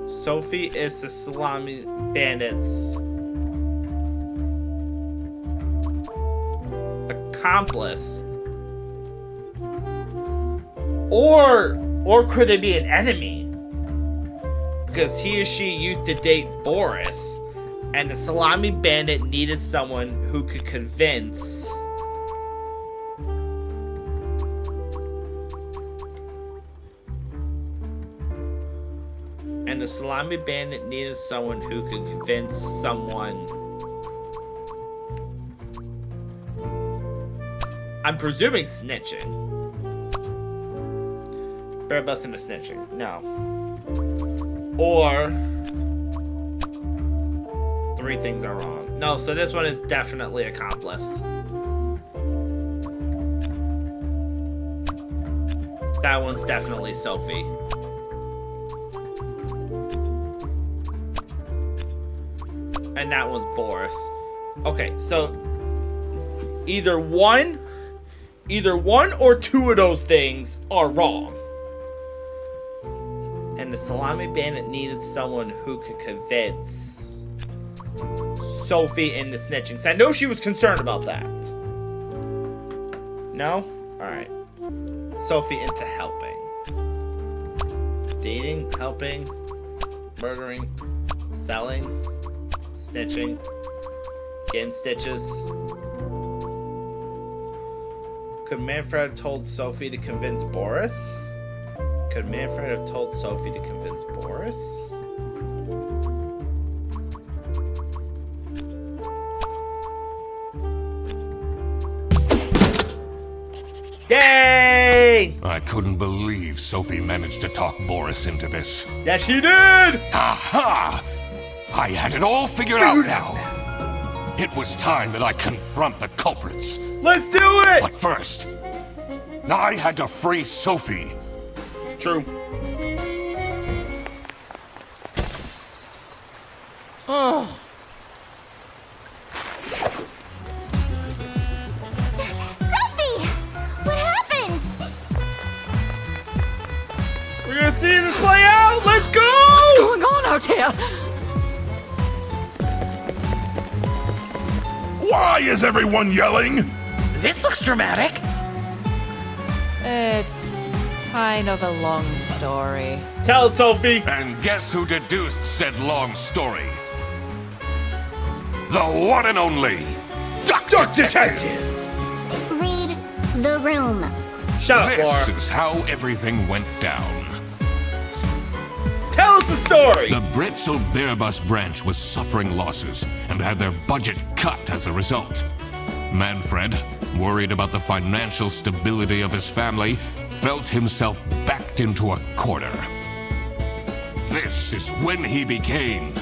Sophie is the Salami Bandits' accomplice. Or could they be an enemy? Because he or she used to date Boris, and the Salami Bandit needed someone who could convince the Salami Bandit needed someone who could convince someone. I'm presuming snitching. Bear busting to snitching. No. Or three things are wrong. No, so this one is definitely accomplice. That one's definitely Sophie. And that one's Boris. Okay, so either one or two of those things are wrong. And the Salami Bandit needed someone who could convince Sophie into snitching. So I know she was concerned about that. No? Alright. Sophie into helping. Dating, helping, murdering, selling, snitching, getting stitches. Could Manfred have told Sophie to convince Boris? Could Manfred have told Sophie to convince Boris? Yay! I couldn't believe Sophie managed to talk Boris into this. Yes, she did! Aha! I had it all figured out now. It was time that I confront the culprits. Let's do it! But first, I had to free Sophie. True. Oh. Sophie! What happened? We're gonna see this play out! Let's go! What's going on out here? Why is everyone yelling? This looks dramatic. It's kind of a long story. Tell it, Sophie! And guess who deduced said long story? The one and only Duck Detective! Read the room. Shut up, Laura. This is how everything went down. Tell us the story! The Britzel Bearbus branch was suffering losses and had their budget cut as a result. Manfred, worried about the financial stability of his family, felt himself backed into a corner. This is when he became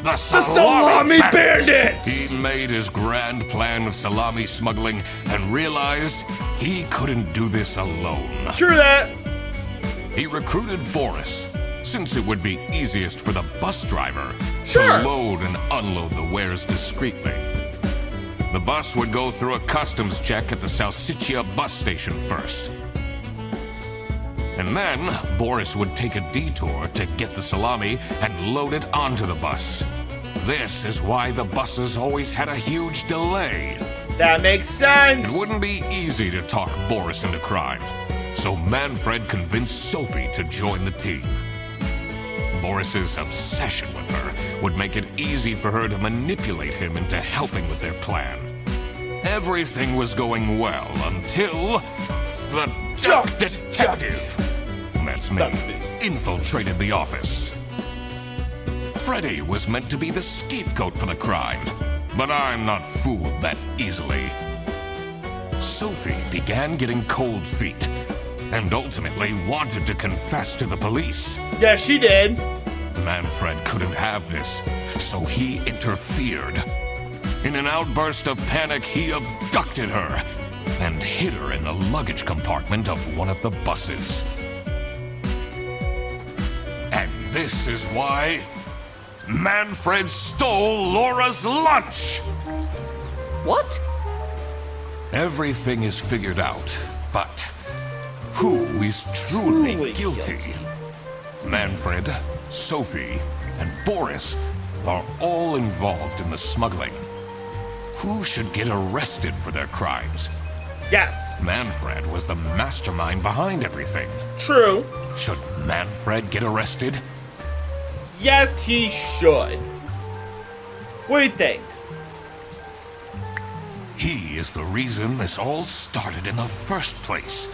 the Salami Bandit! He made his grand plan of salami smuggling and realized he couldn't do this alone. True that! He recruited Boris, since it would be easiest for the bus driver Sure. to load and unload the wares discreetly. The bus would go through a customs check at the Salsiccia bus station first. And then, Boris would take a detour to get the salami and load it onto the bus. This is why the buses always had a huge delay. That makes sense! It wouldn't be easy to talk Boris into crime, so Manfred convinced Sophie to join the team. Boris's obsession with her would make it easy for her to manipulate him into helping with their plan. Everything was going well until the Duck Detective, that's me, infiltrated the office. Freddy was meant to be the scapegoat for the crime, but I'm not fooled that easily. Sophie began getting cold feet and ultimately wanted to confess to the police. Yeah, she did. Manfred couldn't have this, so he interfered. In an outburst of panic, he abducted her and hid her in the luggage compartment of one of the buses. And this is why Manfred stole Laura's lunch! What? Everything is figured out, but who is truly guilty? Manfred, Sophie, and Boris are all involved in the smuggling. Who should get arrested for their crimes? Yes. Manfred was the mastermind behind everything. True. Should Manfred get arrested? Yes, he should. What do you think? He is the reason this all started in the first place.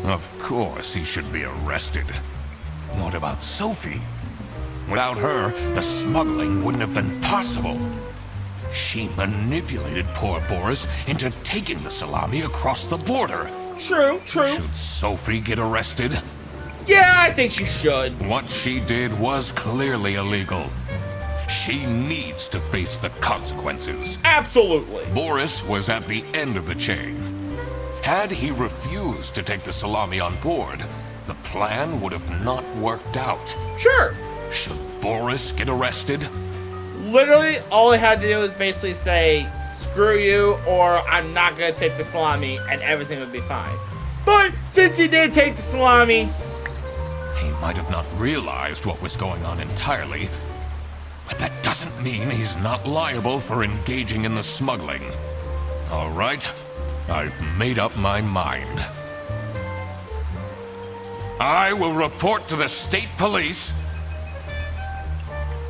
Of course he should be arrested. What about Sophie? Without her, the smuggling wouldn't have been possible. She manipulated poor Boris into taking the salami across the border. True, true. Should Sophie get arrested? Yeah, I think she should. What she did was clearly illegal. She needs to face the consequences. Absolutely. Boris was at the end of the chain. Had he refused to take the salami on board, the plan would have not worked out. Sure. Should Boris get arrested? Literally, all he had to do was basically say, screw you, or I'm not going to take the salami, and everything would be fine. But since he did take the salami... He might have not realized what was going on entirely, but that doesn't mean he's not liable for engaging in the smuggling. All right, I've made up my mind. I will report to the state police.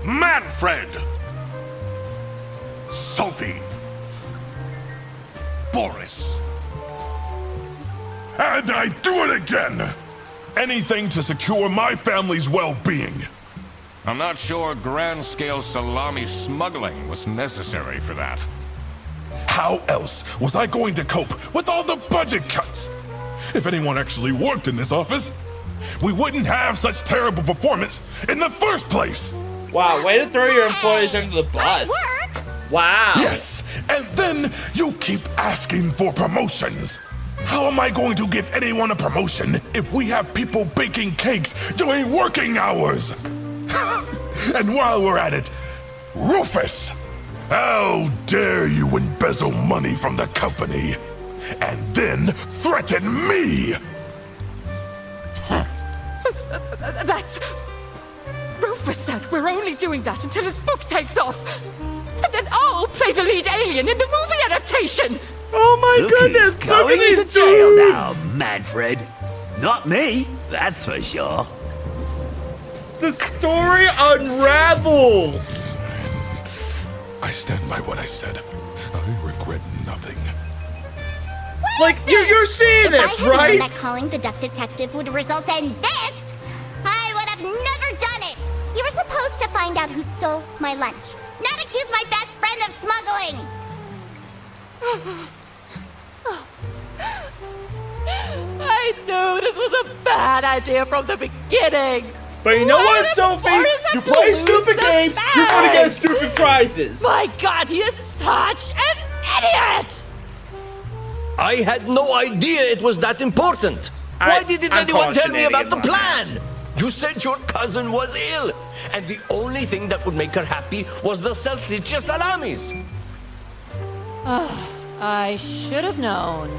Manfred! Sophie! Boris! And I do it again! Anything to secure my family's well-being. I'm not sure grand-scale salami smuggling was necessary for that. How else was I going to cope with all the budget cuts? If anyone actually worked in this office, we wouldn't have such terrible performance in the first place. Wow, way to throw your employees under the bus. Wow. Yes, and then you keep asking for promotions. How am I going to give anyone a promotion if we have people baking cakes during working hours? And while we're at it, Rufus, how dare you embezzle money from the company and then threaten me? That's... Rufus said we're only doing that until his book takes off. And then I'll play the lead alien in the movie adaptation. Oh my Look goodness, who's going look at to these jail dudes. now, Manfred. Not me, that's for sure. The story unravels. I stand by what I said. I regret nothing. Like, you're seeing this, If I had right? known that calling the duck detective would result in this, I would have never done it. You were supposed to find out who stole my lunch, not accuse my best friend of smuggling. I knew this was a bad idea from the beginning. But you know Why what, did Sophie? Boris have You to play lose stupid the games, you're gonna get bag? stupid prizes. My God, he is such an idiot! I had no idea it was that important. Why didn't I'm anyone tell me about shenanigans the on that. plan? You said your cousin was ill, and the only thing that would make her happy was the salsiccia salamis. I should have known.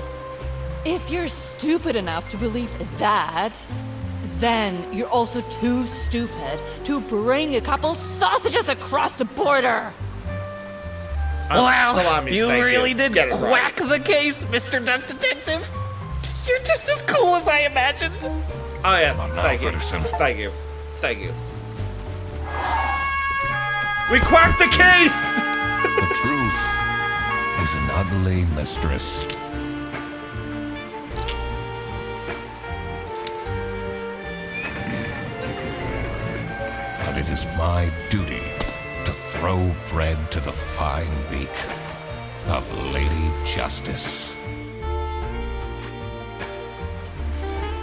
If you're stupid enough to believe that, then you're also too stupid to bring a couple sausages across the border. Wow, Salamis, you thank really did Get it right. whack the case, Mr. Duck Detective. You're just as cool as I imagined. Oh yes, Come on now, thank you. Fredderson. Thank you. Thank you. We cracked the case! The truth is an ugly mistress. But it is my duty to throw bread to the fine beak of Lady Justice.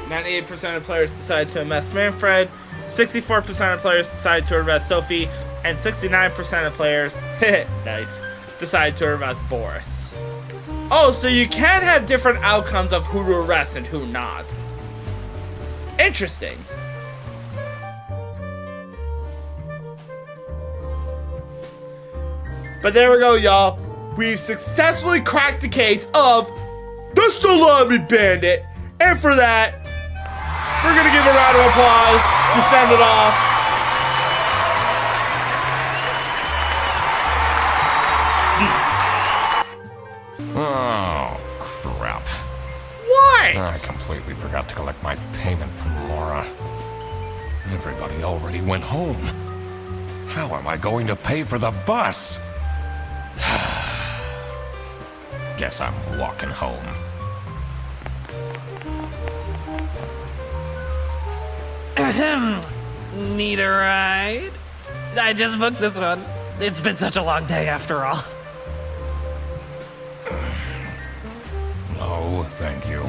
98% of players decide to arrest Manfred, 64% of players decide to arrest Sophie, and 69% of players, nice, decide to arrest Boris. Oh, so you can have different outcomes of who to arrest and who not. Interesting. But there we go, y'all. We've successfully cracked the case of the Salami Bandit. And for that, we're gonna give a round of applause to send it off. Oh, crap. What? I completely forgot to collect my payment from Laura. Everybody already went home. How am I going to pay for the bus? Guess I'm walking home. Need a ride? I just booked this one. It's been such a long day after all. No, thank you.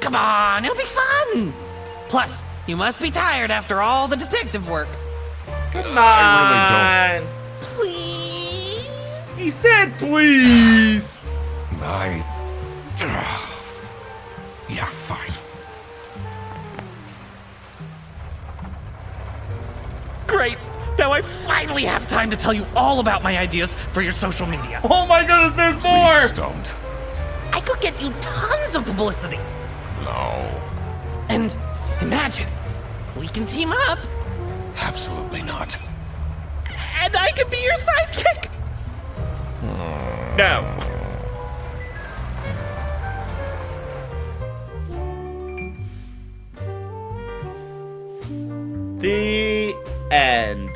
Come on, it'll be fun! Plus, you must be tired after all the detective work. Come on. Please? He said please. Yeah, fine. Great! Now I finally have time to tell you all about my ideas for your social media. Oh my goodness, there's more. Please don't. I could get you tons of publicity. No. And imagine, we can team up, Absolutely not. and I could be your sidekick. No. The end.